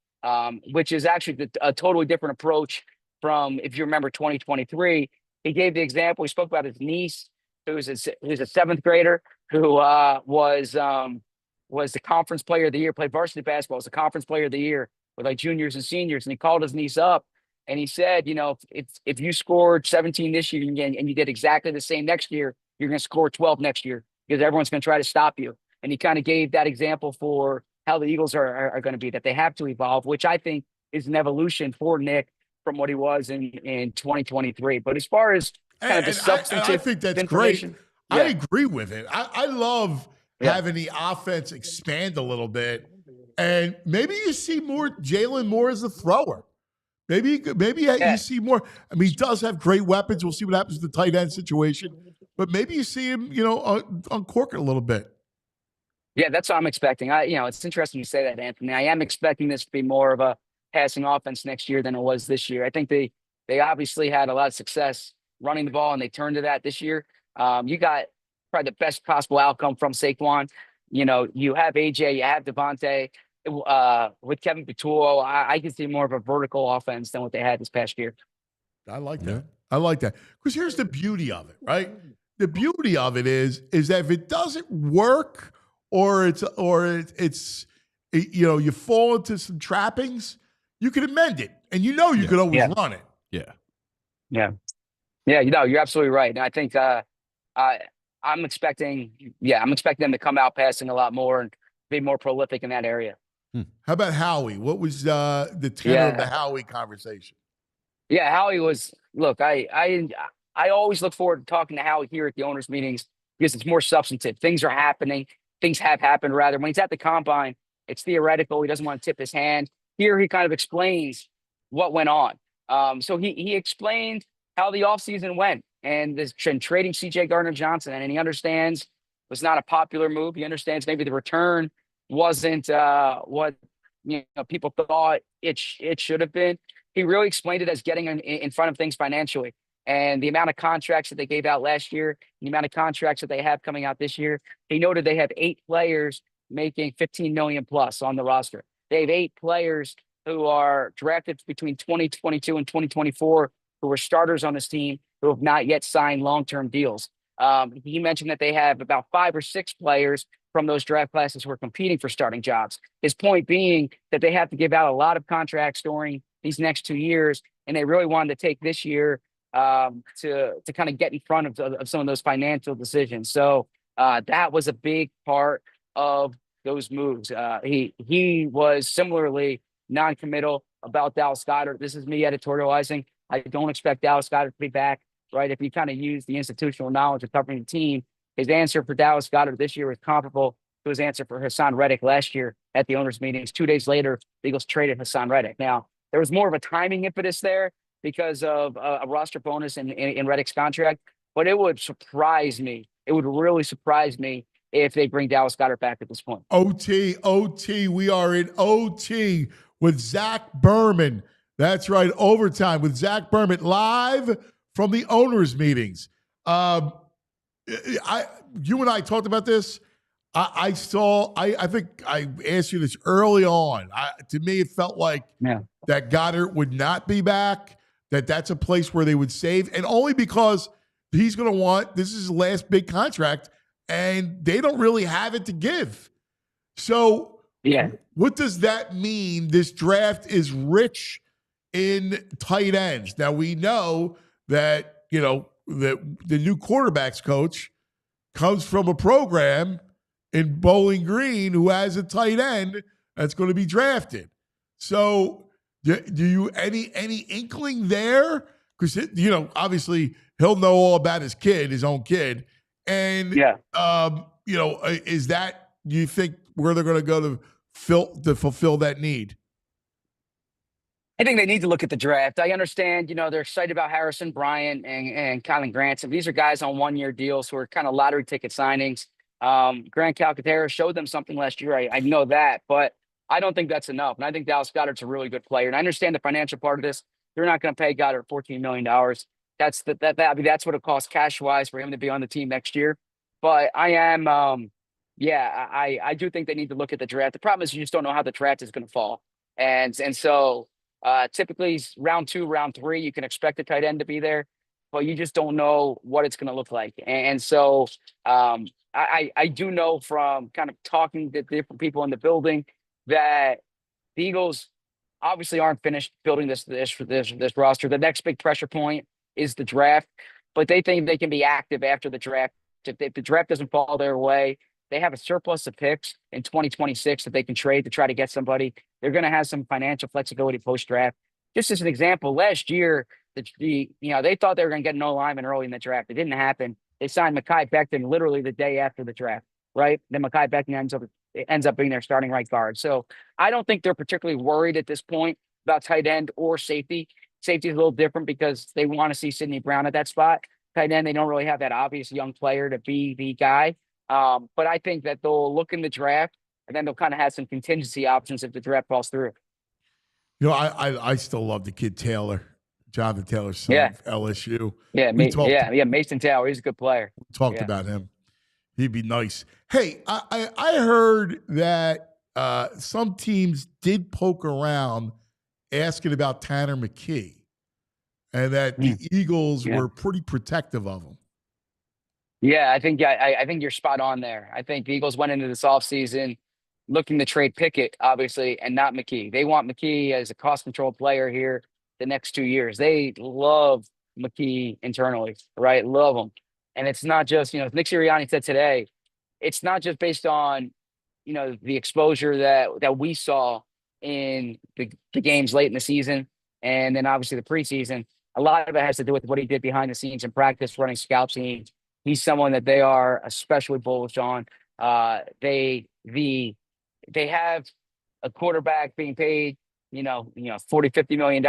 I: which is actually a totally different approach from, if you remember, 2023. He gave the example. He spoke about his niece, who's a 7th grader, who was the conference player of the year, played varsity basketball, was the conference player of the year with like juniors and seniors. And he called his niece up and he said, if you scored 17 this year and you did exactly the same next year, you're going to score 12 next year because everyone's going to try to stop you. And he kind of gave that example for how the Eagles are going to be, that they have to evolve, which I think is an evolution for Nick from what he was in 2023. But as far as kind of the substantive
B: I think that's great. I agree with it. I love having the offense expand a little bit. And maybe you see more Jalen Moore as a thrower. Maybe you see more. I mean, he does have great weapons. We'll see what happens with the tight end situation. But maybe you see him, uncork it a little bit.
I: Yeah, that's what I'm expecting. It's interesting you say that, Anthony. I am expecting this to be more of a passing offense next year than it was this year. I think they obviously had a lot of success running the ball, and they turned to that this year. You got probably the best possible outcome from Saquon. You have AJ, you have Devontae. With Kevin Patullo, I can see more of a vertical offense than what they had this past year.
B: I like that. I like that. Because here's the beauty of it, right? The beauty of it is that if it doesn't work or it's you fall into some trappings, you can amend it. And you could always run it.
I: Yeah. You're absolutely right. And I think I'm expecting them to come out passing a lot more and be more prolific in that area.
B: How about Howie? What was the tenor of the Howie conversation?
I: Yeah, Howie was, look, I always look forward to talking to Howie here at the owners' meetings because it's more substantive. Things are happening. Things have happened, rather. When he's at the combine, it's theoretical. He doesn't want to tip his hand. Here, he kind of explains what went on. So he explained how the offseason went and trading C.J. Gardner-Johnson. And he understands it was not a popular move. He understands maybe the return wasn't what people thought it should have been. He really explained it as getting in front of things financially. And the amount of contracts that they gave out last year, the amount of contracts that they have coming out this year, he noted they have 8 players making $15 million plus on the roster. They have 8 players who are drafted between 2022 and 2024 who are starters on this team who have not yet signed long-term deals. He mentioned that they have about 5 or 6 players from those draft classes who are competing for starting jobs. His point being that they have to give out a lot of contracts during these next 2 years, and they really wanted to take this year to kind of get in front of some of those financial decisions. So that was a big part of those moves. He was similarly non-committal about Dallas Goedert. This is me editorializing. I don't expect Dallas Goedert to be back, right? If you kind of use the institutional knowledge of covering the team, his answer for Dallas Goedert this year was comparable to his answer for Hassan Reddick last year at the owners' meetings. 2 days later, the Eagles traded Hassan Reddick. Now, There was more of a timing impetus there because of a roster bonus in Reddick's contract. But it would surprise me. It would really surprise me if they bring Dallas Goedert back at this point.
B: OT. We are in OT with Zack Berman. That's right, overtime with Zack Berman live from the owners' meetings. You and I talked about this. I think I asked you this early on. To me, it felt like that Goddard would not be back, that's a place where they would save, and only because he's going to want, this is his last big contract, and they don't really have it to give. So what does that mean? This draft is rich in tight ends. Now, we know that, the new quarterbacks coach comes from a program in Bowling Green who has a tight end that's going to be drafted. So do you any inkling there? Because, obviously he'll know all about his own kid. And, is that, do you think, where they're going to go to fulfill that need?
I: I think they need to look at the draft. I understand, they're excited about Harrison Bryant and Kylan Granson. These are guys on one-year deals who are kind of lottery ticket signings. Grant Calcaterra showed them something last year. I know that, but I don't think that's enough. And I think Dallas Goedert's a really good player. And I understand the financial part of this. They're not going to pay Goedert $14 million. That's what it costs cash-wise for him to be on the team next year. But I am, I do think they need to look at the draft. The problem is you just don't know how the draft is going to fall. And so typically round 2, round 3, you can expect the tight end to be there, but you just don't know what it's going to look like. And so I do know from kind of talking to different people in the building that the Eagles obviously aren't finished building this roster. The next big pressure point is the draft, but they think they can be active after the draft. If the draft doesn't fall their way, they have a surplus of picks in 2026 that they can trade to try to get somebody. They're going to have some financial flexibility post-draft. Just as an example, last year, they thought they were going to get no lineman early in the draft. It didn't happen. They signed Mekhi Becton literally the day after the draft, right? Then Mekhi Becton ends up being their starting right guard. So I don't think they're particularly worried at this point about tight end or safety. Safety is a little different because they want to see Sidney Brown at that spot. Tight end, they don't really have that obvious young player to be the guy. But I think that they'll look in the draft and then they'll kind of have some contingency options if the draft falls through.
B: I still love the kid Taylor, Jonathan Taylor's son, LSU.
I: Yeah, Mason Taylor. He's a good player.
B: We talked about him. He'd be nice. Hey, I heard that some teams did poke around asking about Tanner McKee, and that the Eagles were pretty protective of him.
I: Yeah, I think you're spot on there. I think the Eagles went into this offseason looking to trade Pickett, obviously, and not McKee. They want McKee as a cost control player here the next 2 years. They love McKee internally, right? Love him. And it's not just, Nick Sirianni said today, it's not just based on, the exposure that we saw in the games late in the season and then obviously the preseason. A lot of it has to do with what he did behind the scenes in practice, running scout scenes. He's someone that they are especially bullish on. They have a quarterback being paid, $40-50 million.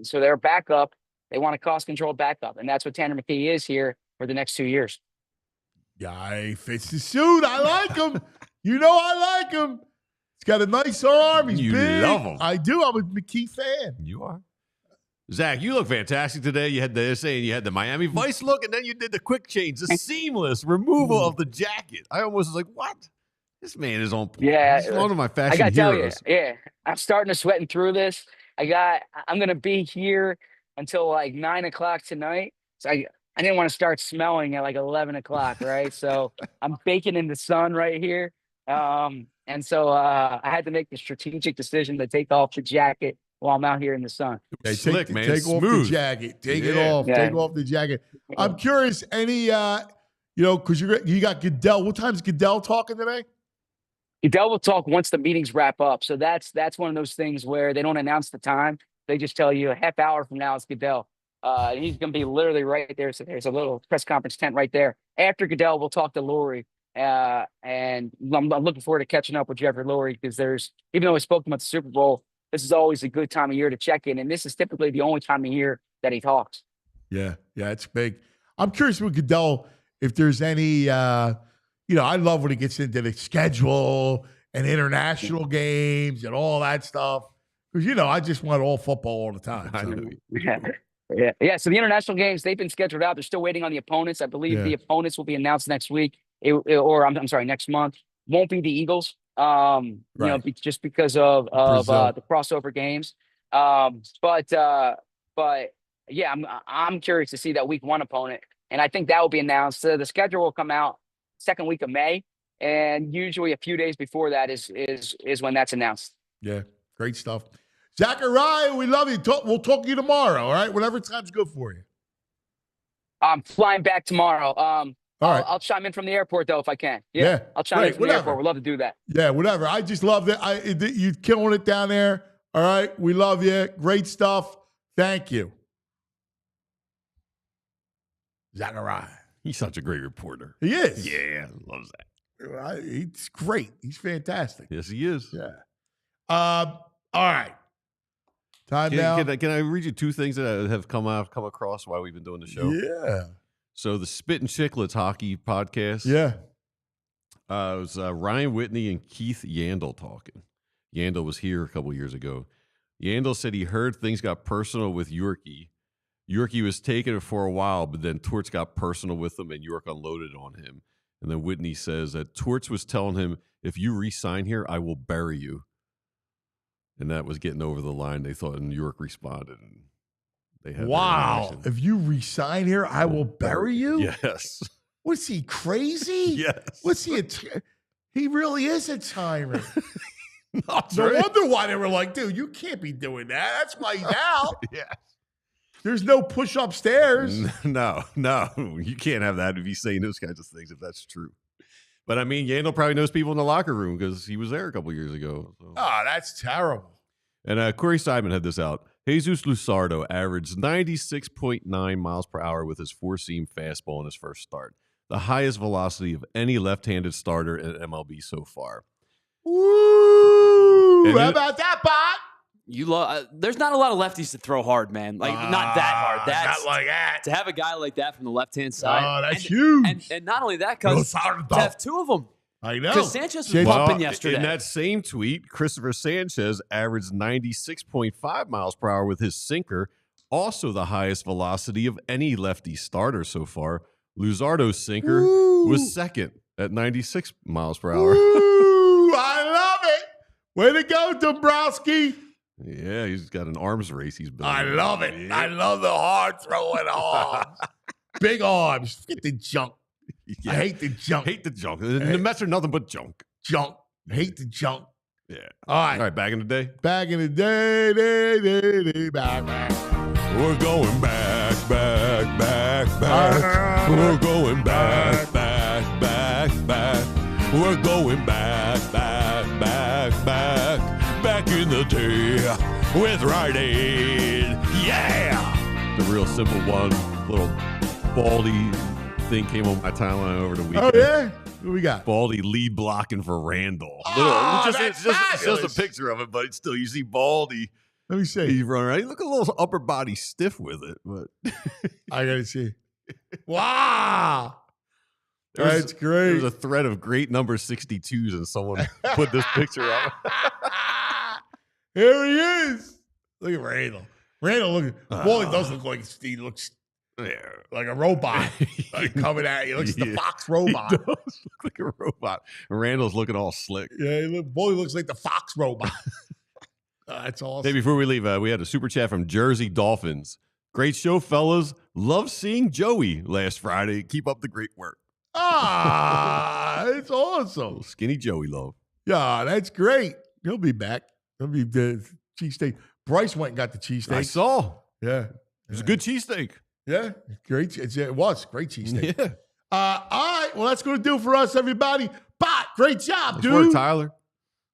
I: So their backup, they want a cost-controlled backup, and that's what Tanner McKee is here for the next 2 years.
B: Guy fits the suit. I like him. I like him. He's got a nice arm. He's big.
C: Love him.
B: I do. I'm a McKee fan.
C: You are. Zach, you look fantastic today. You had the essay and you had the Miami Vice look, and then you did the quick change, the seamless removal of the jacket. I almost was like, what? This man is on point. Yeah. He's one of my fashion
I: heroes. I got to tell you, I'm starting to sweating through this. I'm going to be here until like 9 o'clock tonight. So I didn't want to start smelling at like 11 o'clock, right? So I'm baking in the sun right here. And so I had to make the strategic decision to take off the jacket while I'm out here in the sun.
B: Okay,
C: Slick, man.
B: Take off the jacket. Take it off. Yeah. Take off the jacket. I'm curious, any, because you got Goodell. What time is Goodell talking today?
I: Goodell will talk once the meetings wrap up. So that's one of those things where they don't announce the time. They just tell you a half hour from now it's Goodell. He's going to be literally right there. So there's a little press conference tent right there. After Goodell, we'll talk to Lurie. And I'm looking forward to catching up with Jeffrey Lurie because even though we spoke about the Super Bowl, this is always a good time of year to check in. And this is typically the only time of year that he talks.
B: Yeah, it's big. I'm curious with Goodell if there's any, I love when he gets into the schedule and international games and all that stuff. Because, I just want all football all the time. So.
I: Yeah. So the international games, they've been scheduled out. They're still waiting on the opponents. I believe the opponents will be announced next week, next month. Won't be the Eagles, just because of the crossover games. But yeah, I'm curious to see that week 1 opponent, and I think that will be announced. The schedule will come out second week of May, and usually a few days before that is when that's announced.
B: Yeah, great stuff. Zachariah, we love you. We'll talk to you tomorrow, all right? Whatever time's good for you.
I: I'm flying back tomorrow.
B: All right.
I: I'll chime in from the airport, though, if I can. Yeah. I'll chime in from the airport. We'd love to do that.
B: Yeah, whatever. I just love that. You're killing it down there. All right. We love you. Great stuff. Thank you. Zachariah.
C: He's such a great reporter.
B: He is.
C: Yeah, loves that.
B: He's great. He's fantastic.
C: Yes, he is.
B: Yeah. All right. Time now.
C: Can I read you 2 things that have come across while we've been doing the show?
B: Yeah.
C: So the Spit and Chicklets hockey podcast.
B: Yeah.
C: It was Ryan Whitney and Keith Yandel talking. Yandel was here a couple years ago. Yandel said he heard things got personal with Yorkie. Yorkie was taking it for a while, but then Torts got personal with him and York unloaded on him. And then Whitney says that Torts was telling him, if you re-sign here, I will bury you. And that was getting over the line. They thought, and York responded. And they had
B: if you resign here, I will bury you?
C: Yes.
B: What's he, crazy?
C: Yes.
B: What's he? He really is a tyrant. No
C: right.
B: wonder why they were like, dude, you can't be doing that. That's why he's out.
C: Yeah.
B: There's no push upstairs.
C: No. You can't have that if he's saying those kinds of things, if that's true. But I mean, Yandel probably knows people in the locker room because he was there a couple years ago. So.
B: Oh, that's terrible.
C: And Corey Seidman had this out. Jesus Luzardo averaged 96.9 miles per hour with his 4-seam fastball in his first start, the highest velocity of any left-handed starter in MLB so far.
B: Woo! How about that, Bot?
D: There's not a lot of lefties to throw hard, man. Like not that hard. That's
B: not like that.
D: To have a guy like that from the left-hand side.
B: Oh, that's huge.
D: And not only that, because to have 2 of them.
B: I know.
D: Because Sanchez was bumping yesterday.
C: In that same tweet, Cristopher Sanchez averaged 96.5 miles per hour with his sinker, also the highest velocity of any lefty starter so far. Luzardo's sinker was second at 96 miles per hour.
B: Ooh, I love it. Way to go, Dombrowski.
C: Yeah, he's got an arms race he's building.
B: I love it. Yeah. I love the hard throwing arms. Big arms. Get the junk. Yeah. I hate the junk.
C: The Mets are nothing but junk.
B: Hate the junk.
C: Yeah.
B: All right.
C: Back in the day.
B: Back.
C: We're going back. We're going back. We're going back in the day with Rite Aid. Yeah. The real simple one. Little Baldy thing came on my timeline over the weekend.
B: Oh, yeah? What we got?
C: Baldy lead blocking for Randall.
B: It's
C: just a picture of it, but still, you see Baldy.
B: Let me see.
C: He's running around. He look a little upper body stiff with it, but
B: I gotta see. Wow. That's great.
C: There's a thread of great number 62s, and someone put this picture up.
B: Here he is. Look at Randall. Baldy does look like he looks like a robot coming at you. He looks like the Fox robot.
C: He does look like a robot. Randall's looking all slick.
B: Yeah, Baldy looks like the Fox robot. That's awesome.
C: Hey, before we leave, we had a super chat from Jersey Dolphins. Great show, fellas. Love seeing Joey last Friday. Keep up the great work.
B: It's awesome.
C: Skinny Joey love.
B: Yeah, that's great. He'll be back. He'll be the cheesesteak. Bryce went and got the cheesesteak.
C: I saw.
B: Yeah.
C: It was a good cheesesteak.
B: Yeah. Great. It was great cheesesteak.
C: Yeah.
B: All right. Well, that's going to do it for us, everybody. Bot, great job, dude.
C: Work, Tyler.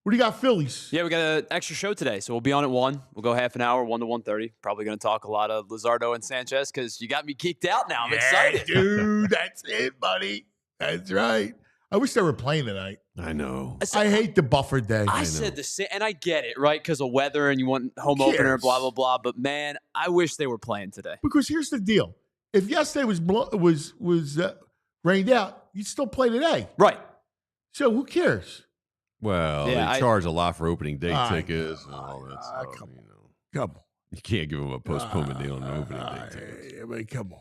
B: What do you got, Phillies?
D: Yeah, we got an extra show today, so we'll be on at 1. We'll go half an hour, 1 to 1:30. Probably going to talk a lot of Luzardo and Sanchez because you got me geeked out now. I'm excited.
B: Dude, that's it, buddy. That's right. I wish they were playing tonight.
C: I know.
B: I hate the buffer day.
D: I said the same, and I get it, right? Because of weather and you want home
B: Who
D: opener,
B: cares?
D: blah, blah, blah. But, man, I wish they were playing today.
B: Because here's the deal. If yesterday was rained out, you'd still play today.
D: Right.
B: So who cares?
C: Well,
D: Yeah,
C: they charge a lot for opening day tickets and all that stuff.
B: Come on.
C: You know.
B: Come on.
C: You can't give them a postponement deal on the opening day tickets.
B: I mean, come on.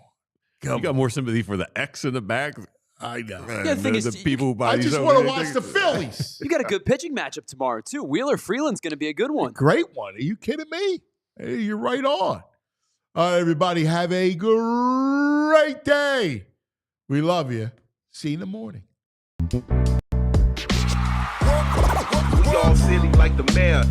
C: You got more sympathy for the X in the back.
B: I know.
D: Yeah, the thing is,
C: the people who buy
B: I
C: these
B: just
C: over
B: want to
C: there,
B: watch the Phillies.
D: You got a good pitching matchup tomorrow, too. Wheeler Freeland's going to be a good one.
B: Great one. Are you kidding me? Hey, you're right on. All right, everybody, have a great day. We love you. See you in the morning.
J: We all silly like the mayor.